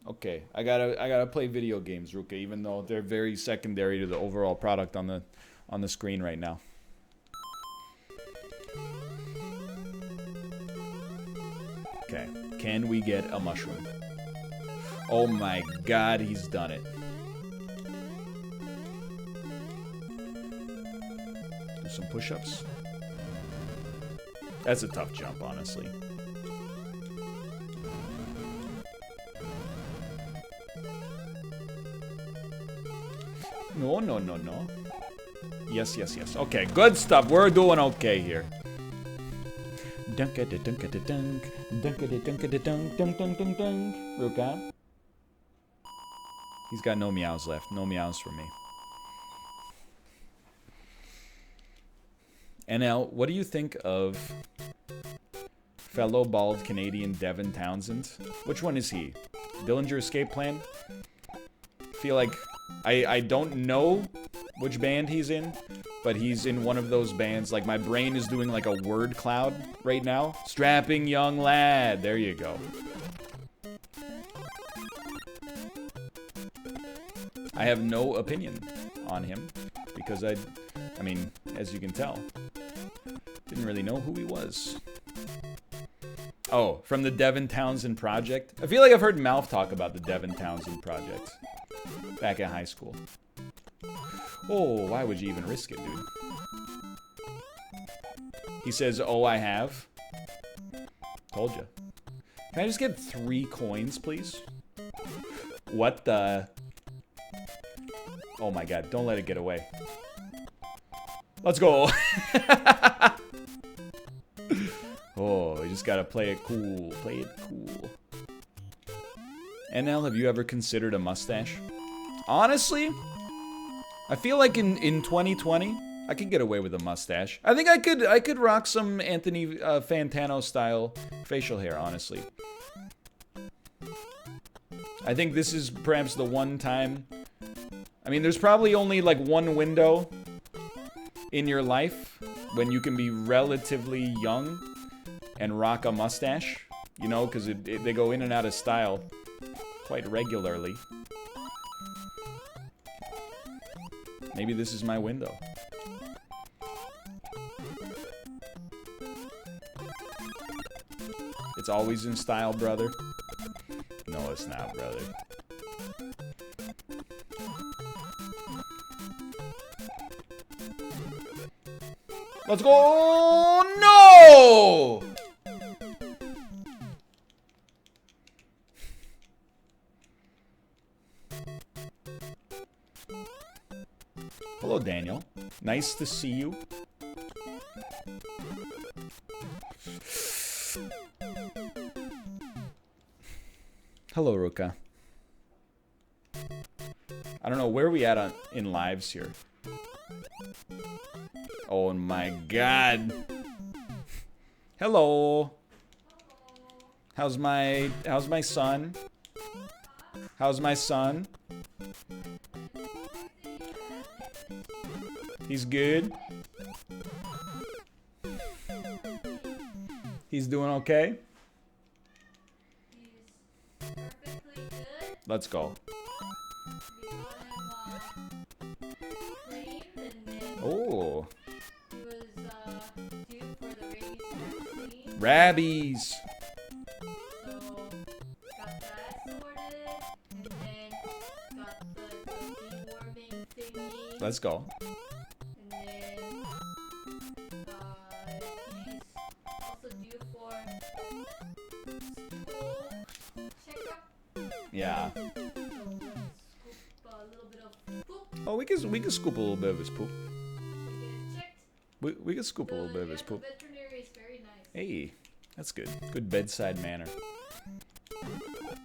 Okay, I gotta play video games, Ruka, even though they're very secondary to the overall product on the screen right now. Okay, can we get a mushroom? Oh my god, he's done it. Do some push-ups. That's a tough jump, honestly. No, no, no, no. Yes, yes, yes. Okay, good stuff. We're doing okay here. Dunk-a-da-dunk-a-da-dunk. Dunk-a-da-dunk-a-da-dunk. Dunk-dunk-dunk-dunk. Ruka. He's got no meows left. No meows for me. NL, what do you think of fellow bald Canadian Devin Townsend? Which one is he? Dillinger Escape Plan? Feel like I don't know which band he's in, but he's in one of those bands. Like, my brain is doing like a word cloud right now. Strapping young lad. There you go. I have no opinion on him because I mean, as you can tell, didn't really know who he was. Oh, from the Devin Townsend Project? I feel like I've heard Malf talk about the Devin Townsend Project back in high school. Oh, why would you even risk it, dude? He says, oh, I have. Told you. Can I just get 3 coins, please? What the... Oh my god, don't let it get away. Let's go! Oh, you just gotta play it cool. Play it cool. NL, have you ever considered a mustache? Honestly, I feel like in 2020, I could get away with a mustache. I think I could rock some Anthony Fantano style facial hair, honestly. I think this is perhaps the one time. I mean, there's probably only like one window in your life when you can be relatively young and rock a mustache, you know, because they go in and out of style quite regularly. Maybe this is my window. It's always in style, brother. No, it's not, brother. Let's go! No! Hello, Daniel. Nice to see you. Hello, Ruka. I don't know, where are we at in lives here? Oh my god. Hello. How's my son? How's my son? He's good. He's doing okay. He's perfectly good. Let's go. We got him cleaned and then Oh, he was due for the rabies vaccine. rabbies. So got that sorted and then got the deworming thingy. Let's go. And then he's also due for school checkup. Yeah. So let's scoop a little bit of poop Oh, we can scoop a little bit of his poop. to get it checked. We can scoop a little bit of his The poop. veterinary is very nice. Hey, that's good. Good bedside manner.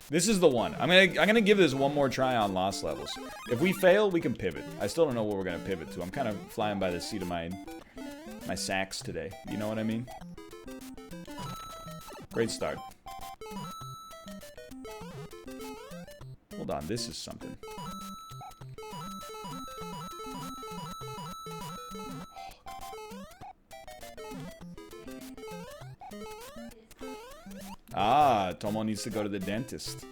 This is the one. I'm gonna give this one more try on lost levels. If we fail, we can pivot. I still don't know what we're gonna pivot to. I'm kind of flying by the seat of my sacks today. You know what I mean? Great start. Hold on, this is something. Ah, Tomo needs to go to the dentist.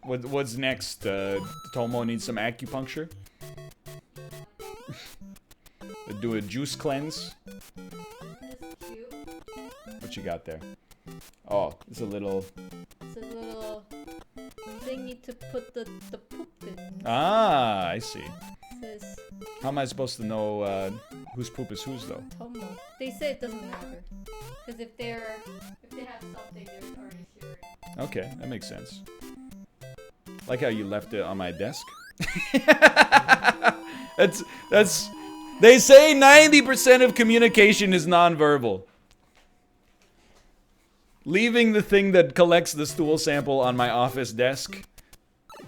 What's next? Tomo needs some acupuncture? Do a juice cleanse? you got there? Oh, it's a little... It's a little thingy to put the poop in. Ah, I see. It says How am I supposed to know whose poop is whose, though? Tomo. They say it doesn't matter. Because if they have something, they're already sharing. Okay, that makes sense. Like how you left it on my desk. That's... They say 90% of communication is nonverbal. Leaving the thing that collects the stool sample on my office desk,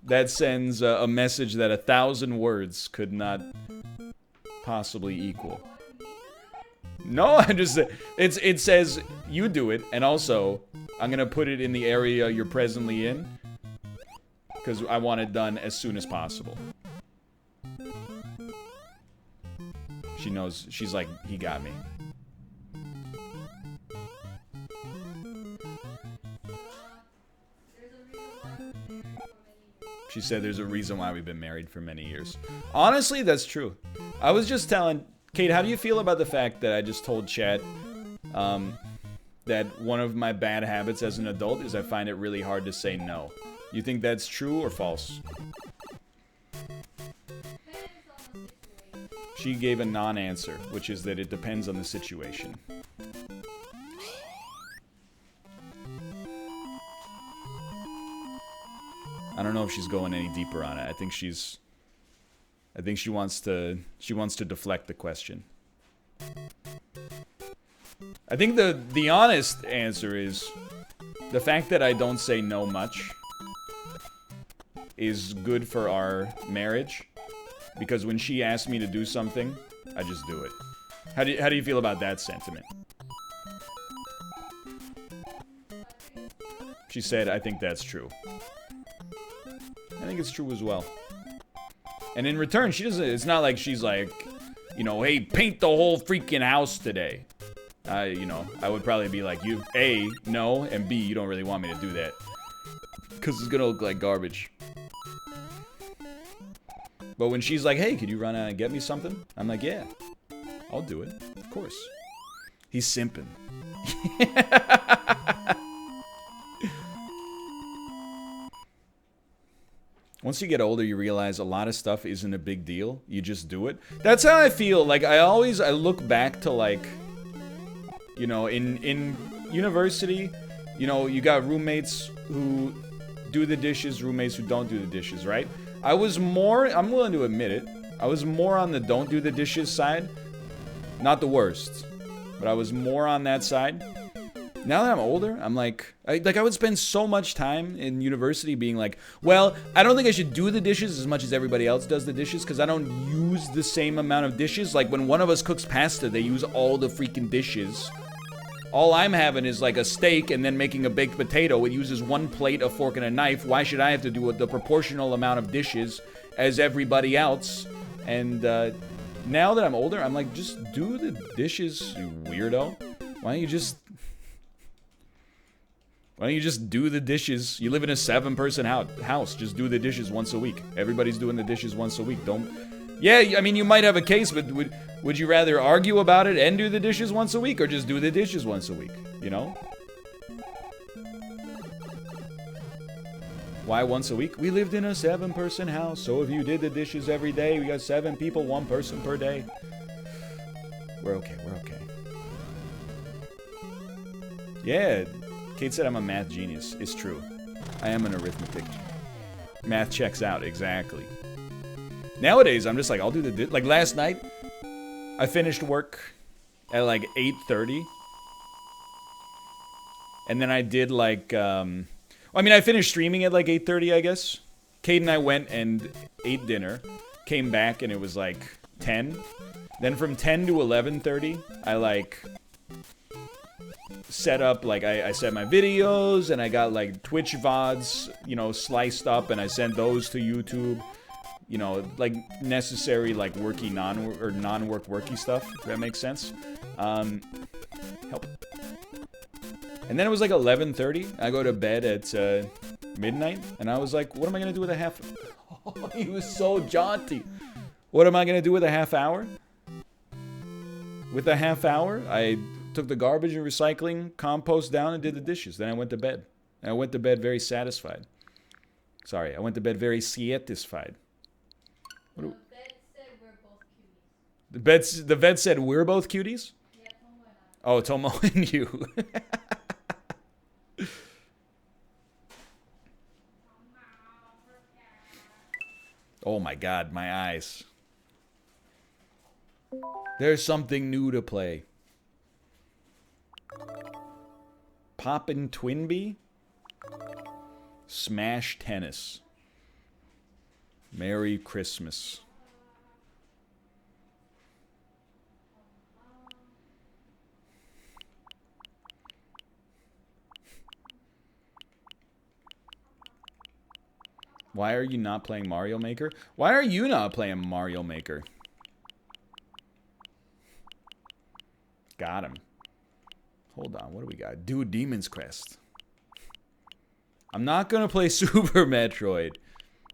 that sends a message that 1,000 words could not possibly equal. No, I just... It says, you do it, and also, I'm gonna put it in the area you're presently in, because I want it done as soon as possible. She knows, she's like, he got me. She said there's a reason why we've been married for many years. Honestly, that's true. I was just telling... Kate, how do you feel about the fact that I just told Chad that one of my bad habits as an adult is I find it really hard to say no? You think that's true or false? She gave a non-answer, which is that it depends on the situation. I don't know if she's going any deeper on it. I think she wants to deflect the question. I think the honest answer is the fact that I don't say no much is good for our marriage, because when she asks me to do something, I just do it. How do you feel about that sentiment? She said, I think that's true. I think it's true as well. And in return, she doesn't... It's not like she's like, you know, hey, paint the whole freaking house today. You know, I would probably be like, you, A, no, and B, you don't really want me to do that. Because it's gonna look like garbage. But when she's like, hey, could you run out and get me something? I'm like, yeah, I'll do it. Of course. He's simping. Once you get older, you realize a lot of stuff isn't a big deal. You just do it. That's how I feel. Like, I look back to, like, you know, in university, you know, you got roommates who do the dishes, roommates who don't do the dishes, right? I was more, I'm willing to admit it, I was more on the don't do the dishes side. Not the worst, but I was more on that side. Now that I'm older, I'm like, I would spend so much time in university being like, well, I don't think I should do the dishes as much as everybody else does the dishes, because I don't use the same amount of dishes. Like, when one of us cooks pasta, they use all the freaking dishes. All I'm having is like a steak and then making a baked potato. It uses one plate, a fork, and a knife. Why should I have to do the proportional amount of dishes as everybody else? And now that I'm older, I'm like, just do the dishes, you weirdo. Why don't you just do the dishes? You live in a 7-person house. Just do the dishes once a week. Everybody's doing the dishes once a week. Don't... Yeah, I mean, you might have a case, but would you rather argue about it and do the dishes once a week, or just do the dishes once a week? You know? Why once a week? We lived in a 7-person house, so if you did the dishes every day, we got 7 people, 1 person per day. We're okay, we're okay. Yeah, Kate said I'm a math genius. It's true. I am an arithmetic. Math checks out, exactly. Nowadays, I'm just like, I'll do the... Like, last night, I finished work at, like, 8:30. And then I did, like, I mean, I finished streaming at, like, 8:30, I guess. Kate and I went and ate dinner. Came back, and it was, like, 10. Then from 10 to 11:30, I, like... set up, like, I set my videos, and I got, like, Twitch VODs, you know, sliced up, and I sent those to YouTube. You know, like, necessary, like, worky, non-work worky stuff, if that makes sense. Help. And then it was, like, 11:30. I go to bed at, midnight, and I was like, what am I gonna do with a half... Oh, he was so jaunty. What am I gonna do with a half hour? With a half hour, I took the garbage and recycling, compost down, and did the dishes. Then I went to bed. And I went to bed very satisfied. Sorry, I went to bed very satisfied. The vet said we're both cuties. The vet said we're both cuties? Yeah, Tomo and I. Oh, Tomo and you. Oh my god, my eyes. There's something new to play. Poppin' Twinbee? Smash Tennis. Merry Christmas. Why are you not playing Mario Maker? Why are you not playing Mario Maker? Got him. Hold on, what do we got? Dude, Demon's Crest. I'm not gonna play Super Metroid.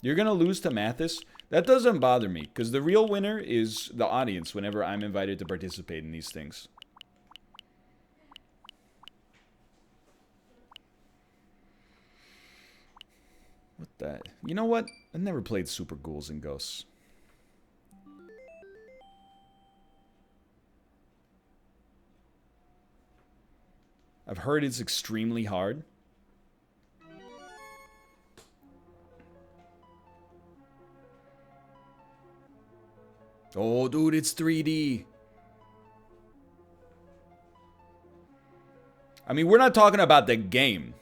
You're gonna lose to Mathis? That doesn't bother me, because the real winner is the audience whenever I'm invited to participate in these things. What the? You know what? I never played Super Ghouls and Ghosts. I've heard it's extremely hard. Oh, dude, it's 3D. I mean, we're not talking about the game.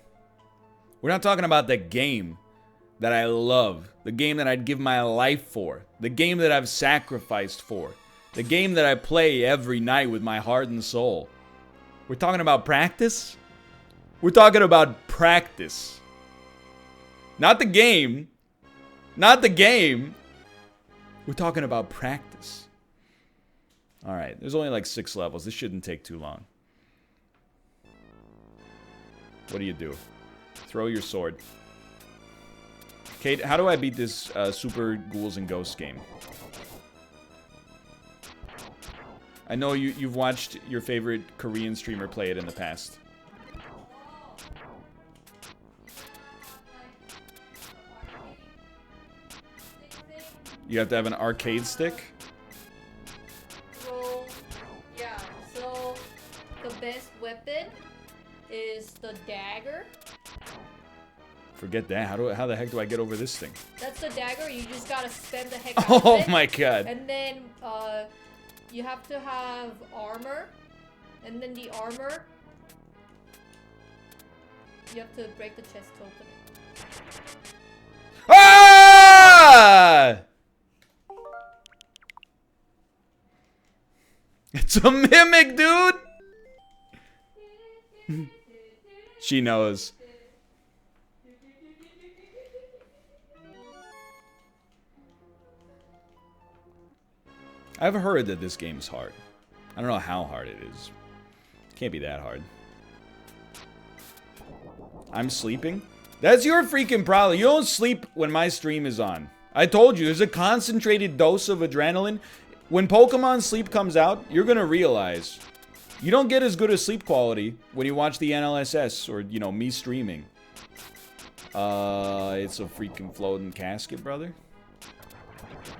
We're not talking about the game that I love. The game that I'd give my life for. The game that I've sacrificed for. The game that I play every night with my heart and soul. We're talking about practice? We're talking about practice. Not the game. Not the game. We're talking about practice. Alright, there's only like 6 levels. This shouldn't take too long. What do you do? Throw your sword. Kate, how do I beat this Super Ghouls and Ghosts game? I know you've watched your favorite Korean streamer play it in the past. You have to have an arcade stick? So, yeah, so the best weapon is the dagger. Forget that. How the heck do I get over this thing? That's the dagger. You just gotta spam the heck out of Oh it. my god. And then you have to have armor. And then the armor, you have to break the chest to open it. Ah! It's a mimic, dude! She knows. I've heard that this game's hard. I don't know how hard it is. Can't be that hard. I'm sleeping? That's your freaking problem. You don't sleep when my stream is on. I told you, there's a concentrated dose of adrenaline. When Pokemon Sleep comes out, you're gonna realize you don't get as good a sleep quality when you watch the NLSS or, you know, me streaming. It's a freaking floating casket, brother.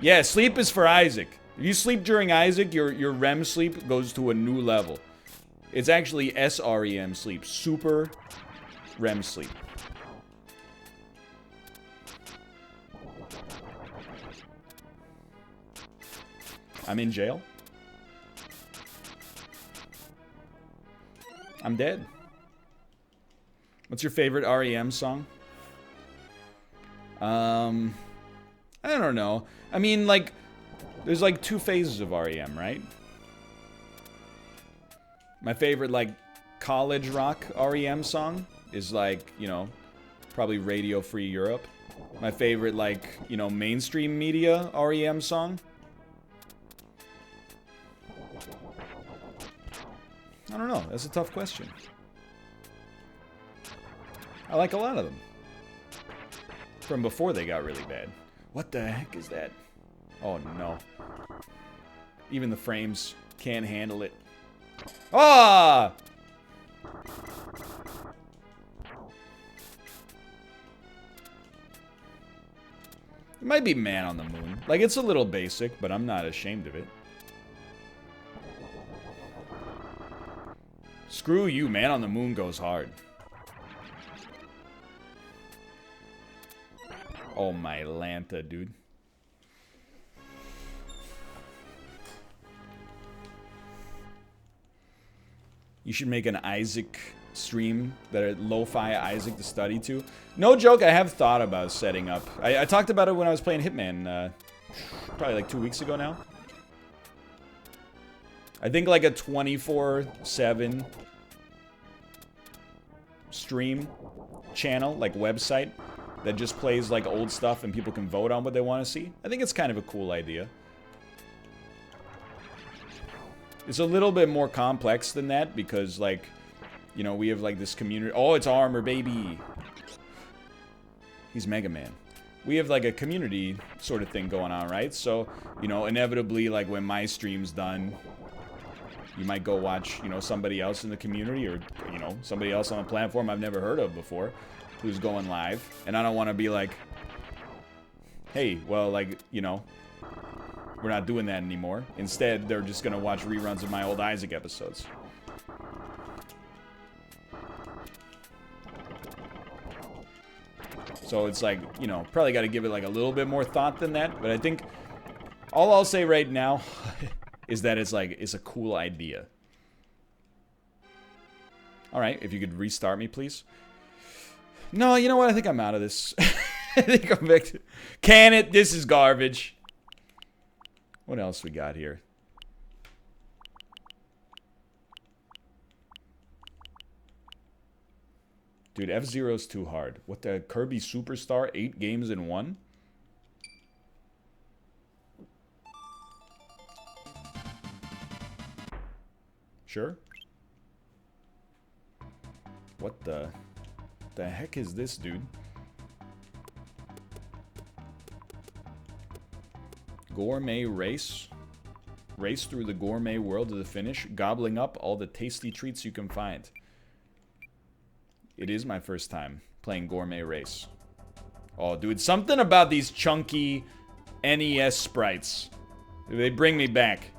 Yeah, sleep is for Isaac. If you sleep during Isaac, your REM sleep goes to a new level. It's actually SREM sleep. Super REM sleep. I'm in jail. I'm dead. What's your favorite REM song? I don't know. I mean, like, there's like 2 phases of REM, right? My favorite, like, college rock REM song is like, you know, probably Radio Free Europe. My favorite, like, you know, mainstream media REM song. I don't know. That's a tough question. I like a lot of them. From before they got really bad. What the heck is that? Oh no. Even the frames can't handle it. Ah! It might be Man on the Moon. Like, it's a little basic, but I'm not ashamed of it. Screw you, Man on the Moon goes hard. Oh my Lanta, dude. You should make an Isaac stream, that a lo-fi Isaac to study to. No joke, I have thought about setting up. I talked about it when I was playing Hitman, probably like 2 weeks ago now. I think like a 24/7 stream channel, like website, that just plays like old stuff and people can vote on what they want to see. I think it's kind of a cool idea. It's a little bit more complex than that because, like, you know, we have like this community. Oh, it's Armor, baby. He's Mega Man. We have like a community sort of thing going on, right? So, you know, inevitably, like when my stream's done, you might go watch, you know, somebody else in the community or, you know, somebody else on a platform I've never heard of before who's going live. And I don't want to be like, hey, well, like, you know, we're not doing that anymore. Instead, they're just going to watch reruns of my old Isaac episodes. So it's like, you know, probably got to give it like a little bit more thought than that. But I think all I'll say right now is that it's like, it's a cool idea. All right, if you could restart me, please. No, you know what? I think I'm out of this. I think I'm back to... Can it? This is garbage. What else we got here? Dude, F-Zero's too hard. What the? Kirby Superstar? 8 games in 1? Sure. What the heck is this, dude? Gourmet race. Race through the gourmet world to the finish, gobbling up all the tasty treats you can find. It is my first time playing Gourmet Race. Oh, dude, something about these chunky NES sprites. They bring me back.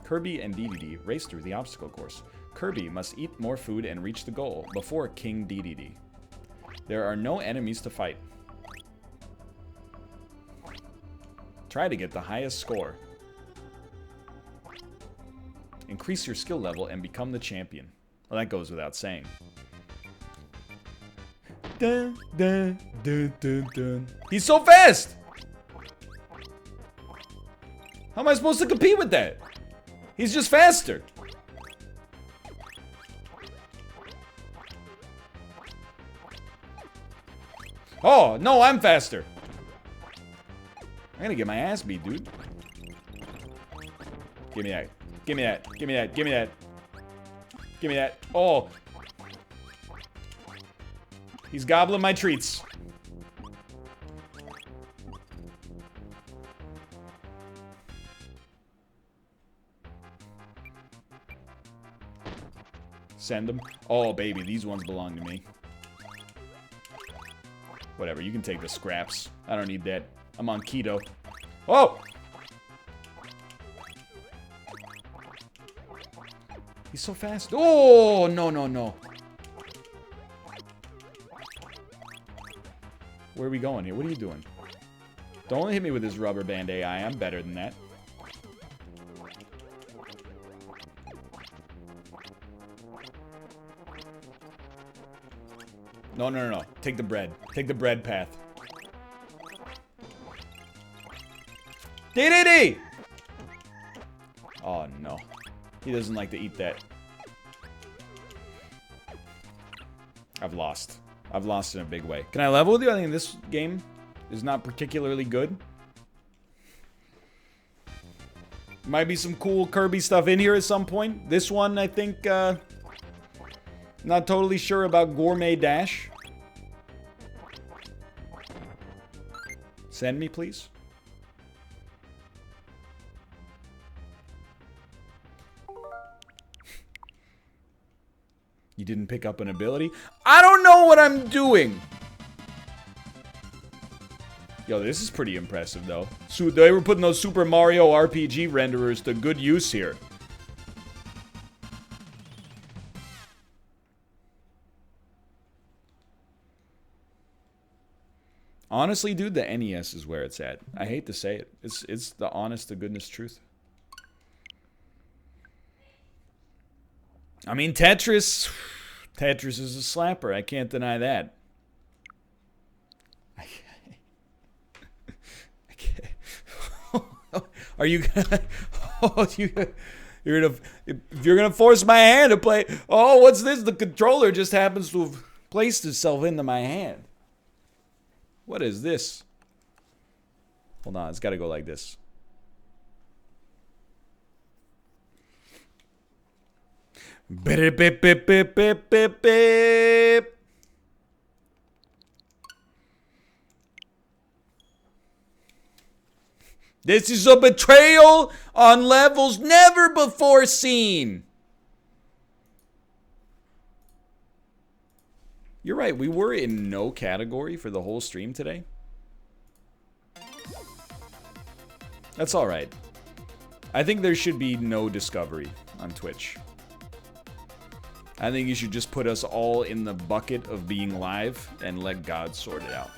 Kirby and DDD race through the obstacle course. Kirby must eat more food and reach the goal before King DDD. There are no enemies to fight. Try to get the highest score. Increase your skill level and become the champion. Well, that goes without saying. Dun, dun, dun, dun, dun. He's so fast! How am I supposed to compete with that? He's just faster. Oh, no, I'm faster. I'm gonna get my ass beat, dude. Give me that. Give me that. Give me that. Give me that. Give me that. Oh. He's gobbling my treats. Send them. Oh, baby, these ones belong to me. Whatever, you can take the scraps. I don't need that. I'm on keto. Oh! He's so fast. Oh, no, no, no. Where are we going here? What are you doing? Don't hit me with this rubber band AI. I'm better than that. No, no, no, no. Take the bread. Take the bread path. DDD! Oh, no. He doesn't like to eat that. I've lost. I've lost in a big way. Can I level with you? I think this game is not particularly good. Might be some cool Kirby stuff in here at some point. This one, I think, not totally sure about Gourmet Dash. Send me, please. You didn't pick up an ability? I don't know what I'm doing! Yo, this is pretty impressive, though. So they were putting those Super Mario RPG renderers to good use here. Honestly, dude, the NES is where it's at. I hate to say it. It's the honest to goodness truth. I mean, Tetris is a slapper. I can't deny that. I can't. Are you gonna? Oh, you're gonna force my hand to play? Oh, what's this? The controller just happens to have placed itself into my hand. What is this? Hold on, it's got to go like this. Beep, beep, beep, beep, beep, beep, beep. This is a betrayal on levels never before seen. You're right, we were in no category for the whole stream today. That's alright. I think there should be no discovery on Twitch. I think you should just put us all in the bucket of being live and let God sort it out.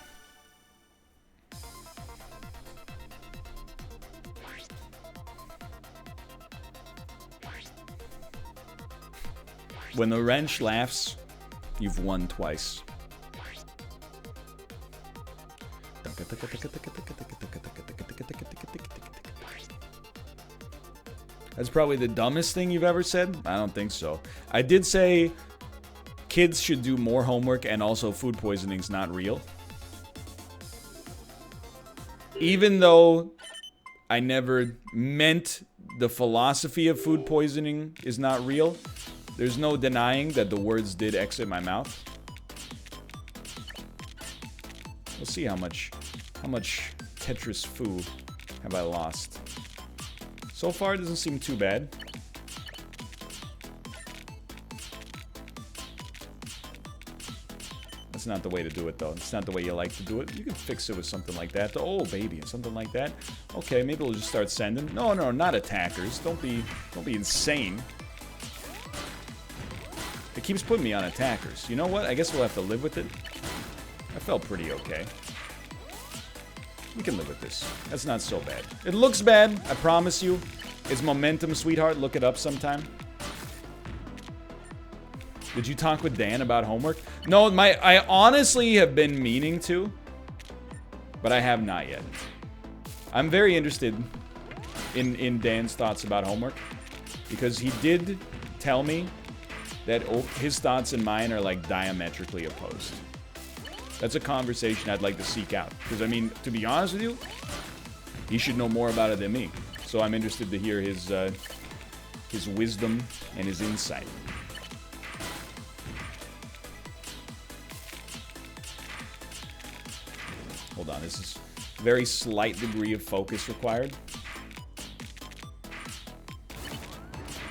When the wrench laughs, you've won twice. That's probably the dumbest thing you've ever said? I don't think so. I did say kids should do more homework and also food poisoning's not real. Even though I never meant the philosophy of food poisoning is not real, there's no denying that the words did exit my mouth. We'll see how much Tetris foo have I lost. So far, it doesn't seem too bad. That's not the way to do it, though. It's not the way you like to do it. You can fix it with something like that. Oh, baby, something like that. Okay, maybe we'll just start sending. No, not attackers. Don't be insane. It keeps putting me on attackers. You know what? I guess we'll have to live with it. I felt pretty okay. We can live with this. That's not so bad. It looks bad, I promise you. It's momentum, sweetheart. Look it up sometime. Did you talk with Dan about homework? No, I honestly have been meaning to, but I have not yet. I'm very interested in Dan's thoughts about homework, because he did tell me that his thoughts and mine are like diametrically opposed. That's a conversation I'd like to seek out. Because, I mean, to be honest with you, he should know more about it than me. So I'm interested to hear his wisdom and his insight. Hold on, this is a very slight degree of focus required.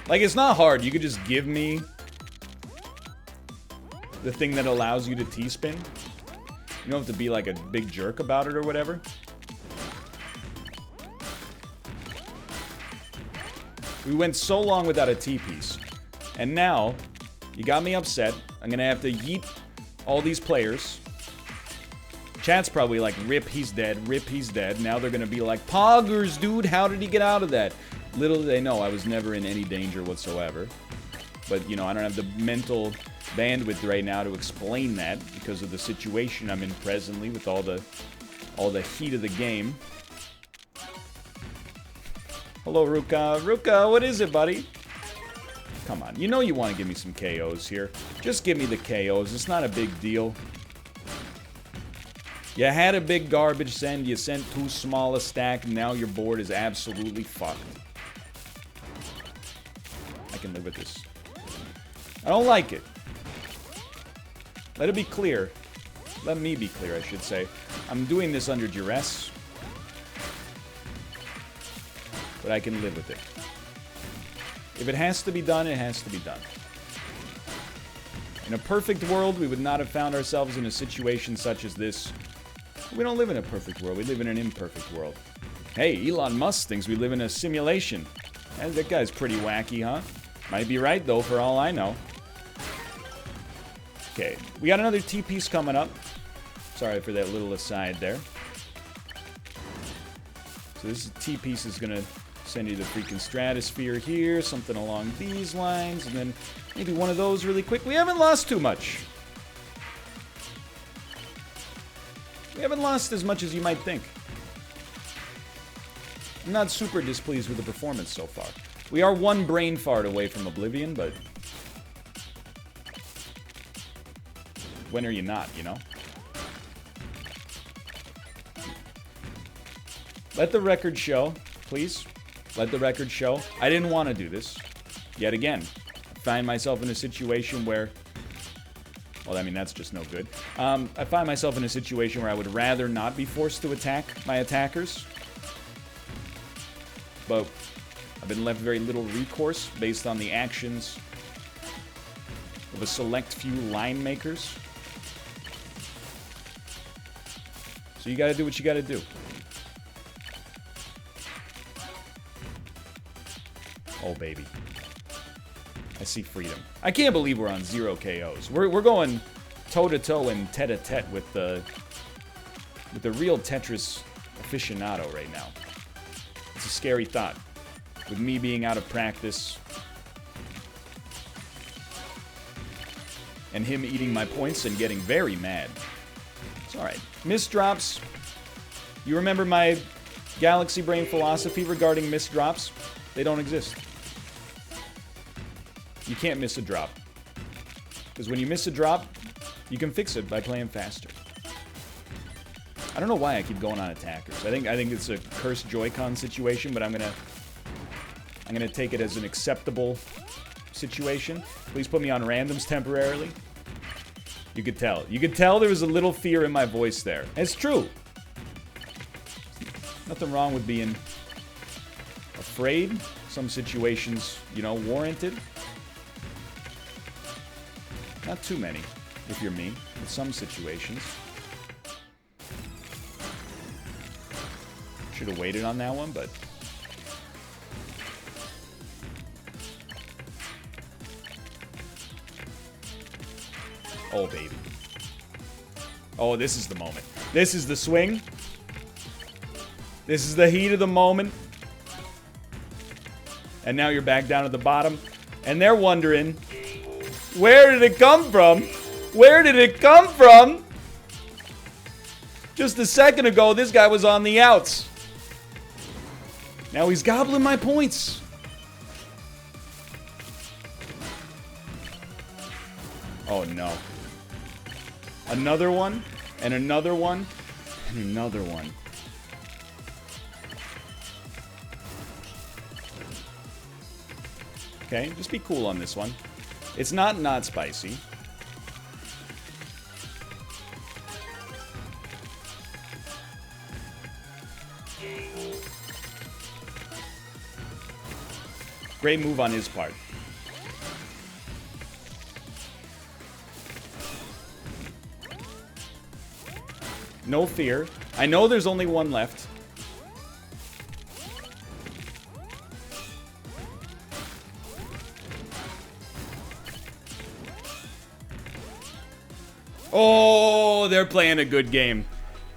Like, it's not hard. You could just give me the thing that allows you to T-spin. You don't have to be like a big jerk about it or whatever. We went so long without a T-piece. And now, you got me upset. I'm gonna have to yeet all these players. Chat's probably like, rip, he's dead, rip, he's dead. Now they're gonna be like, poggers, dude, how did he get out of that? Little do they know, I was never in any danger whatsoever. But, you know, I don't have the mental bandwidth right now to explain that because of the situation I'm in presently with all the heat of the game. Hello, Ruka. Ruka, what is it, buddy? Come on, you know you want to give me some KOs here. Just give me the KOs. It's not a big deal. You had a big garbage send. You sent too small a stack. And now your board is absolutely fucked. I can live with this. I don't like it. Let it be clear. Let me be clear, I should say. I'm doing this under duress. But I can live with it. If it has to be done, it has to be done. In a perfect world, we would not have found ourselves in a situation such as this. We don't live in a perfect world. We live in an imperfect world. Hey, Elon Musk thinks we live in a simulation. That guy's pretty wacky, huh? Might be right, though, for all I know. Okay, we got another T-piece coming up. Sorry for that little aside there. So this T-piece is going to send you the freaking stratosphere here, something along these lines, and then maybe one of those really quick. We haven't lost too much. We haven't lost as much as you might think. I'm not super displeased with the performance so far. We are one brain fart away from oblivion, but when are you not, you know? Let the record show, please. Let the record show. I didn't want to do this. Yet again, I find myself in a situation where... Well, I mean, that's just no good. I find myself in a situation where I would rather not be forced to attack my attackers. But I've been left very little recourse based on the actions of a select few line makers. So you gotta do what you gotta do. Oh, baby. I see freedom. I can't believe we're on 0 KOs. We're going toe-to-toe and tete-a-tete with the real Tetris aficionado right now. It's a scary thought. With me being out of practice and him eating my points and getting very mad. It's alright. Misdrops. You remember my Galaxy Brain philosophy regarding misdrops? They don't exist. You can't miss a drop. Because when you miss a drop, you can fix it by playing faster. I don't know why I keep going on attackers. I think it's a cursed Joy-Con situation, but I'm gonna take it as an acceptable situation. Please put me on randoms temporarily. You could tell. You could tell there was a little fear in my voice there. It's true. Nothing wrong with being afraid. Some situations, you know, warranted. Not too many, if you're me, in some situations. Should have waited on that one, but... Oh, baby. Oh, this is the moment. This is the swing. This is the heat of the moment. And now you're back down at the bottom. And they're wondering... Where did it come from? Where did it come from? Just a second ago, this guy was on the outs. Now he's gobbling my points. Oh no. Another one, and another one, and another one. Okay, just be cool on this one. It's not spicy. Great move on his part. No fear. I know there's only one left. Oh, they're playing a good game.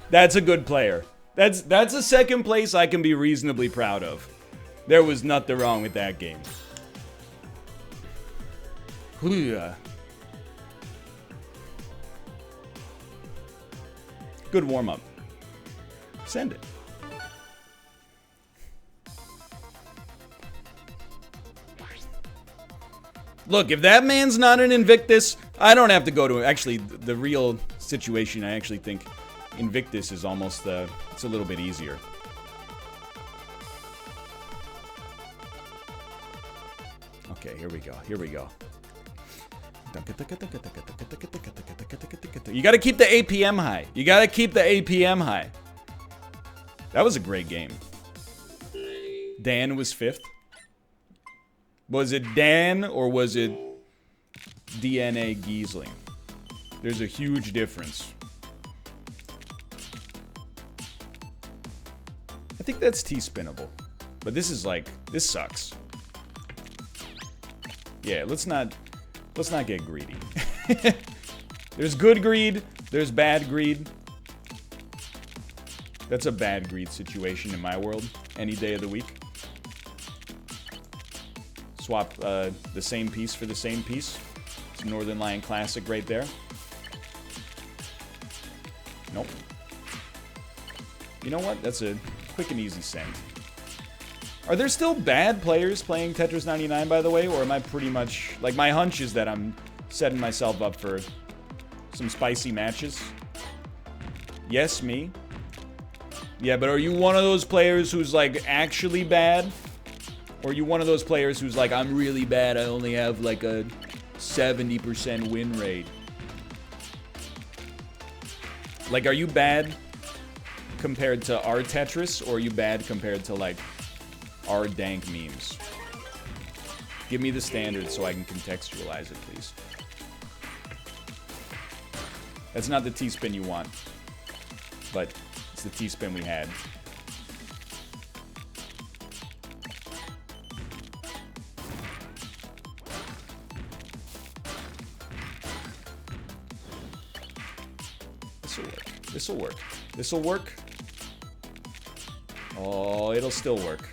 That's a good player. That's a second place I can be reasonably proud of. There was nothing wrong with that game. Good warm-up. Send it. Look, if that man's not an Invictus, I don't have to go to... Actually, the real situation, I actually think Invictus is almost... it's a little bit easier. Okay, here we go. Here we go. You gotta keep the APM high. You gotta keep the APM high. That was a great game. Dan was 5th. Was it Dan or was it DNA Giesling. There's a huge difference. I think that's T-spinnable. But this is like, this sucks. Yeah, let's not get greedy. There's good greed, there's bad greed. That's a bad greed situation in my world, any day of the week. Swap the same piece for the same piece. It's a Northernlion classic right there. Nope. You know what? That's a quick and easy send. Are there still bad players playing Tetris 99, by the way? Or am I pretty much... Like, my hunch is that I'm setting myself up for some spicy matches. Yes, me. Yeah, but are you one of those players who's, like, actually bad? Or are you one of those players who's like, I'm really bad, I only have, like, a 70% win rate? Like, are you bad compared to our Tetris? Or are you bad compared to, like, our dank memes? Give me the standard so I can contextualize it, please. That's not the T-spin you want. But it's the T-spin we had. This'll work. This'll work. This'll work. Oh, it'll still work.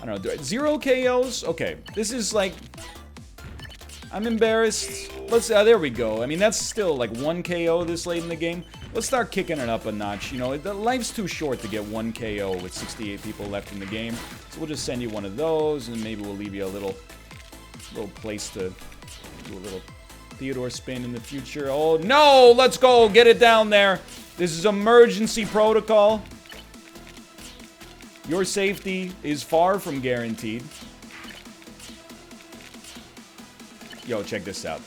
I don't know. 0 KOs? Okay. This is like... I'm embarrassed. Let's... there we go. I mean, that's still like 1 KO this late in the game. Let's start kicking it up a notch. You know, the life's too short to get 1 KO with 68 people left in the game. So we'll just send you one of those, and maybe we'll leave you a little place to do a little Theodore spin in the future. Oh, no! Let's go! Get it down there! This is emergency protocol. Your safety is far from guaranteed. Yo, check this out.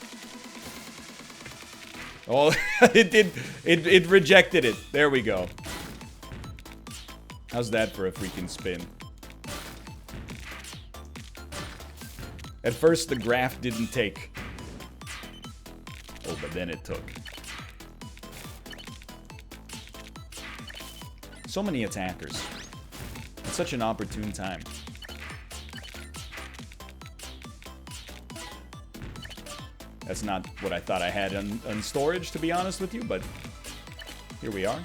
Oh, it rejected it. There we go. How's that for a freaking spin? At first, the graph didn't take. Oh, but then it took. So many attackers. It's such an opportune time. That's not what I thought I had on storage, to be honest with you, but here we are.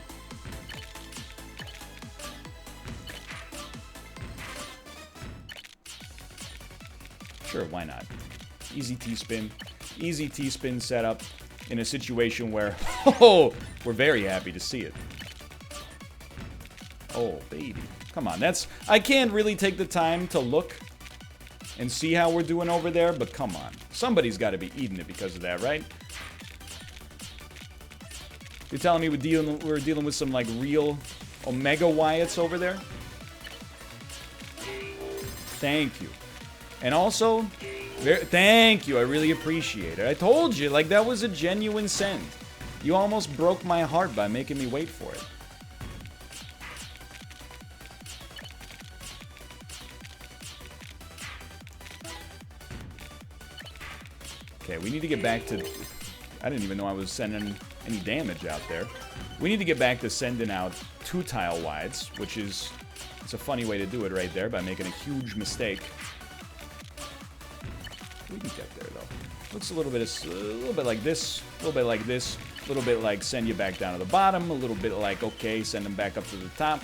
Sure, why not? Easy T-spin. Easy T-spin setup in a situation where, oh, we're very happy to see it. Oh, baby. Come on, that's... I can't really take the time to look and see how we're doing over there, but come on. Somebody's got to be eating it because of that, right? You're telling me we're dealing with some, like, real Omega Wyatts over there? Thank you. And also, thank you. I really appreciate it. I told you, like, that was a genuine send. You almost broke my heart by making me wait for it. Okay, we need to get back to... I didn't even know I was sending any damage out there. We need to get back to sending out 2 tile wides, which is... It's a funny way to do it right there, by making a huge mistake. We can get there, though. Looks a little bit like this, a little bit like this, a little bit like send you back down to the bottom, a little bit like, okay, send them back up to the top.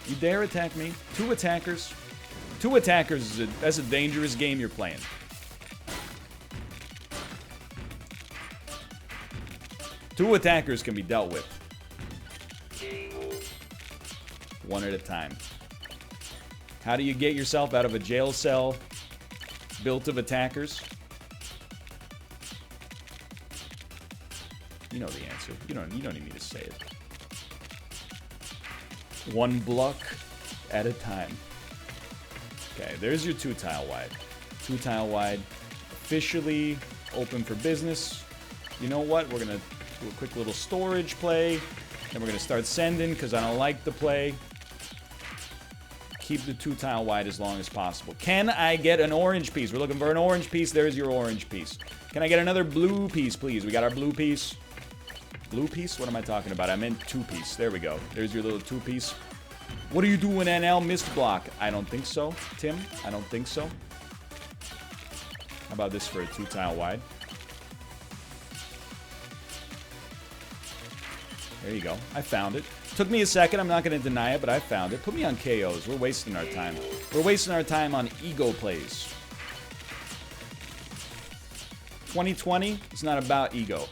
You dare attack me? 2 attackers? 2 attackers, that's a dangerous game you're playing. Two attackers can be dealt with. One at a time. How do you get yourself out of a jail cell built of attackers? You know the answer. You don't need me to say it. One block at a time. Okay, there's your 2 tile wide. 2 tile wide. Officially open for business. You know what? We're gonna do a quick little storage play. Then we're gonna start sending because I don't like the play. Keep the 2 tile wide as long as possible. Can I get an orange piece? We're looking for an orange piece. There's your orange piece. Can I get another blue piece, please? We got our blue piece. Blue piece? What am I talking about? I meant 2 piece. There we go. There's your little 2 piece. What are you doing, NL? Missed block. I don't think so, Tim. I don't think so. How about this for a 2 tile wide? There you go. I found it. Took me a second. I'm not going to deny it, but I found it. Put me on KOs. We're wasting our time. We're wasting our time on ego plays. 2020, it's not about ego.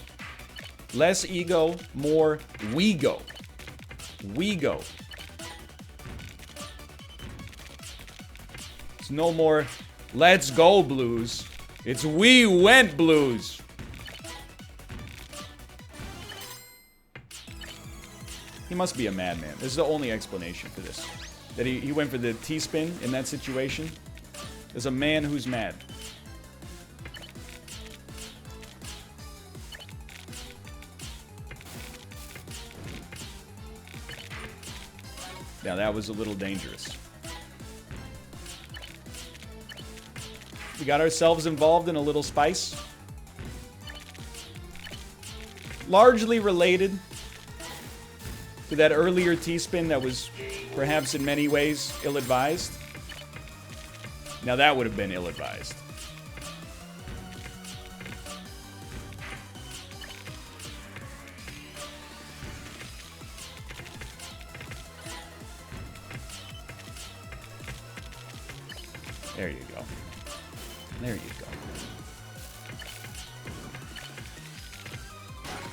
Less ego, more we go. We go. It's no more let's go blues. It's we went blues. He must be a madman. This is the only explanation for this. That he went for the T-spin in that situation. There's a man who's mad. Now that was a little dangerous. We got ourselves involved in a little spice. Largely related to that earlier T-spin that was perhaps in many ways ill-advised. Now that would have been ill-advised. There you go. There you go.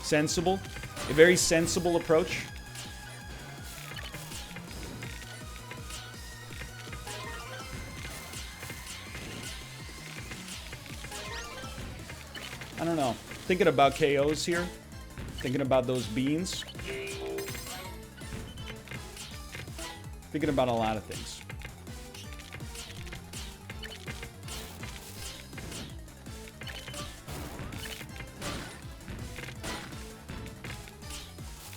Sensible. A very sensible approach. I don't know. Thinking about KOs here. Thinking about those beans. Thinking about a lot of things.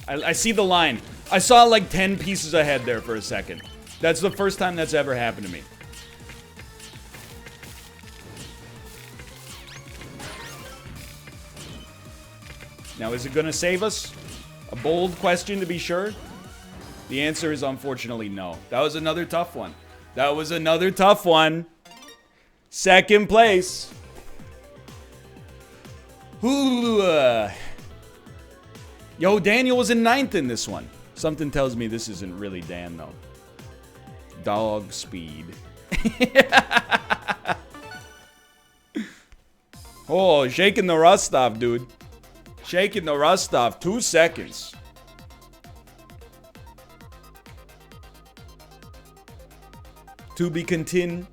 I see the line. I saw like 10 pieces ahead there for a second. That's the first time that's ever happened to me. Now, is it going to save us? A bold question to be sure. The answer is unfortunately no. That was another tough one. That was another tough one. Second place. Ooh. Yo, Daniel was in 9th in this one. Something tells me this isn't really Dan, though. Dog speed. Oh, shaking the rust off, dude. Shaking the rust off. 2 seconds. To be continued.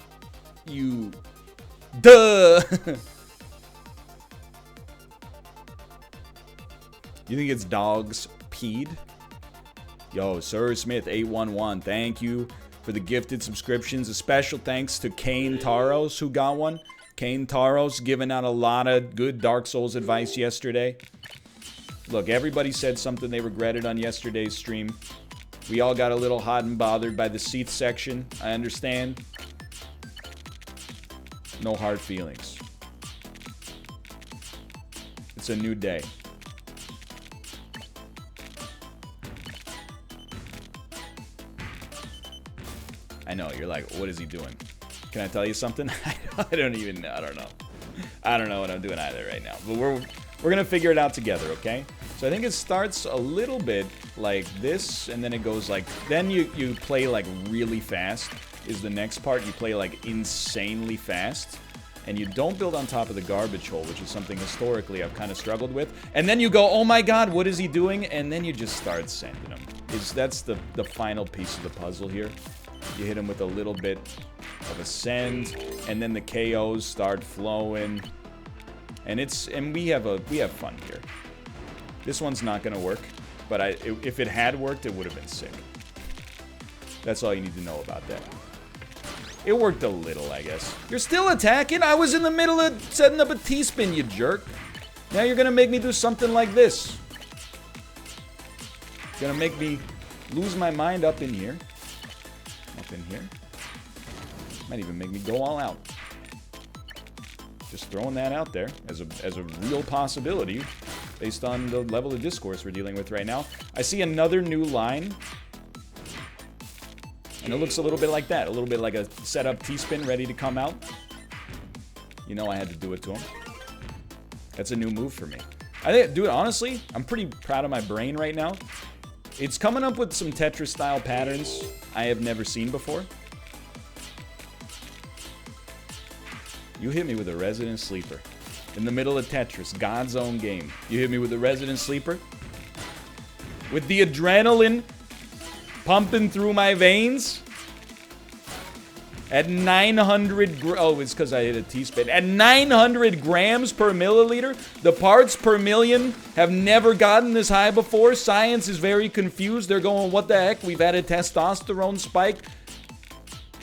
Duh. You think it's dogs peed? Yo, Sir Smith 811, thank you for the gifted subscriptions. A special thanks to Kane Taros who got one. Kane Taros giving out a lot of good Dark Souls advice yesterday. Look, everybody said something they regretted on yesterday's stream. We all got a little hot and bothered by the Seath section. I understand. No hard feelings. It's a new day. I know, you're like, what is he doing? Can I tell you something? I don't even know. I don't know. I don't know what I'm doing either right now. But we're gonna figure it out together, okay? So I think it starts a little bit like this, and then it goes like, then you play like really fast is the next part. You play like insanely fast, and you don't build on top of the garbage hole, which is something historically I've kind of struggled with. And then you go, oh my god, what is he doing? And then you just start sending him. That's the final piece of the puzzle here. You hit him with a little bit of a send, and then the KOs start flowing, and we have fun here. This one's not gonna work, but if it had worked, it would have been sick. That's all you need to know about that. It worked a little, I guess. You're still attacking? I was in the middle of setting up a T-spin, you jerk. Now you're gonna make me do something like this. You're gonna make me lose my mind up in here. Up in here. Might even make me go all out. Just throwing that out there as a real possibility based on the level of discourse we're dealing with right now. I see another new line. And it looks a little bit like that. A little bit like a setup T-spin ready to come out. You know I had to do it to him. That's a new move for me. I think, dude, honestly, I'm pretty proud of my brain right now. It's coming up with some Tetris-style patterns I have never seen before. You hit me with a Resident Sleeper. In the middle of Tetris, God's own game. You hit me with a Resident Sleeper? With the adrenaline pumping through my veins? At 900... Oh, it's because I hit a T-spin. At 900 grams per milliliter? The parts per million have never gotten this high before. Science is very confused. They're going, what the heck? We've had a testosterone spike.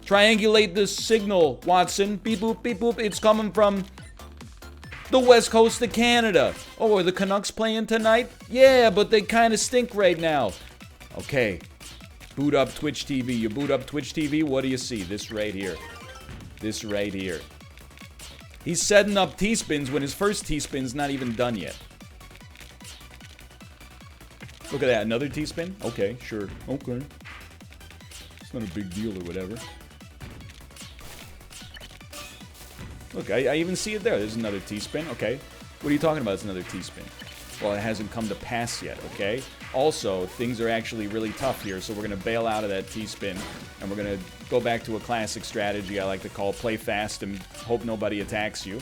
Triangulate this signal, Watson. Beep boop, beep boop. It's coming from the west coast of Canada. Oh, are the Canucks playing tonight? Yeah, but they kind of stink right now. Okay. Boot up Twitch TV. You boot up Twitch TV, what do you see? This right here. This right here. He's setting up T-spins when his first T-spin's not even done yet. Look at that. Another T-spin? Okay, sure. Okay. It's not a big deal or whatever. Look, I even see it there. There's another T-spin. Okay. What are you talking about? It's another T-spin. Well, it hasn't come to pass yet, okay? Also, things are actually really tough here, so we're going to bail out of that T-spin, and we're going to go back to a classic strategy I like to call play fast and hope nobody attacks you.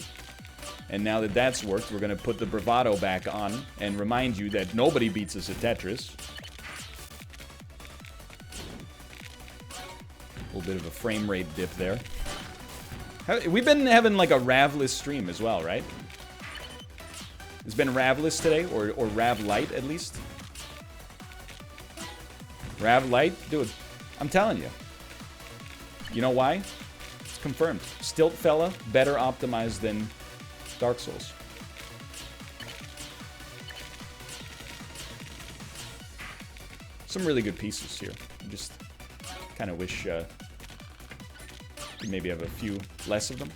And now that that's worked, we're going to put the bravado back on and remind you that nobody beats us at Tetris. A little bit of a frame rate dip there. We've been having like a Ravless stream as well, right? It's been Ravless today, or Rav Light at least. Rav Light? Dude, I'm telling you. You know why? It's confirmed. Stilt Fella, better optimized than Dark Souls. Some really good pieces here. I just kind of wish you maybe have a few less of them.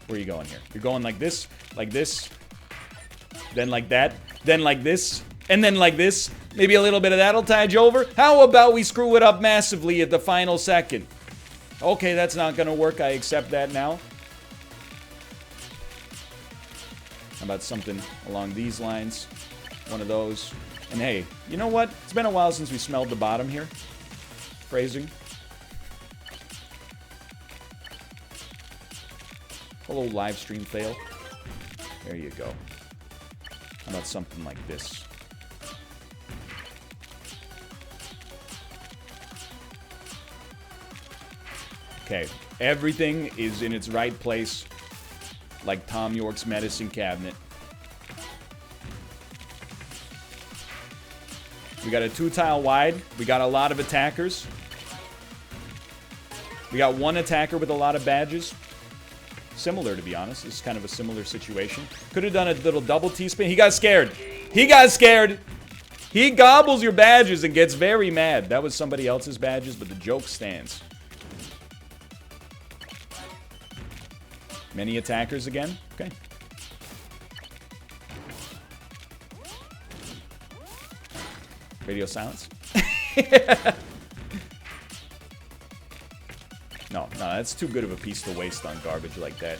Where are you going here? You're going like this, then like that, then like this, and then like this. Maybe a little bit of that'll tide you over. How about we screw it up massively at the final second? Okay, that's not gonna work. I accept that now. How about something along these lines? One of those. And hey, you know what? It's been a while since we smelled the bottom here. Phrasing. A little live stream fail. There you go. How about something like this? Okay, everything is in its right place, like Tom York's medicine cabinet. We got a 2-tile wide. We got a lot of attackers. We got one attacker with a lot of badges. Similar, to be honest. It's kind of a similar situation. Could have done a little double T-spin. He got scared. He got scared. He gobbles your badges and gets very mad. That was somebody else's badges, but the joke stands. Many attackers again. Okay. Radio silence. No, that's too good of a piece to waste on garbage like that.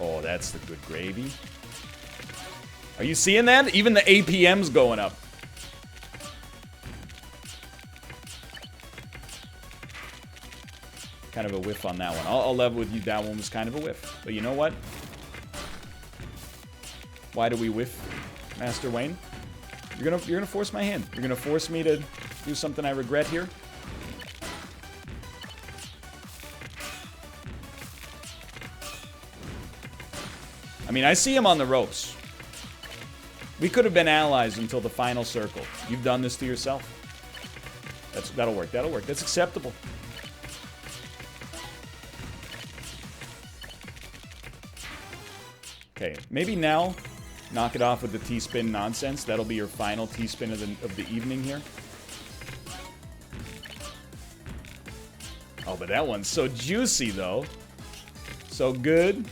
Oh, that's the good gravy. Are you seeing that? Even the APM's going up. Kind of a whiff on that one. I'll level with you, that one was kind of a whiff. But you know what? Why do we whiff, Master Wayne? You're gonna force my hand. You're gonna force me to do something I regret here. I mean, I see him on the ropes. We could have been allies until the final circle. You've done this to yourself. That'll work. That'll work. That's acceptable. Okay, maybe now, knock it off with the T-spin nonsense. That'll be your final T-spin of the evening here. Oh, but that one's so juicy, though. So good.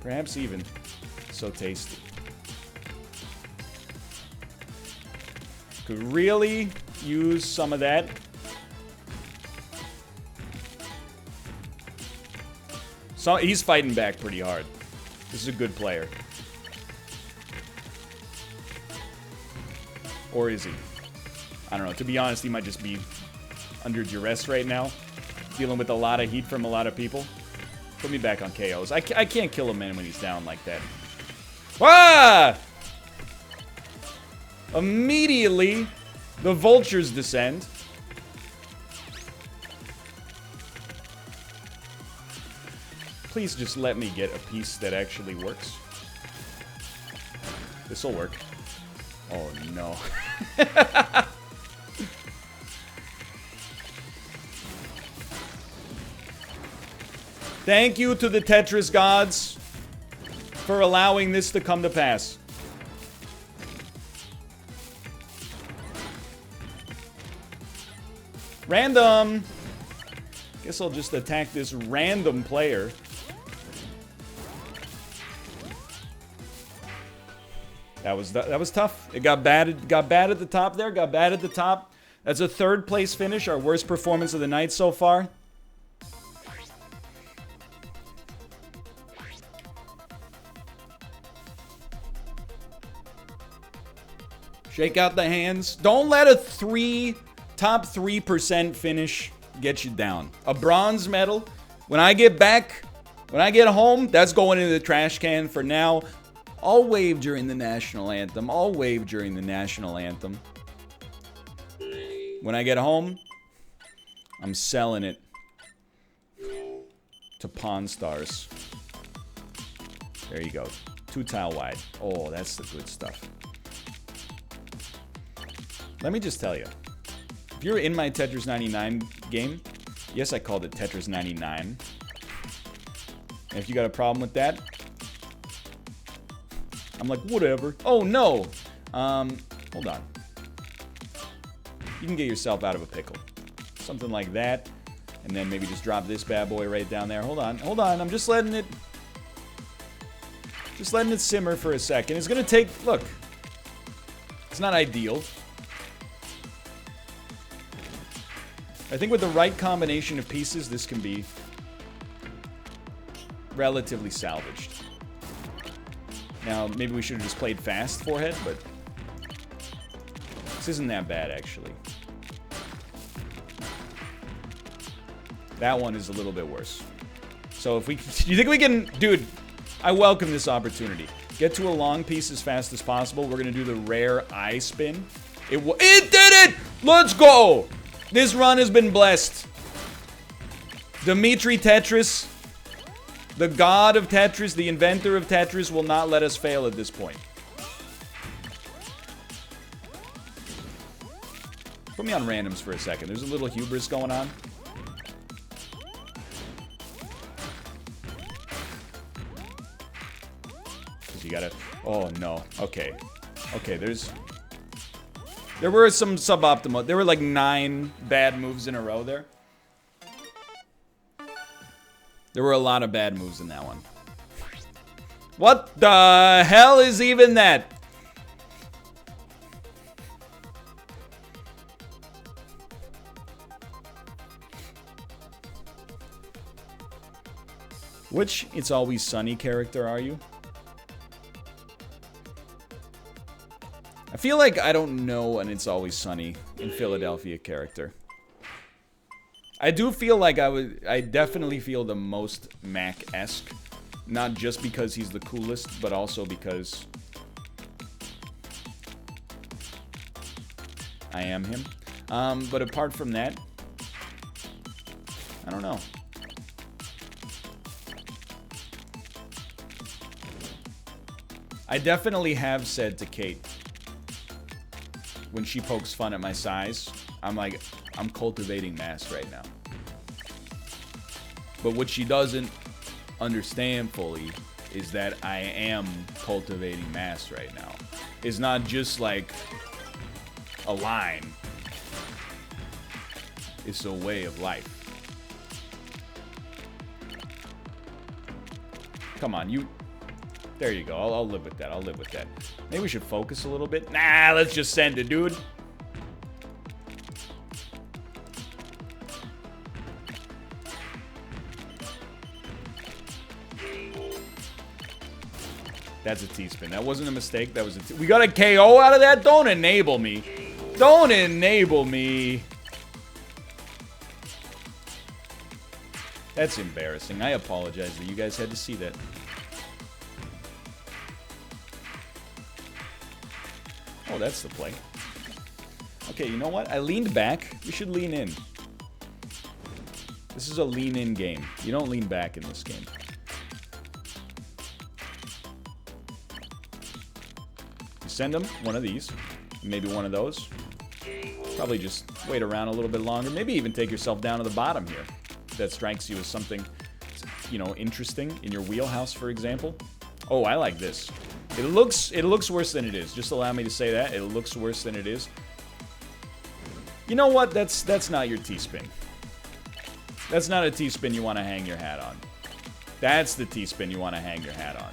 Perhaps even so tasty. Could really use some of that. So he's fighting back pretty hard. This is a good player. Or is he? I don't know. To be honest, he might just be under duress right now. Dealing with a lot of heat from a lot of people. Put me back on KOs. I can't kill a man when he's down like that. Ah! Immediately, the vultures descend. Please just let me get a piece that actually works. This'll work. Oh, no. Thank you to the Tetris gods for allowing this to come to pass. Random. Guess I'll just attack this random player. That was tough. It got bad at the top there. Got bad at the top. That's a third place finish. Our worst performance of the night so far. Shake out the hands. Don't let a top 3% finish get you down. A bronze medal. When I get home, that's going into the trash can for now. I'll wave during the national anthem. I'll wave during the national anthem. When I get home, I'm selling it to Pawn Stars. There you go. 2 tile wide. Oh, that's the good stuff. Let me just tell you. If you're in my Tetris 99 game, yes, I called it Tetris 99. And if you got a problem with that, I'm like, whatever. Oh, no. Hold on. You can get yourself out of a pickle. Something like that. And then maybe just drop this bad boy right down there. Hold on. Hold on. I'm just letting it simmer for a second. It's going to take... Look. It's not ideal. I think with the right combination of pieces, this can be relatively salvaged. Now, maybe we should have just played fast forehead, but this isn't that bad, actually. That one is a little bit worse. So if we... You think we can... Dude, I welcome this opportunity. Get to a long piece as fast as possible. We're going to do the rare eye spin. It did it! Let's go! This run has been blessed. Dimitri Tetris, the god of Tetris, the inventor of Tetris, will not let us fail at this point. Put me on randoms for a second. There's a little hubris going on. Because you gotta... Oh, no. Okay. Okay, there were some suboptimal. There were like 9 bad moves in a row there. There were a lot of bad moves in that one. What the hell is even that? Which It's Always Sunny character are you? I feel like I don't know an It's Always Sunny in Philadelphia character. I do feel like I definitely feel the most Mac-esque. Not just because he's the coolest, but also because I am him. But apart from that, I don't know. I definitely have said to Kate, when she pokes fun at my size, I'm like, I'm cultivating mass right now. But what she doesn't understand fully is that I am cultivating mass right now. It's not just like a line. It's a way of life. Come on, you... There you go. I'll live with that. I'll live with that. Maybe we should focus a little bit. Nah, let's just send it, dude. That's a T-spin. That wasn't a mistake. That was a we got a KO out of that? Don't enable me. Don't enable me. That's embarrassing. I apologize that you guys had to see that. Oh, that's the play. Okay, you know what? I leaned back. We should lean in. This is a lean-in game. You don't lean back in this game. You send them one of these. Maybe one of those. Probably just wait around a little bit longer. Maybe even take yourself down to the bottom here. That strikes you as something, you know, interesting in your wheelhouse, for example. Oh, I like this. It looks worse than it is. Just allow me to say that. It looks worse than it is. You know what? That's not your T-spin. That's not a T-spin you want to hang your hat on. That's the T-spin you want to hang your hat on.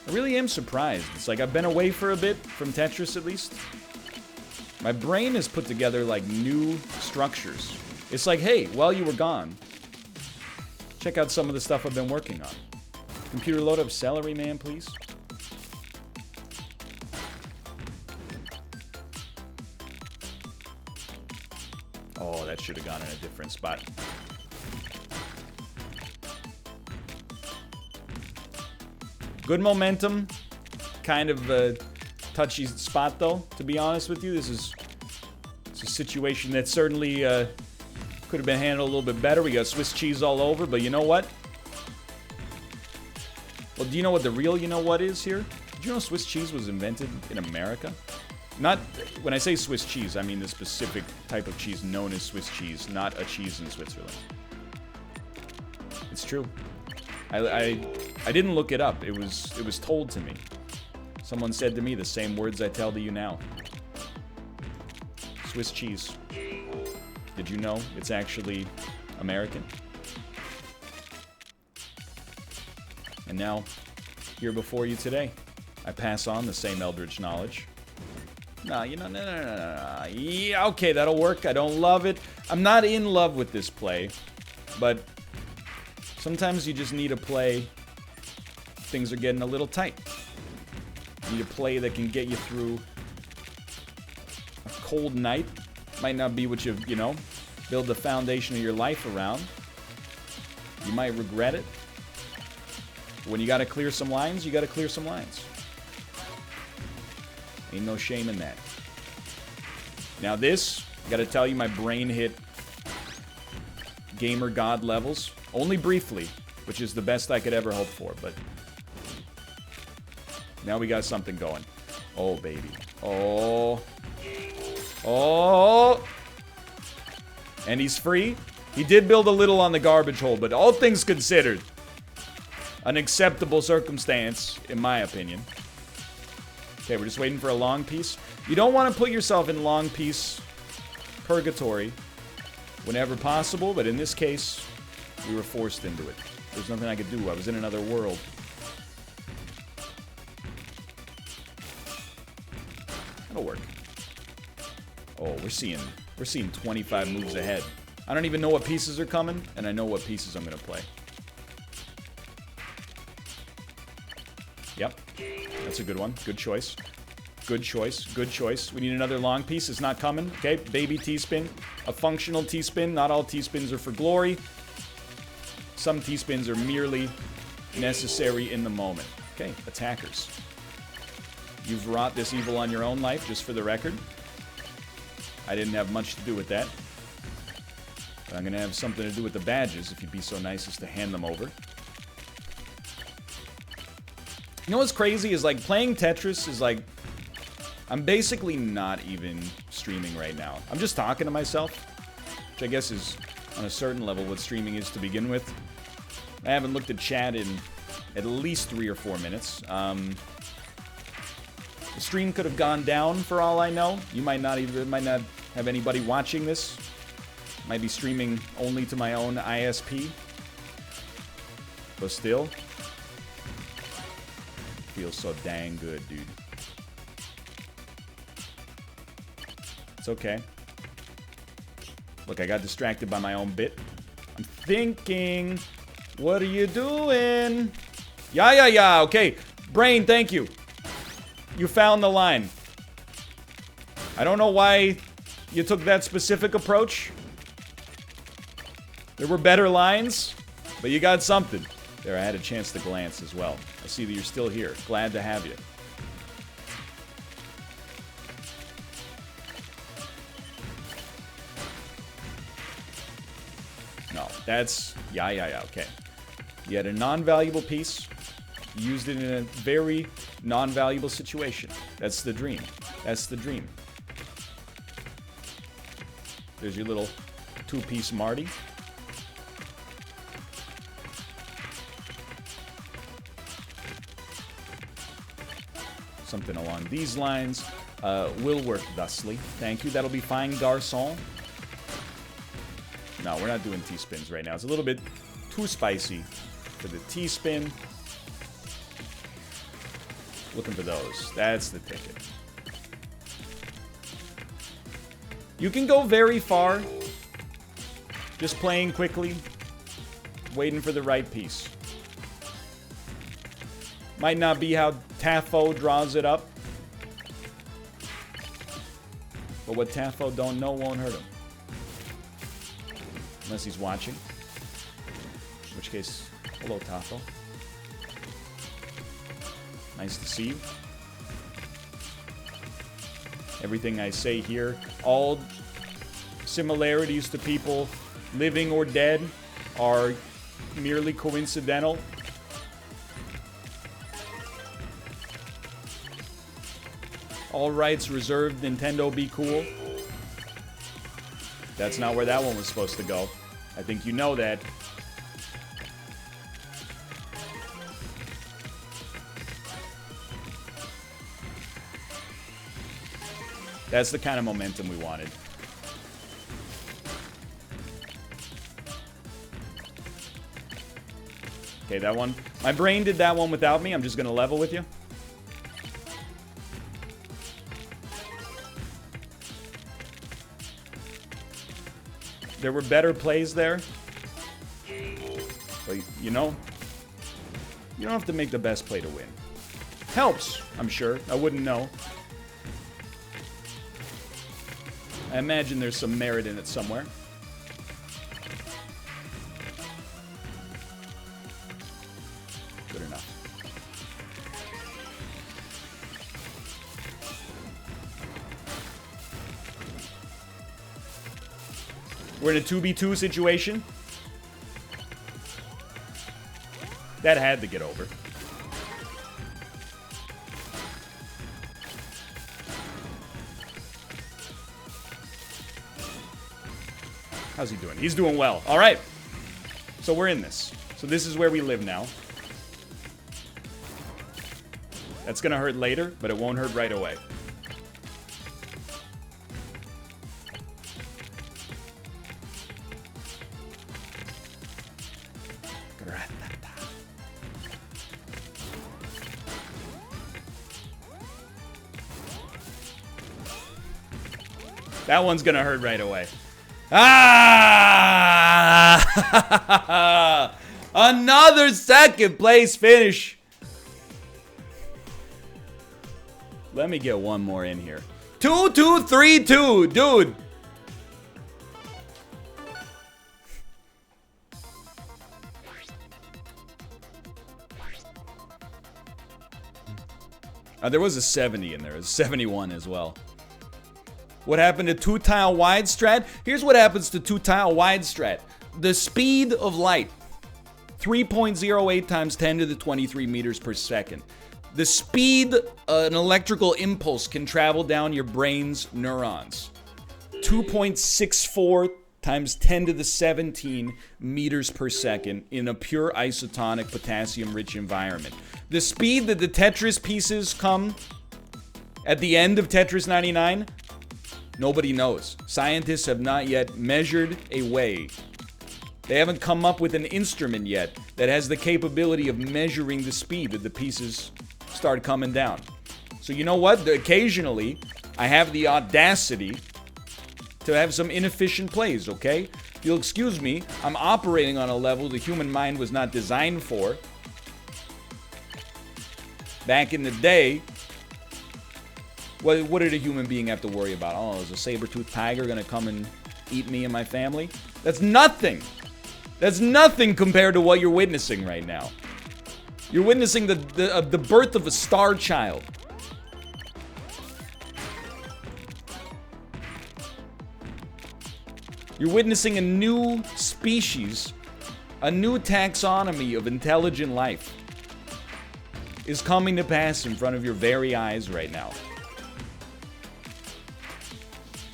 I really am surprised. It's like I've been away for a bit from Tetris, at least. My brain has put together, like, new structures. It's like, hey, while you were gone, check out some of the stuff I've been working on. Computer load up Celery Man, please. Oh, that should have gone in a different spot. Good momentum. Kind of a touchy spot, though, to be honest with you. It's a situation that certainly could have been handled a little bit better. We got Swiss cheese all over, but you know what? Well, do you know what the real you know what is here? Did you know Swiss cheese was invented in America? Not, when I say Swiss cheese, I mean the specific type of cheese known as Swiss cheese, not a cheese in Switzerland. It's true. I didn't look it up. It was told to me. Someone said to me the same words I tell to you now. Swiss cheese. Did you know it's actually American? And now, here before you today, I pass on the same eldritch knowledge. Nah, you know, no. Yeah, okay, that'll work. I don't love it. I'm not in love with this play, but sometimes you just need a play. Things are getting a little tight. You need a play that can get you through a cold night. Might not be what you know, build the foundation of your life around. You might regret it. When you gotta clear some lines, you gotta clear some lines. Ain't no shame in that. Now this, I gotta tell you, my brain hit gamer god levels. Only briefly, which is the best I could ever hope for, but now we got something going. Oh, baby. Oh. Oh. And he's free. He did build a little on the garbage hole, but all things considered, an acceptable circumstance, in my opinion. Okay, we're just waiting for a long piece. You don't want to put yourself in long piece purgatory whenever possible, but in this case, we were forced into it. There's nothing I could do. I was in another world. That'll work. Oh, we're seeing 25 moves ahead. I don't even know what pieces are coming, and I know what pieces I'm gonna play. Yep. That's a good one. Good choice. Good choice. Good choice. We need another long piece. It's not coming. Okay, baby T-spin. A functional T-spin. Not all T-spins are for glory. Some T-spins are merely necessary in the moment. Okay, attackers. You've wrought this evil on your own life, just for the record. I didn't have much to do with that. But I'm going to have something to do with the badges, if you'd be so nice as to hand them over. You know what's crazy is, like, playing Tetris is like... I'm basically not even streaming right now. I'm just talking to myself, which I guess is on a certain level what streaming is to begin with. I haven't looked at chat in at least 3 or 4 minutes. The stream could have gone down for all I know. You might not have anybody watching this. Might be streaming only to my own ISP. But still, feels so dang good, dude. It's okay. Look, I got distracted by my own bit. I'm thinking, what are you doing? Yeah, okay. Brain, thank you. You found the line. I don't know why you took that specific approach. There were better lines, but you got something. There, I had a chance to glance as well. I see that you're still here. Glad to have you. No, that's... Yeah, okay. You had a non-valuable piece. You used it in a very non-valuable situation. That's the dream. That's the dream. There's your little two-piece Marty. Something along these lines will work thusly. Thank you. That'll be fine, garçon. No, we're not doing T-spins right now. It's a little bit too spicy for the T-spin. Looking for those. That's the ticket. You can go very far just playing quickly, waiting for the right piece. Might not be how Taffo draws it up. But what Taffo don't know won't hurt him. Unless he's watching. In which case, hello Taffo. Nice to see you. Everything I say here, all similarities to people living or dead are merely coincidental. All rights reserved, Nintendo be cool. That's not where that one was supposed to go. I think you know that. That's the kind of momentum we wanted. Okay, that one. My brain did that one without me. I'm just going to level with you. There were better plays there. But, you know, you don't have to make the best play to win. Helps, I'm sure. I wouldn't know. I imagine there's some merit in it somewhere. Good enough. We're in a 2v2 situation. That had to get over. How's he doing? He's doing well. All right. So we're in this. So this is where we live now. That's going to hurt later, but it won't hurt right away. That one's going to hurt right away. Ah! Another second place finish. Let me get one more in here. 2, 2, 3, 2, dude. There was a 70 in there. It was 71 as well. What happened to two-tile wide strat? Here's what happens to two-tile wide strat. The speed of light, 3.08 times 10 to the 23 meters per second. The speed an electrical impulse can travel down your brain's neurons, 2.64 times 10 to the 17 meters per second in a pure isotonic potassium-rich environment. The speed that the Tetris pieces come at the end of Tetris 99, nobody knows. Scientists have not yet measured a way. They haven't come up with an instrument yet that has the capability of measuring the speed that the pieces start coming down. So you know what? Occasionally, I have the audacity to have some inefficient plays, okay? If you'll excuse me, I'm operating on a level the human mind was not designed for. Back in the day, what did a human being have to worry about? Oh, is a saber-toothed tiger gonna come and eat me and my family? That's nothing! That's nothing compared to what you're witnessing right now. You're witnessing the birth of a star child. You're witnessing a new species, a new taxonomy of intelligent life is coming to pass in front of your very eyes right now.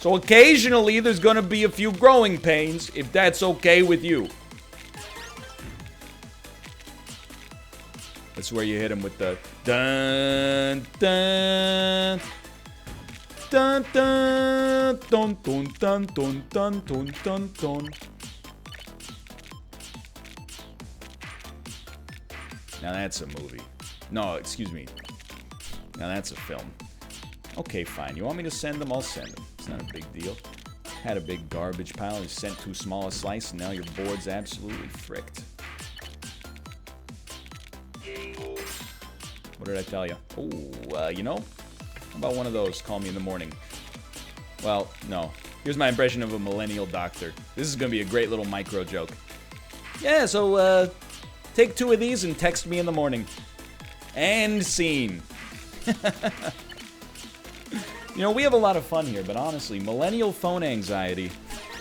So occasionally there's gonna be a few growing pains, if that's okay with you. That's where you hit him with the dun dun dun dun dun dun dun dun dun dun dun dun. Now that's a movie. No, excuse me. Now that's a film. Okay, fine. You want me to send them? I'll send them. It's not a big deal. Had a big garbage pile. You sent too small a slice, and now your board's absolutely fricked. What did I tell you? Oh, you know? How about one of those? Call me in the morning. Well, no. Here's my impression of a millennial doctor. This is going to be a great little micro joke. Yeah, so, take 2 of these and text me in the morning. And scene. You know, we have a lot of fun here, but honestly, millennial phone anxiety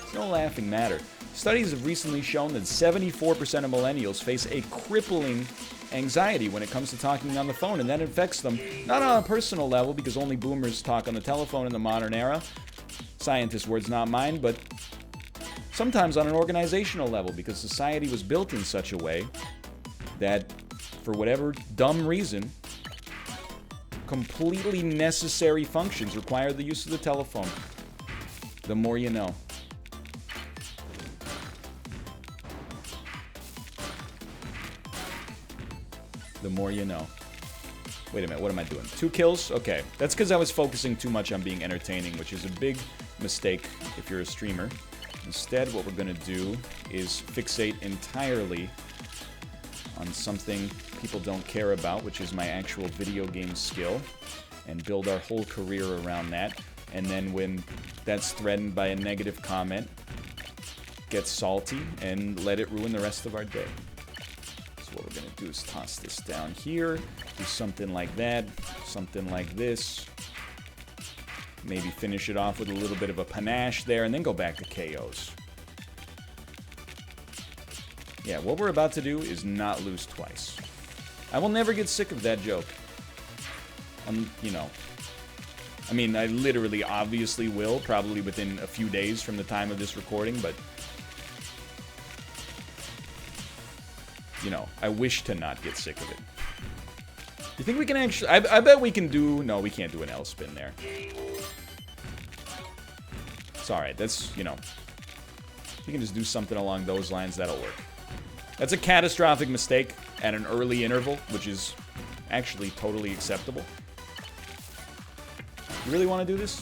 is no laughing matter. Studies have recently shown that 74% of millennials face a crippling anxiety when it comes to talking on the phone, and that affects them not on a personal level, because only boomers talk on the telephone in the modern era. Scientists' words, not mine, but sometimes on an organizational level, because society was built in such a way that, for whatever dumb reason, completely necessary functions require the use of the telephone. The more you know. The more you know. Wait a minute, what am I doing? 2 kills? Okay. That's because I was focusing too much on being entertaining, which is a big mistake if you're a streamer. Instead, what we're going to do is fixate entirely on something people don't care about, which is my actual video game skill, and build our whole career around that. And then when that's threatened by a negative comment, get salty and let it ruin the rest of our day. So what we're going to do is toss this down here, do something like that, something like this. Maybe finish it off with a little bit of a panache there, and then go back to KOs. Yeah, what we're about to do is not lose twice. I will never get sick of that joke. You know. I mean, I literally, obviously will, probably within a few days from the time of this recording, but... you know, I wish to not get sick of it. You think we can actually... I bet we can do... No, we can't do an L spin there. It's alright, that's, you know... We can just do something along those lines, that'll work. That's a catastrophic mistake at an early interval, which is actually totally acceptable. You really want to do this?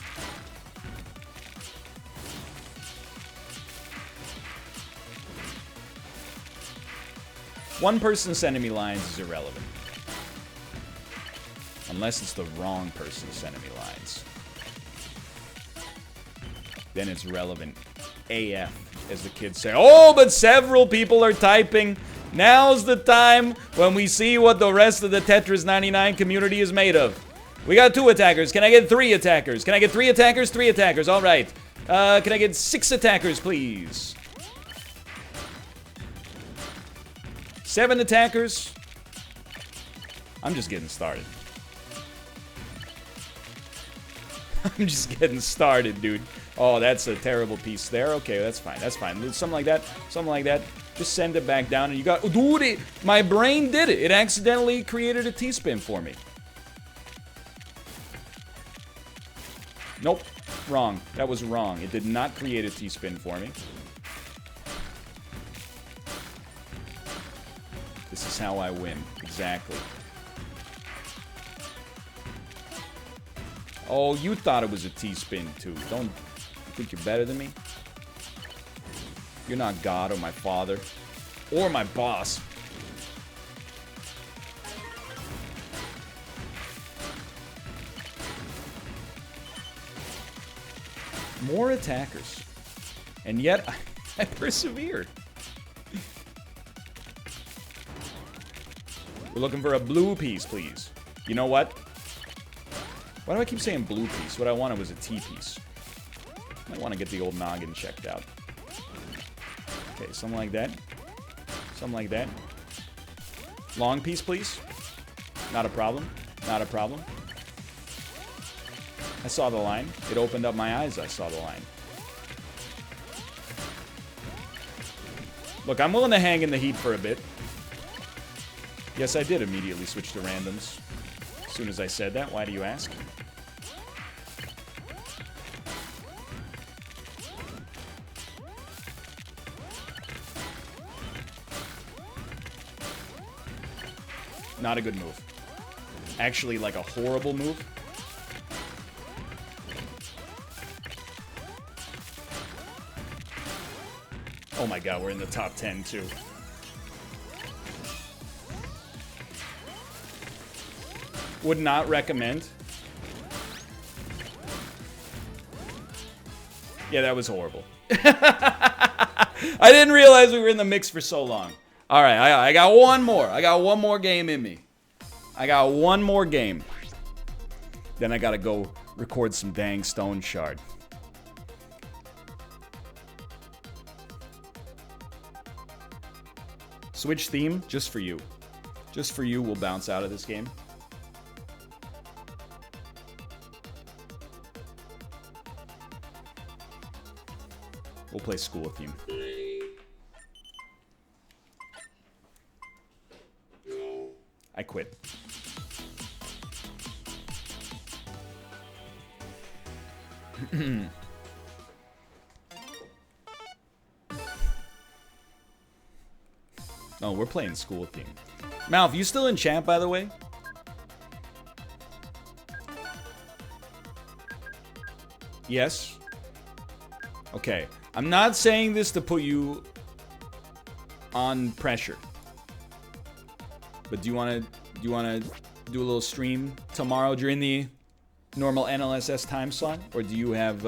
One person sending me lines is irrelevant. Unless it's the wrong person sending me lines. Then it's relevant AF, as the kids say. Oh, but several people are typing. Now's the time when we see what the rest of the Tetris 99 community is made of. We got 2 attackers. Can I get 3 attackers? Can I get 3 attackers? 3 attackers. All right. Can I get 6 attackers, please? 7 attackers. I'm just getting started. I'm just getting started, dude. Oh, that's a terrible piece there. Okay, that's fine. That's fine. Something like that. Something like that. Just send it back down and you got... Dude, my brain did it. It accidentally created a T-spin for me. Nope. Wrong. That was wrong. It did not create a T-spin for me. This is how I win. Exactly. Oh, you thought it was a T-spin too. Don't you think you're better than me? You're not God or my father. Or my boss. More attackers. And yet, I persevered. We're looking for a blue piece, please. You know what? Why do I keep saying blue piece? What I wanted was a T piece. I want to get the old noggin checked out. Okay, something like that. Something like that. Long piece, please. Not a problem. Not a problem. I saw the line. It opened up my eyes. I saw the line. Look, I'm willing to hang in the heat for a bit. Yes, I did immediately switch to randoms. As soon as I said that, why do you ask? Not a good move. Actually, like a horrible move. Oh my god, we're in the top 10 too. Would not recommend. Yeah, that was horrible. I didn't realize we were in the mix for so long. All right, I got one more. I got one more game in me. I got one more game. Then I gotta go record some dang Stone Shard. Switch theme, just for you. Just for you, we'll bounce out of this game. We'll play school theme. I quit. Oh, we're playing school theme. Malf, you still in chat, by the way? Yes? Okay. I'm not saying this to put you on pressure. But do you want to do a little stream tomorrow during the normal NLSS time slot, or do you have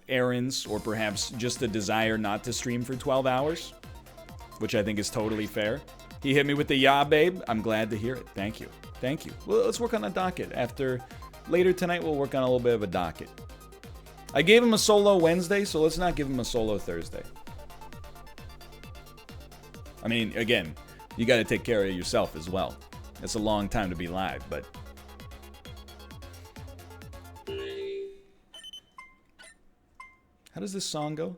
errands or perhaps just a desire not to stream for 12 hours, which I think is totally fair. He hit me with the "yeah, babe." I'm glad to hear it. Thank you. Thank you. Well, let's work on a docket. Later tonight, we'll work on a little bit of a docket. I gave him a solo Wednesday, so let's not give him a solo Thursday. I mean, again, you got to take care of yourself as well. It's a long time to be live, but... How does this song go?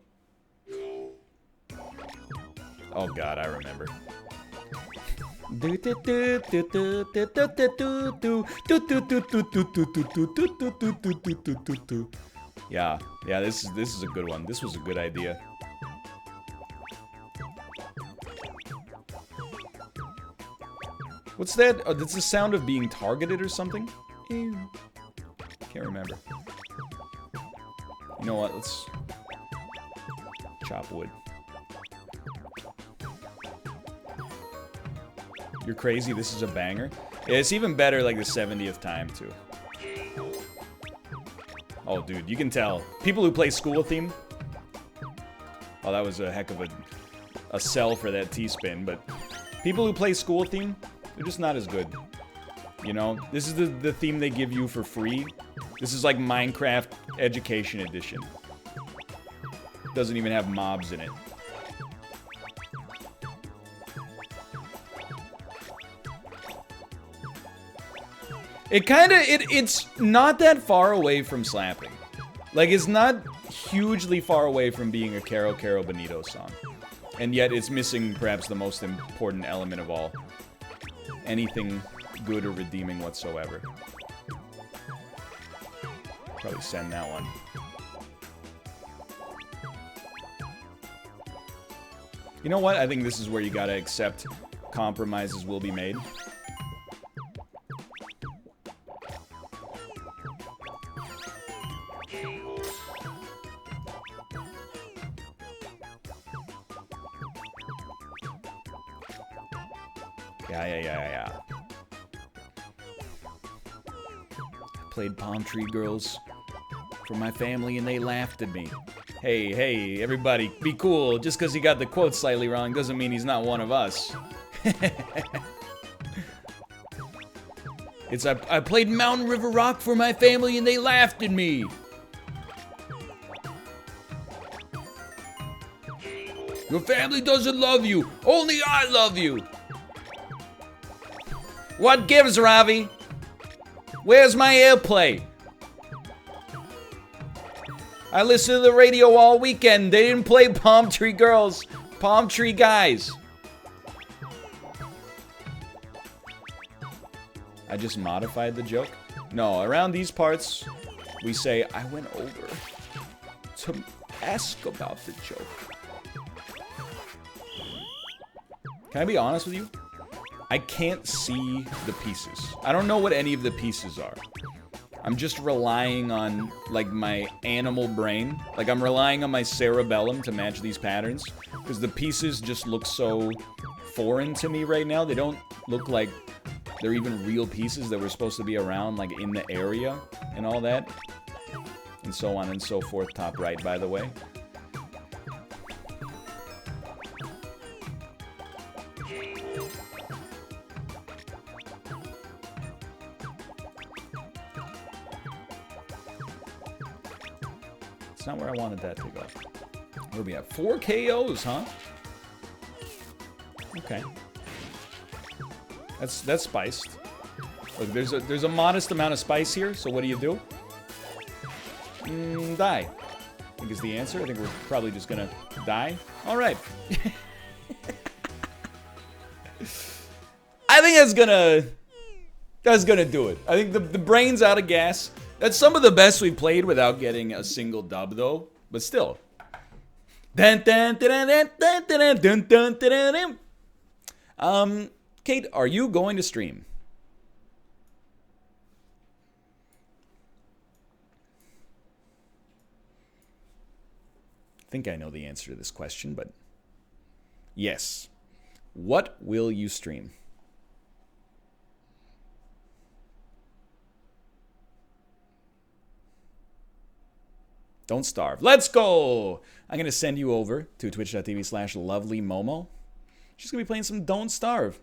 Oh god, I remember. Yeah, this is a good one. This was a good idea. What's that? Oh, that's the sound of being targeted or something? Can't remember. You know what? Let's chop wood. You're crazy. This is a banger. Yeah, it's even better like the 70th time too. Oh, dude, you can tell. People who play school theme. Oh, that was a heck of a sell for that T-spin, but people who play school theme, they're just not as good. You know, this is the theme they give you for free. This is like Minecraft Education Edition. Doesn't even have mobs in it. It's not that far away from slapping. Like, it's not hugely far away from being a Caro Caro Bonito song. And yet it's missing perhaps the most important element of all. Anything good or redeeming whatsoever. Probably send that one. You know what? I think this is where you gotta accept compromises will be made. Yeah. Played Palm Tree Girls for my family and they laughed at me. Hey, everybody, be cool. Just because he got the quote slightly wrong doesn't mean he's not one of us. I played Mountain River Rock for my family and they laughed at me. Your family doesn't love you. Only I love you. What gives, Ravi? Where's my airplay? I listened to the radio all weekend. They didn't play Palm Tree Girls. Palm Tree Guys. I just modified the joke? No, around these parts, we say, I went over to ask about the joke. Can I be honest with you? I can't see the pieces. I don't know what any of the pieces are. I'm just relying on, like, my animal brain. Like, I'm relying on my cerebellum to match these patterns. Because the pieces just look so foreign to me right now. They don't look like they're even real pieces that were supposed to be around, like, in the area and all that. And so on and so forth. Top right, by the way. It's not where I wanted that to go. What do we have? 4 KOs, huh? Okay. That's spiced. Look, there's a modest amount of spice here, so what do? Die. I think is the answer. I think we're probably just gonna die. Alright. I think that's gonna do it. I think the brain's out of gas. That's some of the best we've played without getting a single dub, though. But still. Kate, are you going to stream? I think I know the answer to this question, but yes. What will you stream? Don't starve. Let's go! I'm going to send you over to twitch.tv/lovelymomo. She's going to be playing some Don't Starve.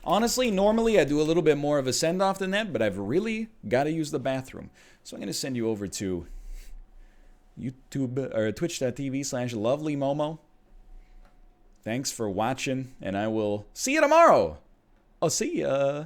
Honestly, normally I do a little bit more of a send-off than that, but I've really got to use the bathroom. So I'm going to send you over to YouTube or twitch.tv/lovelymomo. Thanks for watching, and I will see you tomorrow. I'll see ya.